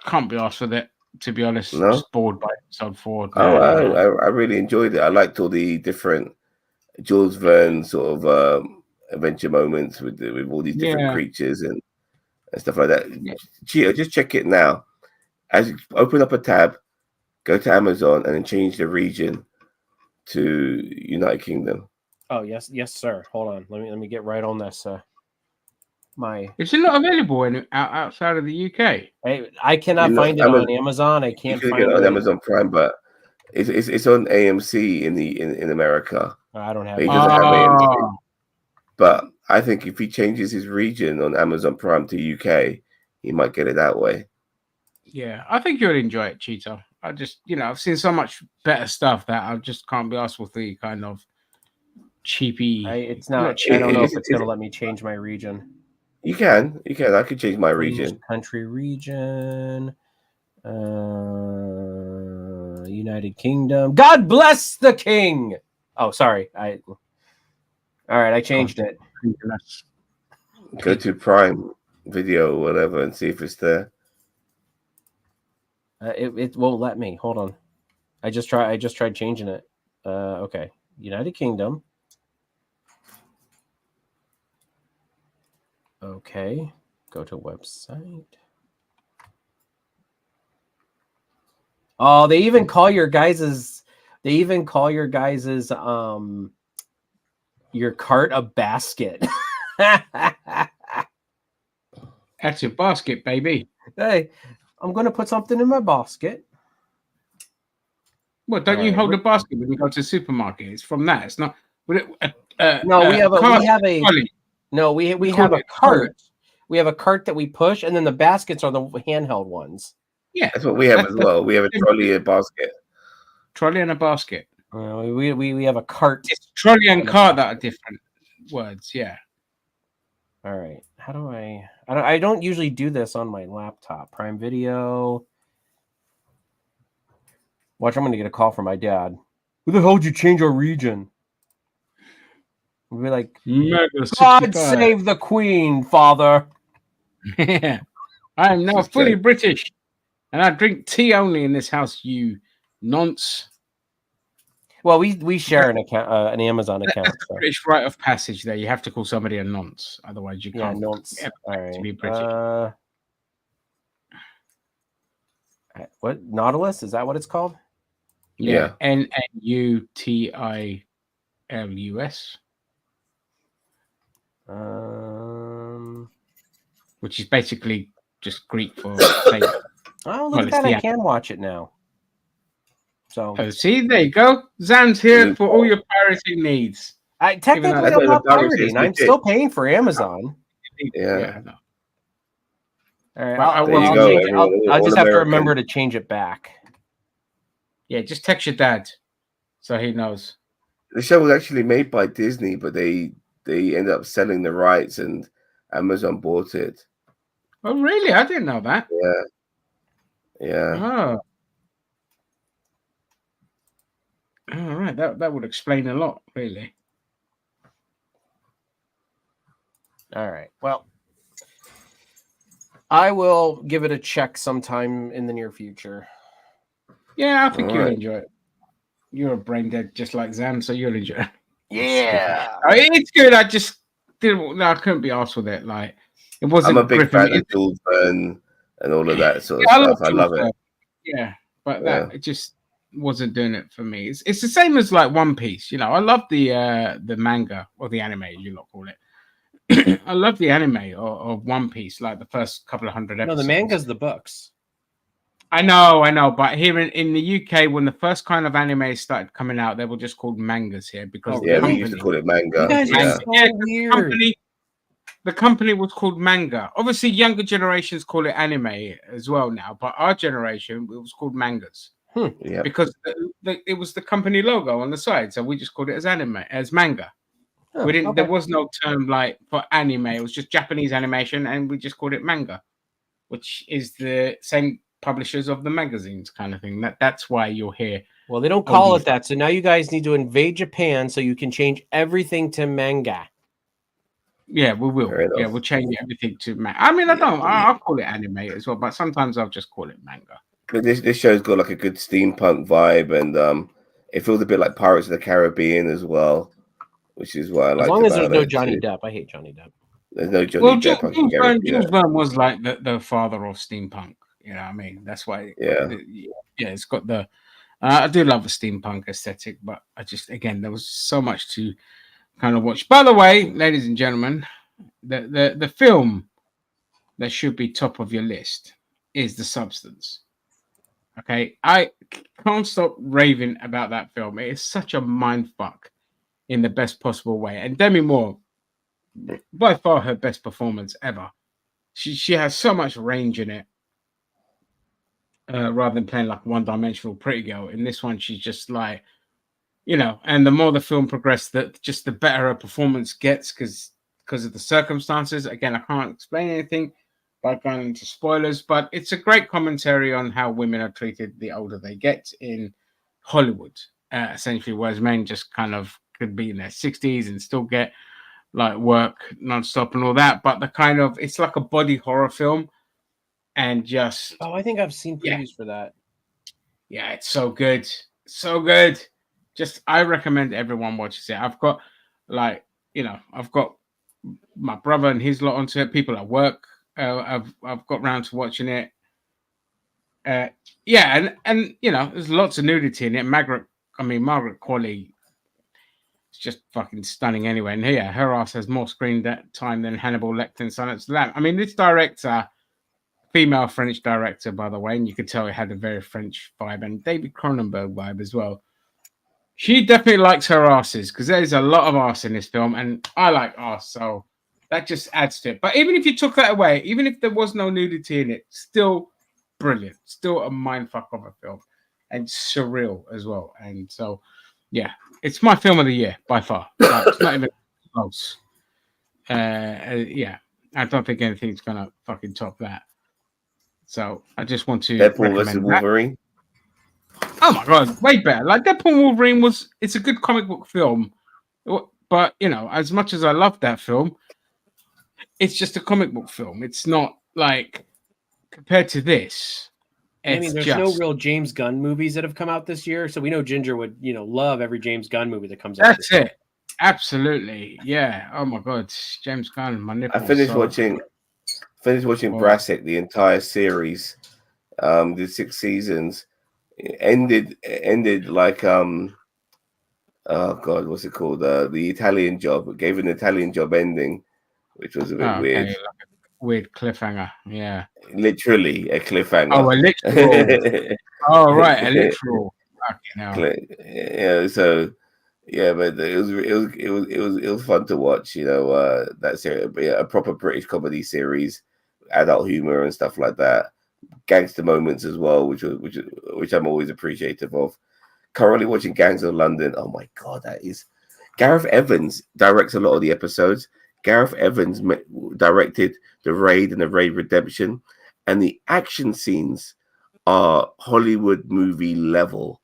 can't be asked with it. To be honest, No? just bored by episode 4. I really enjoyed it. I liked all the different Jules Verne sort of adventure moments with all these different creatures and stuff like that. Yeah. Cheetah, just check it now. As you open up a tab, go to Amazon and then change the region to United Kingdom. Oh yes, sir. Hold on. Let me get right on this. Is it not available outside of the UK? I cannot find it on Amazon. I can't You find get it it on Amazon Prime, but it's on AMC in America. I don't have He it. doesn't have AMC. But I think if he changes his region on Amazon Prime to UK, he might get it that way. Yeah, I think you'll enjoy it, Cheetah. I just, I've seen so much better stuff that I just can't be asked with the kind of cheapy. It's not. I don't know if it's going to let me change my region. You can. I could change my region. Country region. United Kingdom. God bless the king. Oh, sorry. All right, I changed it. Go to Prime Video or whatever and see if it's there. It won't let me. Hold on. I just tried changing it. Okay. United Kingdom. Okay. Go to website. Oh, they even call your guys's your cart a basket. That's your basket, baby. Hey, I'm going to put something in my basket. Well, don't you hold a basket when you go to the supermarket? It's from that. It's not. No, we have a cart. we have a cart that we push, and then the baskets are the handheld ones. Yeah, That's what we have as well. We have a trolley and basket. trolley and a basket. We have a cart. It's trolley and cart that are different words. Yeah. All right. How do I don't usually do this on my laptop. Prime Video. Watch, I'm going to get a call from my dad. Who the hell did you change our region? We'll be like, Mega God 65. save the Queen, Father. I am now Just fully joke. British, and I drink tea only in this house. You nonce. Well, we share an account, an Amazon account. That's a So. British rite of passage. There, you have to call somebody a nonce, otherwise you Yeah, can't. nonce. ever All claim right. to be British. What Nautilus? Is that what it's called? Yeah, Nutilus. Which is basically just Greek for sailor. Oh, look Well, at it's that! the I can watch it now. So Oh, see, there you go. Zan's here for all your pirating needs. technically though- I'm not That's what pirating. I'm legit. still paying for Amazon. Yeah. No. All right, Well, There you I'll go, change it. everyone. I'll All just have to American. remember to change it back. Yeah, just text your dad so he knows. The show was actually made by Disney, but they ended up selling the rights, and Amazon bought it. Oh, really? I didn't know that. Yeah. Oh. All right. That would explain a lot, really. All right. Well, I will give it a check sometime in the near future. Yeah, I think All you'll right. enjoy it. You're a brain dead just like Zan, so you'll enjoy it. Yeah. It's good. I just didn't. No, I couldn't be arsed with it. Like it wasn't. I'm a big Griffin. fan of Jules Verne and all of that sort of Yeah, stuff. I love Jules it. Yeah, but Yeah. that it just wasn't doing it for me. It's the same as like One Piece. You know, I love the manga or the anime, as you lot call it. I love the anime of One Piece, like the first couple of hundred No, episodes. the manga's the books. I know, but here in the UK, when the first kind of anime started coming out, they were just called mangas here because Oh, Yeah, the we really? used to company, call it manga. You guys Yeah. are so weird. the company was called manga. Obviously, younger generations call it anime as well now, but our generation it was called mangas Yeah. because it was the company logo on the side, so we just called it as manga. Huh, We didn't. okay. There was no term like for anime. It was just Japanese animation, and we just called it manga, which is the same publishers of the magazines, kind of thing. That's why you're here. Well, they don't call these- it that. So now you guys need to invade Japan so you can change everything to manga. Yeah, we will. Fair enough. Yeah, we'll change everything to manga. I mean, I don't. I'll call it anime as well, but sometimes I'll just call it manga. But this show's got like a good steampunk vibe, and it feels a bit like Pirates of the Caribbean as well, which is what I like. As long as there's no it, Johnny too. Depp. I hate Johnny Depp. There's no Johnny Well, Depp. I can guarantee Jules that. Verne was like the father of steampunk. You know what I mean? That's why. Yeah. Yeah, it's got the. I do love the steampunk aesthetic, but I just again there was so much to kind of watch. By the way, ladies and gentlemen, the film that should be top of your list is The Substance. Okay, I can't stop raving about that film. It is such a mind fuck in the best possible way. And Demi Moore, by far her best performance ever. She has so much range in it. Rather than playing like a one-dimensional pretty girl. In this one, she's just like, and the more the film progressed, just the better her performance gets because of the circumstances. Again, I can't explain anything by going into spoilers, but it's a great commentary on how women are treated the older they get in Hollywood, essentially, whereas men just kind of could be in their 60s and still get like work nonstop and all that. But it's like a body horror film. And just I think I've seen previews for that. Yeah, it's so good, so good. Just I recommend everyone watches it. I've got I've got my brother and his lot onto it. People at work, I've got round to watching it. And there's lots of nudity in it. Margaret Qualley is just fucking stunning anyway. And yeah, her ass has more screen time than Hannibal Lecter in Silence of the Lamb. I mean, this director. Female French director, by the way, and you could tell it had a very French vibe and David Cronenberg vibe as well. She definitely likes her asses because there's a lot of ass in this film, and I like ass, so That just adds to it. But even if you took that away, even if there was no nudity in it, still brilliant. Still a mindfuck of a film, and surreal as well. And so, yeah, it's my film of the year by far. Like, it's not even close. Yeah, I don't think anything's gonna fucking top that. So I just want to Deadpool versus recommend that. Wolverine. Oh my god, way better. Like Deadpool Wolverine it's a good comic book film, but you know, as much as I love that film, it's just a comic book film. It's not like compared to this. I mean, there's no real James Gunn movies that have come out this year, so we know Ginger would, love every James Gunn movie that comes out. That's it. Absolutely, yeah. Oh my god, James Gunn. My nipples. I finished watching Brassic, the entire series, the 6 seasons. It ended like oh god, what's it called? The Italian Job. It gave an Italian Job ending, which was a bit weird. Like a weird cliffhanger. Yeah. Literally a cliffhanger. Oh, a literal. Oh right, a literal. Yeah. So yeah, but it was fun to watch. That series, but yeah, a proper British comedy series, adult humor and stuff like that. Gangster moments as well, which I'm always appreciative of. Currently watching Gangs of London. Oh my god, that is Gareth Evans directs a lot of the episodes. Gareth Evans directed The Raid and The Raid Redemption, and the action scenes are Hollywood movie level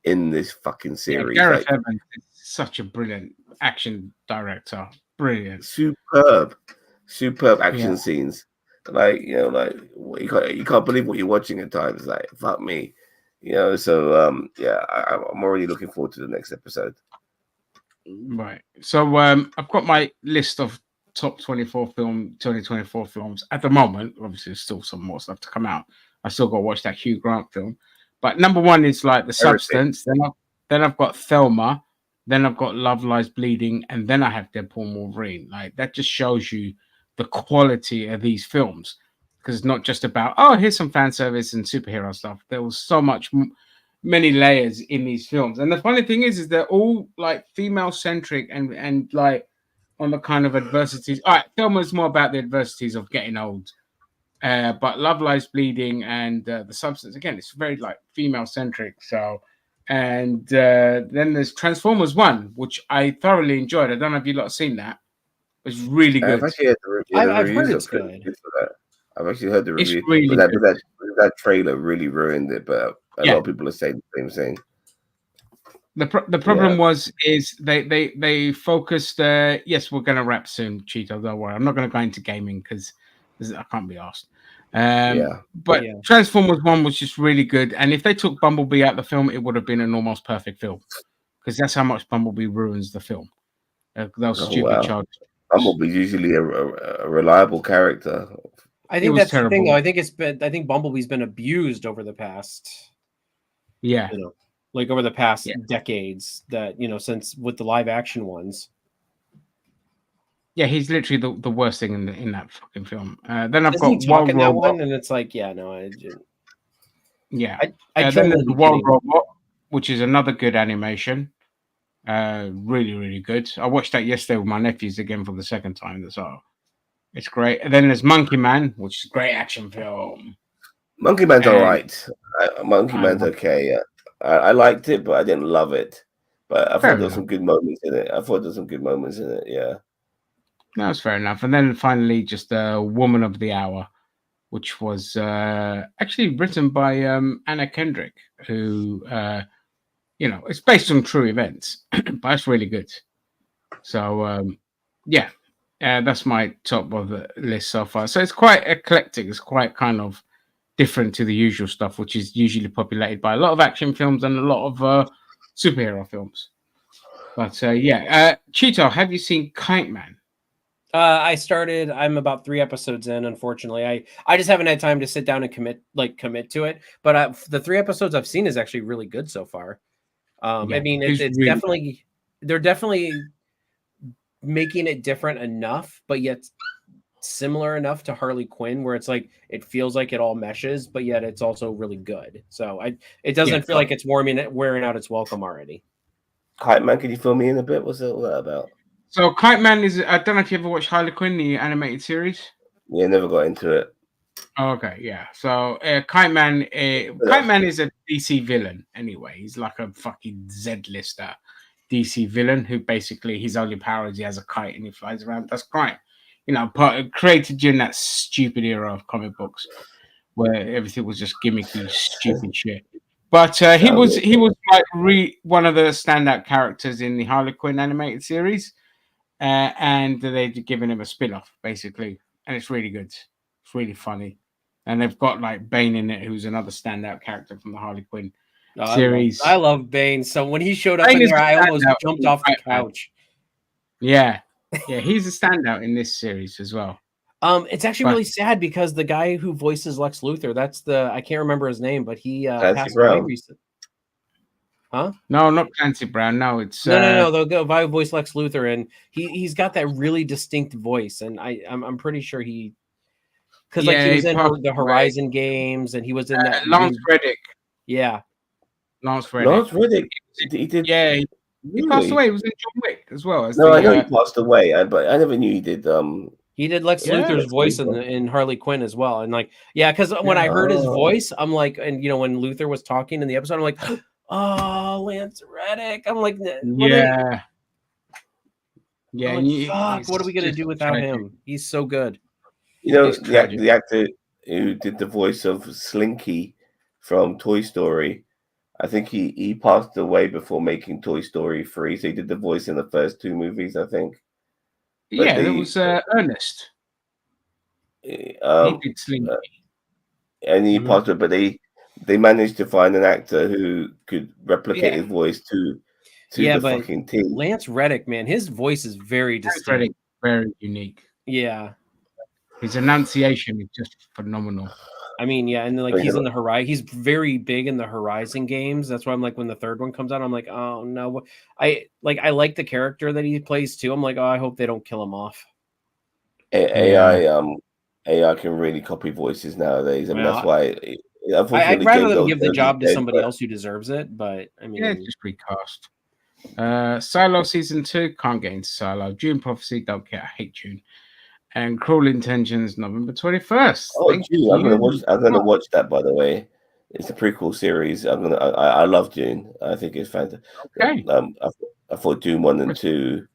in this fucking series. Yeah, Gareth Evans is such a brilliant action director. Brilliant, superb action scenes. Like you can't believe what you're watching at times. Like fuck me, So I'm already looking forward to the next episode. Right. So I've got my list of top 2024 films at the moment. Obviously, there's still some more stuff to come out. I still got to watch that Hugh Grant film. But number one is like The Substance. Then I've got Thelma. Then I've got Love Lies Bleeding, and then I have Deadpool and Wolverine. Like that just shows you the quality of these films, because it's not just about here's some fan service and superhero stuff. There was so many layers in these films, and the funny thing is they're all like female centric and like on the kind of adversities. All right, Thelma's more about the adversities of getting old. But Love Lies Bleeding and The Substance, again, it's very like female centric. So, and then there's Transformers 1, which I thoroughly enjoyed. I don't know if you lot have seen that. It was really good. I've heard it's good. I've actually heard the review. It's really but good. that trailer really ruined it, but a lot of people are saying the same thing. The problem is they focused. Yes, we're going to wrap soon, Cheeto. Don't worry. I'm not going to go into gaming because I can't be asked. But Transformers 1 was just really good, and if they took Bumblebee out of the film, it would have been an almost perfect film, because that's how much Bumblebee ruins the film. Those stupid child. Bumblebee's usually a reliable character. I think that's terrible. The thing, though. I think Bumblebee's been abused over the past. Yeah. Like over the past decades, that since with the live action ones. Yeah, he's literally the worst thing in that fucking film. Then I've got Wild Robot, that one, and it's like, then there's the Wild Robot, which is another good animation. Really, really good. I watched that yesterday with my nephews again for the second time. So it's great. And then there's Monkey Man, which is a great action film. Monkey Man's all right. Monkey Man's okay. Yeah. I liked it, but I didn't love it. But I thought there were some good moments in it. Yeah. That's fair enough. And then finally, just Woman of the Hour, which was actually written by Anna Kendrick, who, it's based on true events, but it's really good. So, that's my top of the list so far. So it's quite eclectic. It's quite kind of different to the usual stuff, which is usually populated by a lot of action films and a lot of superhero films. But Cheeto, have you seen Kite Man? I'm about 3 episodes in. Unfortunately, I just haven't had time to sit down and commit to it. But the 3 episodes I've seen is actually really good so far. I mean, it's really definitely they're definitely making it different enough, but yet similar enough to Harley Quinn, where it's like it feels like it all meshes, but yet it's also really good. So it doesn't feel like it's wearing out its welcome already. Kite Man, can you fill me in a bit? What's all that about? So Kite Man is. I don't know if you ever watched Harley Quinn, the animated series. Yeah, never got into it. Oh, okay, yeah. So Kite Man is a DC villain anyway. He's like a fucking Z-lister DC villain who basically his only power is he has a kite and he flies around. That's crime. You know, created during that stupid era of comic books where everything was just gimmicky, stupid shit. But he was like one of the standout characters in the Harley Quinn animated series, and they've given him a spin-off basically, and it's really good. It's really funny, and they've got like Bane in it, who's another standout character from the Harley Quinn series. I love Bane. So when he showed up Bane in there, is I a almost standout jumped in off the Batman. couch. Yeah, he's a standout in this series as well. It's actually really sad because the guy who voices Lex Luthor, I can't remember his name, but he passed away recently. Huh? No, not Clancy Brown. No, it's no. The guy who voiced Lex Luthor, and he's got that really distinct voice, and I'm pretty sure he was in the Horizon games, and he was in that Lance Reddick. Yeah, Lance Reddick. He did. Yeah, he passed away. He was in John Wick as well. I know he passed away, but I never knew he did. He did Lex Luthor's voice in Harley Quinn as well, and because when I heard his voice, I'm like, and when Luthor was talking in the episode, I'm like, oh, Lance Reddick. I'm like, yeah. Fuck, what are we gonna do without him? He's so good. The actor who did the voice of Slinky from Toy Story, I think he passed away before making Toy Story 3. So he did the voice in the first two movies, I think. But there was Ernest. He did Slinky. And he passed away, but they managed to find an actor who could replicate his voice to the fucking team. Lance Reddick, man, his voice is very distinct. Reddick, very unique. Yeah. His enunciation is just phenomenal. I mean, and then he's in the Horizon. He's very big in the Horizon games. That's why I'm like, when the third one comes out, I'm like, oh no. I like the character that he plays too. I'm like, oh, I hope they don't kill him off. AI can really copy voices nowadays. I mean, that's why. I'd rather them give the job to somebody else who deserves it. But I mean, just recast. Silo season 2, can't get into Silo. June Prophecy, don't care. I hate June. And Cruel Intentions, November 21st. Oh, June! I'm gonna watch that. By the way, it's a prequel series. I love June. I think it's fantastic. Okay. I thought June 1 and 2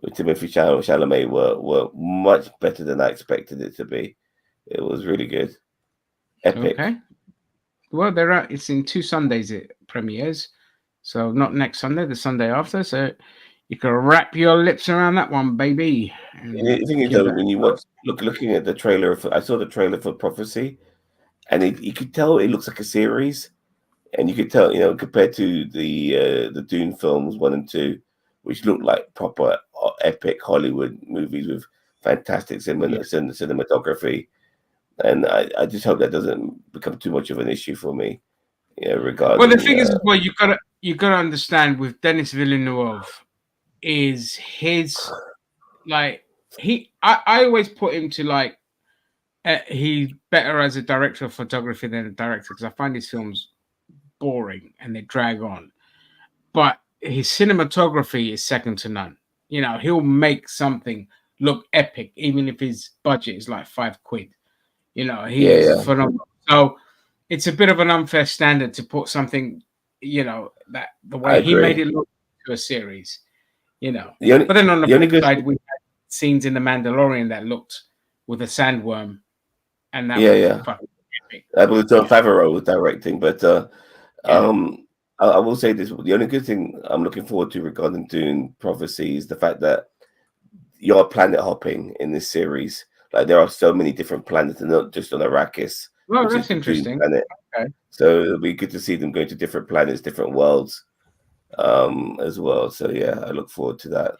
with Timothée Chalamet were much better than I expected it to be. It was really good. Epic. Okay. Well, it's in 2 Sundays it premieres. So not next Sunday, the Sunday after. So you can wrap your lips around that one, baby. The thing is, though, when you looking at the trailer, I saw the trailer for Prophecy, and you could tell it looks like a series, and you could tell, compared to the Dune films 1 and 2, which looked like proper epic Hollywood movies with fantastic cinematography. And I just hope that doesn't become too much of an issue for me. Regarding. Well, the thing is, you gotta understand with Denis Villeneuve is his I always put him to he's better as a director of photography than a director because I find his films boring and they drag on. But his cinematography is second to none. He'll make something look epic even if his budget is like £5. He's phenomenal. So it's a bit of an unfair standard to put something, that the way he made it look to a series, but then on the flip side, we had scenes in The Mandalorian that looked with a sandworm, and that was fucking epic. That was Jon Favreau was directing, but I will say this: the only good thing I'm looking forward to regarding Dune Prophecy is the fact that you're planet hopping in this series. Like there are so many different planets, and not just on Arrakis. Well, that's interesting. Okay. So it'll be good to see them go to different planets, different worlds, as well. So yeah, I look forward to that.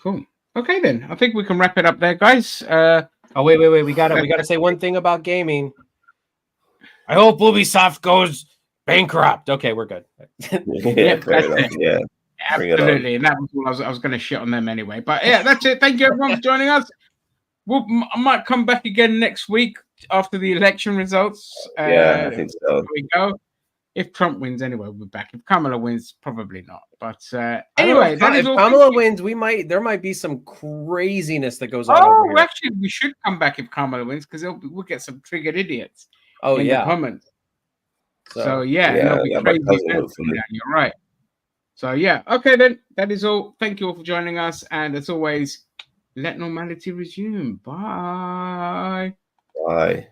Cool. Okay, then I think we can wrap it up there, guys. Wait. We gotta say one thing about gaming. I hope Ubisoft goes bankrupt. Okay, we're good. Yeah, absolutely. And that was all I was going to shit on them anyway. But yeah, that's it. Thank you everyone for joining us. I might come back again next week after the election results. I think so. There we go. If Trump wins, anyway, we'll be back. If Kamala wins, probably not. But anyway, that is if all. Kamala wins, there might be some craziness that goes on over Oh, here. actually, we should come back if Kamala wins because we'll get some triggered idiots in the comments. So yeah, and there'll be crazy events. You're right. So yeah, okay then. That is all. Thank you all for joining us, and as always, let normality resume. Bye. Bye.